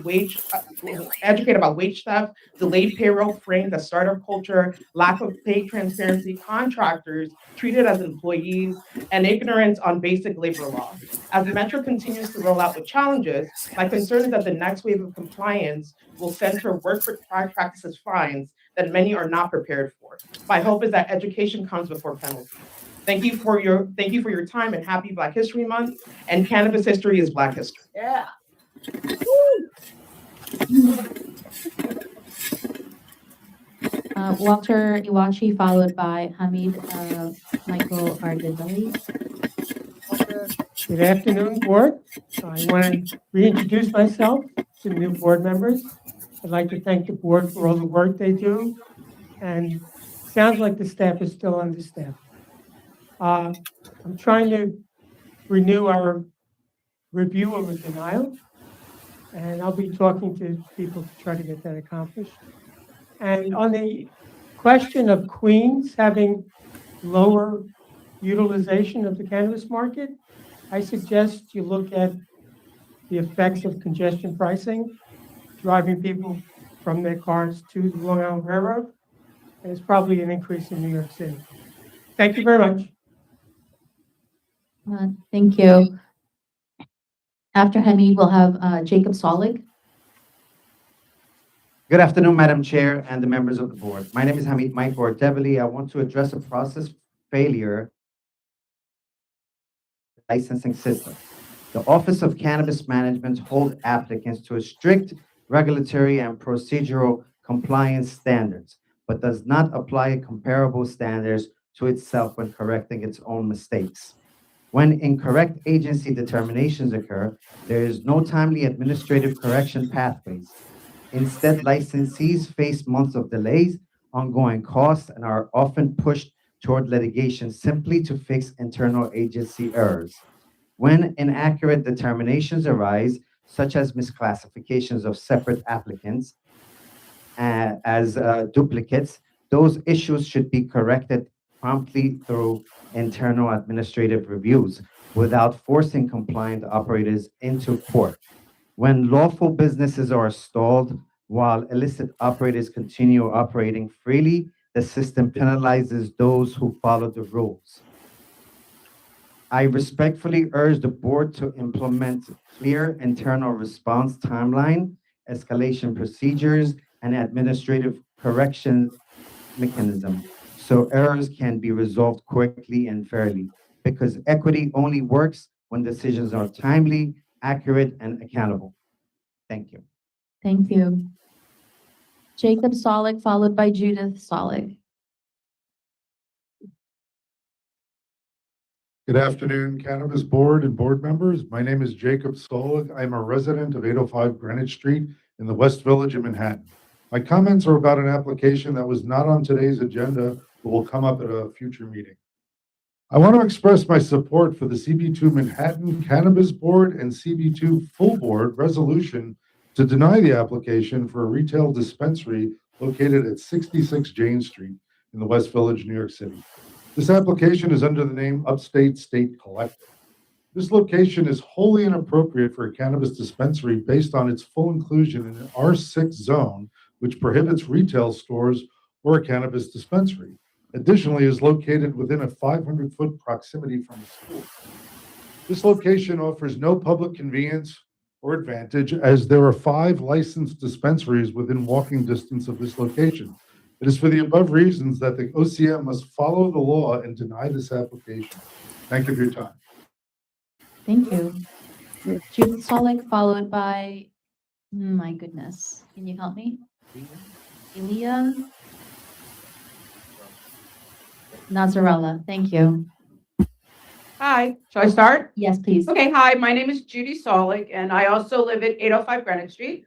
about wage theft, delayed payroll framed as startup culture, lack of pay transparency, contractors treated as employees, and ignorance on basic labor law. As Metro continues to roll out with challenges, my concern is that the next wave of compliance will center workforce practices fines that many are not prepared for. My hope is that education comes before penalties. Thank you for your time and happy Black History Month. And cannabis history is Black history. Yeah. Walter Iwachi, followed by Hamid Michael Ardizali. Good afternoon, board. I want to reintroduce myself to new board members. I'd like to thank the board for all the work they do. And sounds like the staff is still understaffed. I'm trying to renew our review of a denial, and I'll be talking to people to try to get that accomplished. And on the question of Queens having lower utilization of the cannabis market, I suggest you look at the effects of congestion pricing, driving people from their cars to the Long Island Railroad, and it's probably an increase in New York City. Thank you very much. Thank you. After Hamid, we'll have Jacob Solig. Good afternoon, Madam Chair and the members of the board. My name is Hamid Michael Ardizali. I want to address a process failure licensing system. The Office of Cannabis Management holds applicants to a strict regulatory and procedural compliance standards, but does not apply comparable standards to itself when correcting its own mistakes. When incorrect agency determinations occur, there is no timely administrative correction pathways. Instead, licensees face months of delays, ongoing costs, and are often pushed toward litigation simply to fix internal agency errors. When inaccurate determinations arise, such as misclassifications of separate applicants as duplicates, those issues should be corrected promptly through internal administrative reviews without forcing compliant operators into court. When lawful businesses are stalled while illicit operators continue operating freely, the system penalizes those who follow the rules. I respectfully urge the board to implement clear internal response timeline, escalation procedures, and administrative correction mechanism so errors can be resolved quickly and fairly, because equity only works when decisions are timely, accurate, and accountable. Thank you. Thank you. Jacob Solik, followed by Judith Solik. Good afternoon, Cannabis Board and board members. My name is Jacob Solik. I'm a resident of 805 Greenwich Street in the West Village of Manhattan. My comments are about an application that was not on today's agenda, but will come up at a future meeting. I want to express my support for the CB2 Manhattan Cannabis Board and CB2 Full Board resolution to deny the application for a retail dispensary located at 66 Jane Street in the West Village, New York City. This application is under the name Upstate State Collective. This location is wholly inappropriate for a cannabis dispensary based on its full inclusion in an R6 zone, which prohibits retail stores or a cannabis dispensary. Additionally, is located within a 500-foot proximity from a school. This location offers no public convenience or advantage, as there are 5 licensed dispensaries within walking distance of this location. It is for the above reasons that the OCM must follow the law and deny this application. Thank you for your time. Thank you. Judith Solik, followed by, my goodness, can you help me? Elia Nazarella, thank you. Hi, shall I start? Yes, please. Okay, hi, my name is Judy Solik, and I also live at 805 Greenwich Street.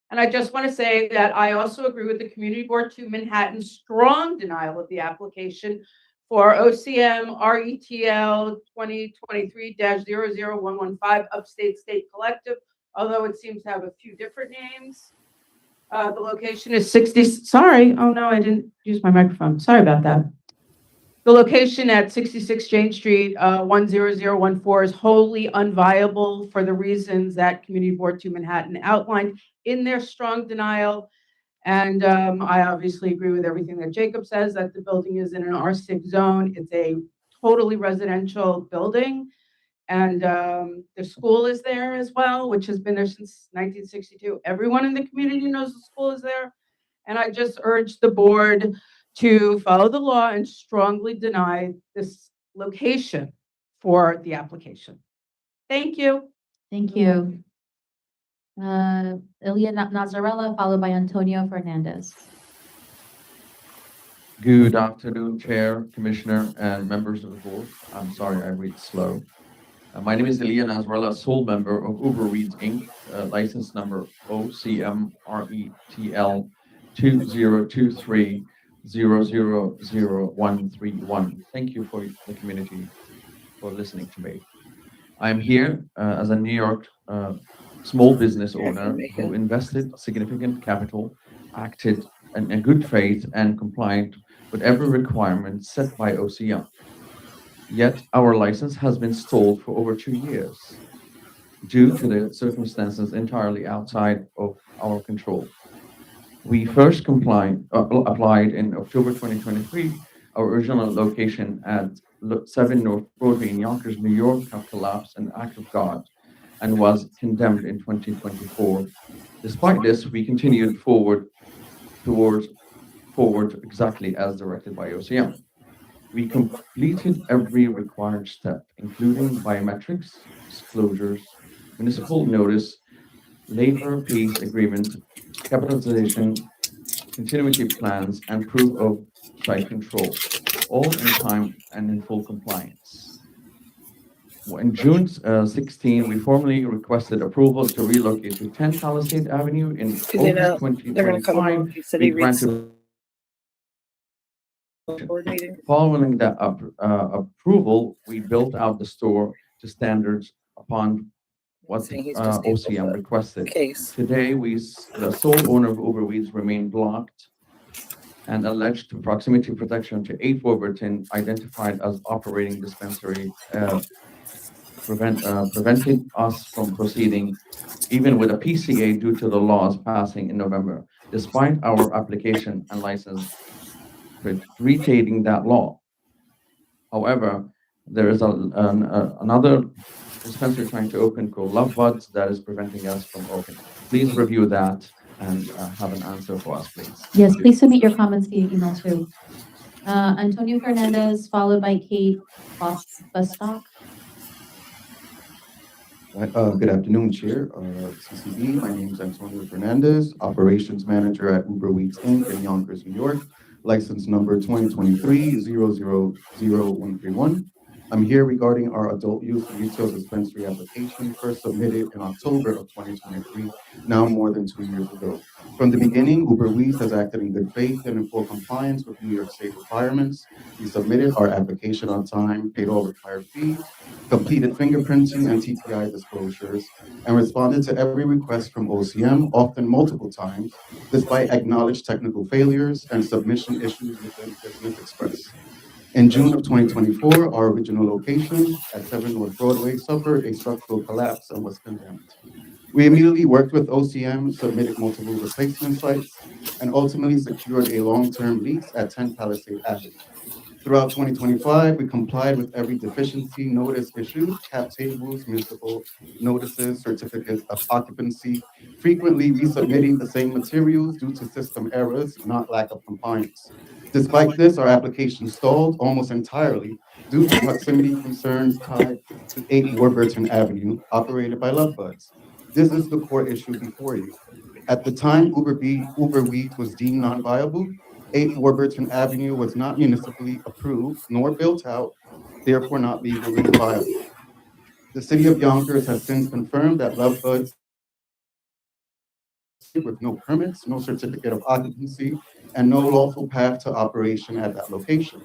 And I just want to say that I also agree with the Community Board 2 Manhattan's strong denial of the application for OCM RETL 2023-00115 Upstate State Collective, although it seems to have a few different names. The location is 60, sorry, oh no, I didn't use my microphone. Sorry about that. The location at 66 Jane Street, 10014 is wholly unviable for the reasons that Community Board 2 Manhattan outlined in their strong denial. And I obviously agree with everything that Jacob says, that the building is in an R6 zone. It's a totally residential building. And the school is there as well, which has been there since 1962. Everyone in the community knows the school is there. And I just urge the board to follow the law and strongly deny this location for the application. Thank you. Thank you. Elia Nazarella, followed by Antonio Fernandez. Good afternoon, Chair, Commissioner, and members of the board. I'm sorry I read slow. My name is Elia Nazarella, sole member of Uber Reads Inc., license number OCM RETL 2023-000131. Thank you for the community for listening to me. I'm here as a New York small business owner who invested significant capital, acted in good faith and compliant with every requirement set by OCM. Yet our license has been stalled for over 2 years due to the circumstances entirely outside of our control. We first applied in October 2023. Our original location at 7 North Broadway in Yonkers, New York, have collapsed an act of God and was condemned in 2024. Despite this, we continued forward exactly as directed by OCM. We completed every required step, including biometrics, disclosures, municipal notice, labor peace agreement, capitalization, continuity plans, and proof of site control, all in time and in full compliance. In June 16, we formally requested approval to relocate to 10 Palisade Avenue. In August 2025, we granted following that approval, we built out the store to standards upon what OCM requested. Today, the sole owner of Uber Weeds remain blocked and alleged proximity protection to 8 Warburton, identified as operating dispensary, preventing us from proceeding even with a PCA due to the laws passing in November, despite our application and license restating that law. However, there is another dispensary trying to open called Love Buds that is preventing us from opening. Please review that and have an answer for us, please. Yes, please submit your comments via email too. Antonio Fernandez, followed by Kate Bostock. Good afternoon, Chair, CCB. My name is Antonio Fernandez, Operations Manager at Uber Weeks Inc. in Yonkers, New York, license number 2023-000131. I'm here regarding our adult use retail dispensary application first submitted in October of 2023, now more than 2 years ago. From the beginning, Uber Weeks has acted in good faith and in full compliance with New York State requirements. We submitted our application on time, paid all required fees, completed fingerprinting and TTI disclosures, and responded to every request from OCM, often multiple times, despite acknowledged technical failures and submission issues within Business Express. In June of 2024, our original location at 7 North Broadway suffered a structural collapse and was condemned. We immediately worked with OCM, submitted multiple replacement sites, and ultimately secured a long-term lease at 10 Palisade Avenue. Throughout 2025, we complied with every deficiency notice issued, cap tables, municipal notices, certificates of occupancy, frequently resubmitting the same materials due to system errors, not lack of compliance. Despite this, our application stalled almost entirely due to proximity concerns tied to 8 Warburton Avenue, operated by Lovebuds. This is the core issue before you. At the time, Uber Weeds was deemed non-viable. 8 Warburton Avenue was not municipally approved nor built out, therefore not legally viable. The city of Yonkers has since confirmed that Lovebuds with no permits, no certificate of occupancy, and no lawful path to operation at that location.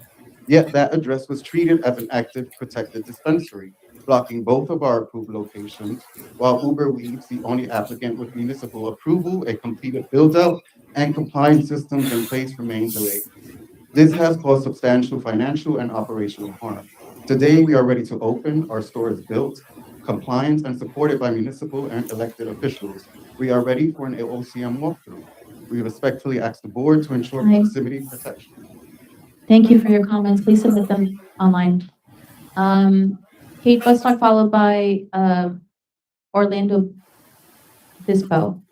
Yet that address was treated as an active protected dispensary, blocking both of our approved locations, while Uber Weeds, the only applicant with municipal approval, a completed build-out, and compliance systems in place, remain delayed. This has caused substantial financial and operational harm. Today, we are ready to open. Our store is built, compliant, and supported by municipal and elected officials. We are ready for an OCM walkthrough. We respectfully ask the board to ensure proximity protection. Thank you for your comments. Please submit them online. Kate Bostock, followed by Orlando Bispo.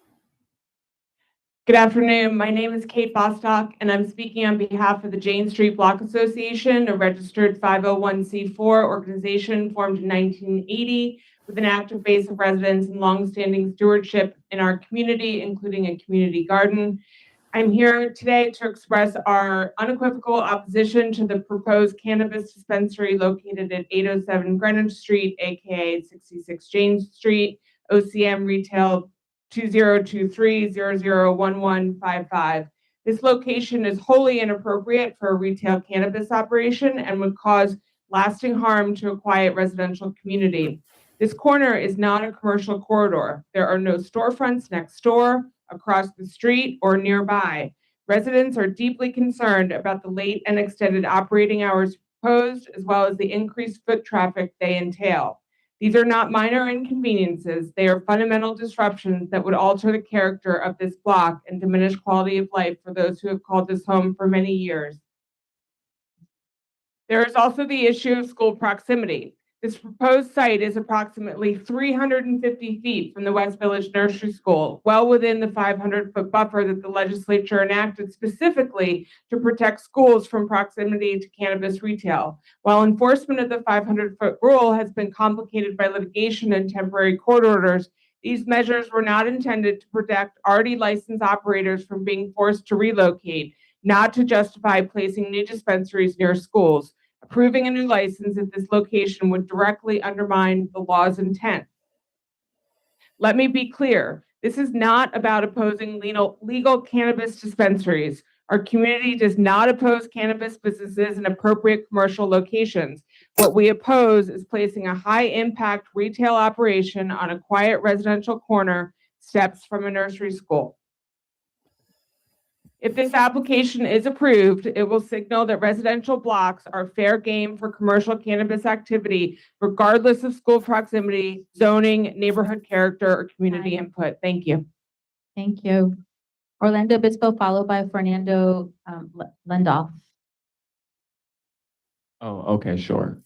Good afternoon. My name is Kate Bostock, and I'm speaking on behalf of the Jane Street Block Association, a registered 501c4 organization formed in 1980 with an active base of residents and longstanding stewardship in our community, including a community garden. I'm here today to express our unequivocal opposition to the proposed cannabis dispensary located at 807 Greenwich Street, aka 66 James Street, OCM Retail 2023-001155. This location is wholly inappropriate for a retail cannabis operation and would cause lasting harm to a quiet residential community. This corner is not a commercial corridor. There are no storefronts next door, across the street, or nearby. Residents are deeply concerned about the late and extended operating hours proposed, as well as the increased foot traffic they entail. These are not minor inconveniences. They are fundamental disruptions that would alter the character of this block and diminish quality of life for those who have called this home for many years. There is also the issue of school proximity. This proposed site is approximately 350 feet from the West Village Nursery School, well within the 500-foot buffer that the legislature enacted specifically to protect schools from proximity to cannabis retail. While enforcement of the 500-foot rule has been complicated by litigation and temporary court orders, these measures were not intended to protect already licensed operators from being forced to relocate, not to justify placing new dispensaries near schools. Approving a new license at this location would directly undermine the law's intent. Let me be clear, this is not about opposing legal cannabis dispensaries. Our community does not oppose cannabis businesses in appropriate commercial locations. What we oppose is placing a high-impact retail operation on a quiet residential corner, steps from a nursery school. If this application is approved, it will signal that residential blocks are fair game for commercial cannabis activity, regardless of school proximity, zoning, neighborhood character, or community input. Thank you. Thank you. Orlando Bispo, followed by Fernando Lendoff. Oh, okay, sure.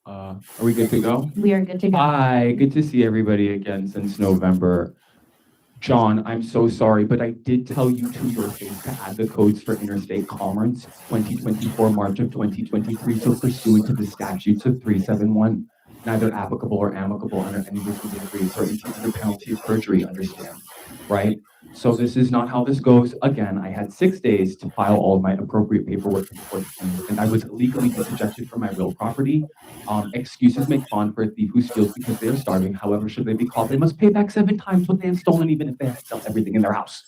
Are we good to go? We are good to go. Hi, good to see everybody again since November. John, I'm so sorry, but I did tell you to your face to add the codes for interstate commerce, 2024, March of 2023. So pursuant to the statutes of 371, neither applicable or amicable under any reasonable degree of certainty under penalty of perjury, understand, right? So this is not how this goes. Again, I had 6 days to file all of my appropriate paperwork before the 20th, and I was illegally disejected from my real property. Excuses make fun for a thief who steals because they are starving. However, should they be caught, they must pay back 7 times what they have stolen, even if they have to sell everything in their house.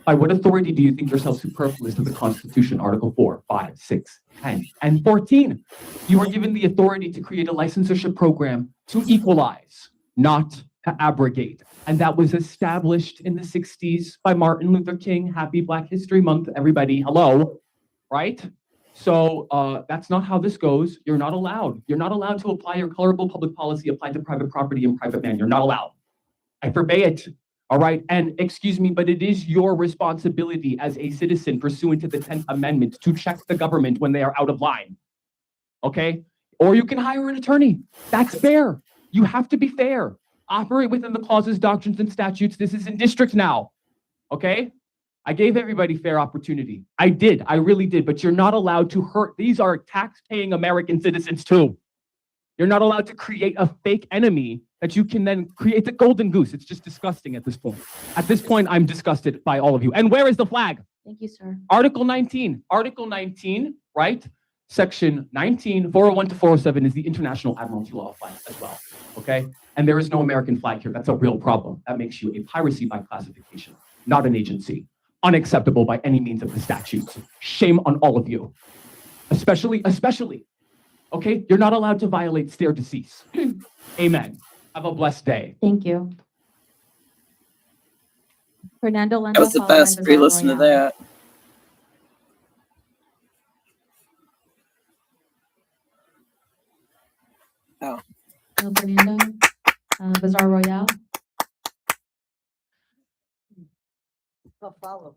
By what authority do you think yourself superfluous to the Constitution, Article 4, 5, 6, 10, and 14? You are given the authority to create a licensure program to equalize, not to abrogate. And that was established in the 60s by Martin Luther King. Happy Black History Month, everybody. Hello, right? So that's not how this goes. You're not allowed. You're not allowed to apply your colorable public policy applied to private property and private land. You're not allowed. I forbade it. All right. And excuse me, but it is your responsibility as a citizen pursuant to the 10th Amendment to check the government when they are out of line. Okay. Or you can hire an attorney. That's fair. You have to be fair. Operate within the clauses, doctrines, and statutes. This is in district now. Okay. I gave everybody fair opportunity. I did. I really did. But you're not allowed to hurt. These are tax-paying American citizens too. You're not allowed to create a fake enemy that you can then create the golden goose. It's just disgusting at this point. At this point, I'm disgusted by all of you. And where is the flag? Thank you, sir. Article 19. Article 19, right? Section 19, 401 to 407 is the International Admiralty Law flag as well. Okay? And there is no American flag here. That's a real problem. That makes you a piracy by classification, not an agency. Unacceptable by any means of the statutes. Shame on all of you. Especially, okay? You're not allowed to violate stare decisis. Amen. Have a blessed day. Thank you. Fernando Lendo. That was the followed by best. Bizarro Re-listen to Royale. that. Oh. Hello, Fernando. Bizarro Royale. I'll follow.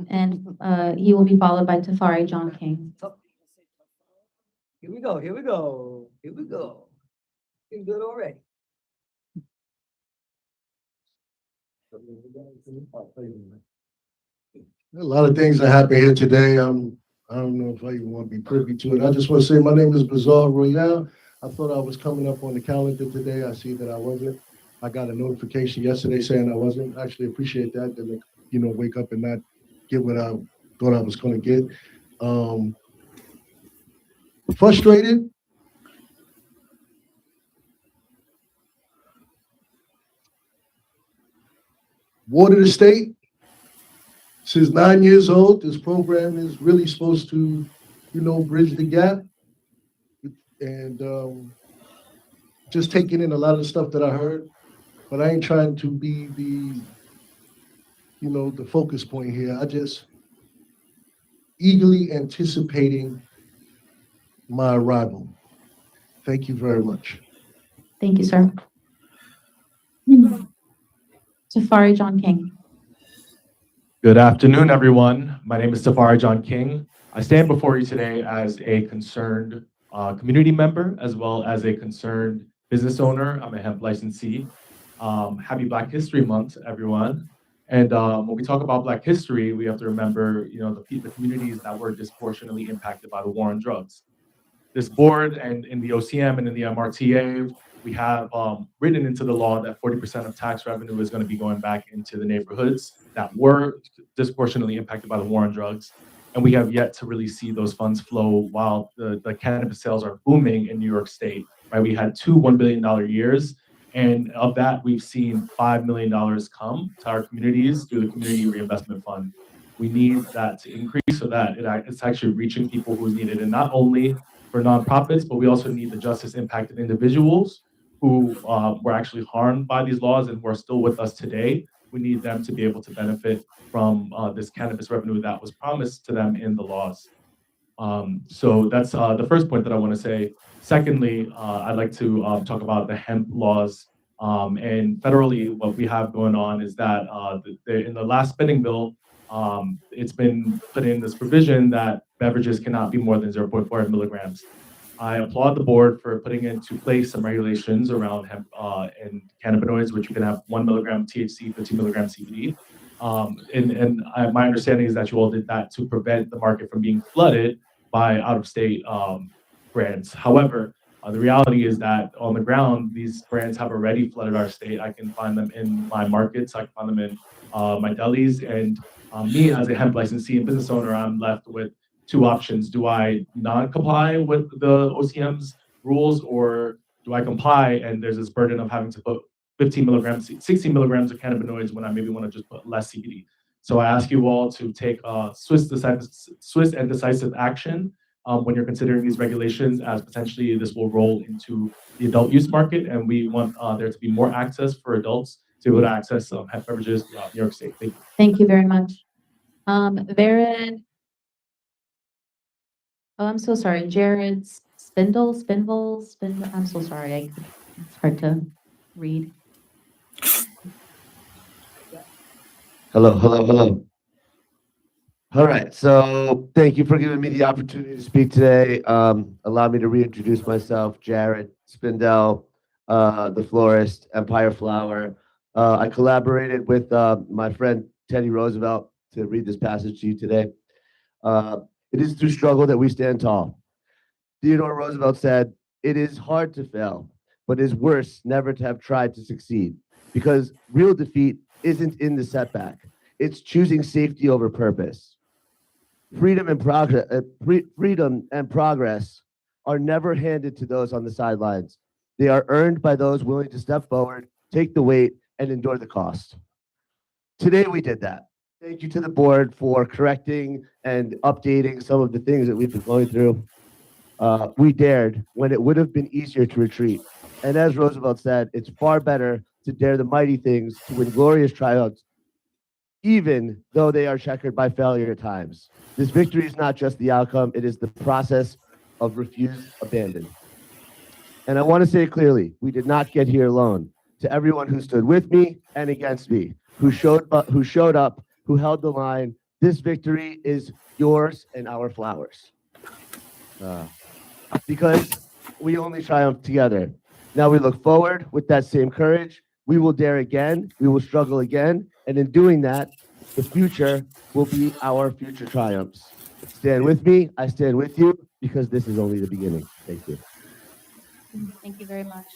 And he will be followed by Tafari John King. Here we go, here we go, here we go. Feeling good already. A lot of things that happened here today. I don't know if I even want to be privy to it. I just want to say my name is Bizarre Royale. I thought I was coming up on the calendar today. I see that I wasn't. I got a notification yesterday saying I wasn't. I actually appreciate that. Didn't, wake up and not get what I thought I was going to get. Frustrated. Water the state. Since 9 years old, this program is really supposed to, bridge the gap. And just taking in a lot of the stuff that I heard. But I ain't trying to be the focus point here. I just eagerly anticipating my arrival. Thank you very much. Thank you, sir. Tafari John King. Good afternoon, everyone. My name is Tafari John King. I stand before you today as a concerned community member, as well as a concerned business owner. I'm a hemp licensee. Happy Black History Month, everyone. And when we talk about Black history, we have to remember, the communities that were disproportionately impacted by the war on drugs. This board and in the OCM and in the MRTA, we have written into the law that 40% of tax revenue is going to be going back into the neighborhoods that were disproportionately impacted by the war on drugs. And we have yet to really see those funds flow while the cannabis sales are booming in New York State. Right? We had two $1 billion years. And of that, we've seen $5 million come to our communities through the Community Reinvestment Fund. We need that to increase so that it's actually reaching people who need it. And not only for nonprofits, but we also need the justice impacted individuals who were actually harmed by these laws and who are still with us today. We need them to be able to benefit from this cannabis revenue that was promised to them in the laws. So that's the first point that I want to say. Secondly, I'd like to talk about the hemp laws. And federally, what we have going on is that in the last spending bill, it's been put in this provision that beverages cannot be more than 0.4 milligrams. I applaud the board for putting into place some regulations around hemp and cannabinoids, which you can have 1 milligram THC, 15 milligram CBD. My understanding is that you all did that to prevent the market from being flooded by out-of-state brands. However, the reality is that on the ground, these brands have already flooded our state. I can find them in my markets. I can find them in my delis. And me as a hemp licensee and business owner, I'm left with two options. Do I not comply with the OCM's rules, or do I comply and there's this burden of having to put 15 milligrams, 16 milligrams of cannabinoids when I maybe want to just put less CBD? So I ask you all to take swift and decisive action when you're considering these regulations, as potentially this will roll into the adult use market, and we want there to be more access for adults to be able to access hemp beverages throughout New York State. Thank you. Thank you very much. Jared. Oh, I'm so sorry. Jared Spindle. I'm so sorry. It's hard to read. Hello. All right, so thank you for giving me the opportunity to speak today. Allow me to reintroduce myself, Jared Spindell, the florist, Empire Flower. I collaborated with my friend Teddy Roosevelt to read this passage to you today. It is through struggle that we stand tall. Theodore Roosevelt said, "It is hard to fail, but it is worse never to have tried to succeed, because real defeat isn't in the setback. It's choosing safety over purpose." Freedom and progress are never handed to those on the sidelines. They are earned by those willing to step forward, take the weight, and endure the cost. Today we did that. Thank you to the board for correcting and updating some of the things that we've been going through. We dared when it would have been easier to retreat. And as Roosevelt said, it's far better to dare the mighty things to win glorious triumphs, even though they are checkered by failure at times. This victory is not just the outcome, it is the process of refused abandon. And I want to say clearly, we did not get here alone. To everyone who stood with me and against me, who showed up, who held the line, this victory is yours and our flowers. Because we only triumph together. Now we look forward with that same courage. We will dare again, we will struggle again, and in doing that, the future will be our future triumphs. Stand with me, I stand with you, because this is only the beginning. Thank you. Thank you very much.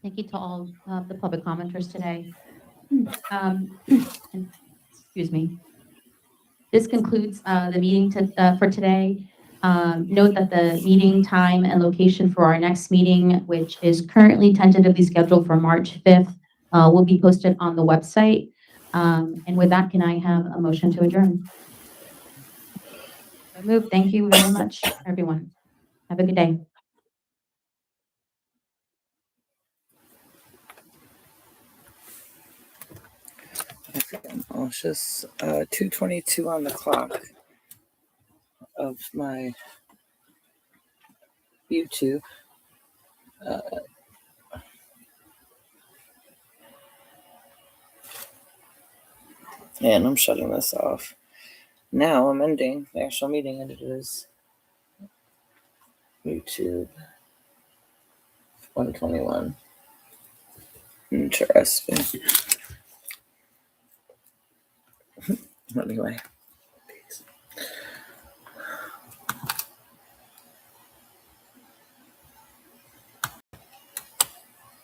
Thank you to all the public commenters today. Excuse me. This concludes the meeting for today. Note that the meeting time and location for our next meeting, which is currently tentatively scheduled for March 5th, will be posted on the website. And with that, can I have a motion to adjourn? So moved. Thank you very much, everyone. Have a good day. Oh, it's just 2:22 on the clock of my YouTube. And I'm shutting this off. Now I'm ending the actual meeting, and it is YouTube 121. Interesting. Anyway.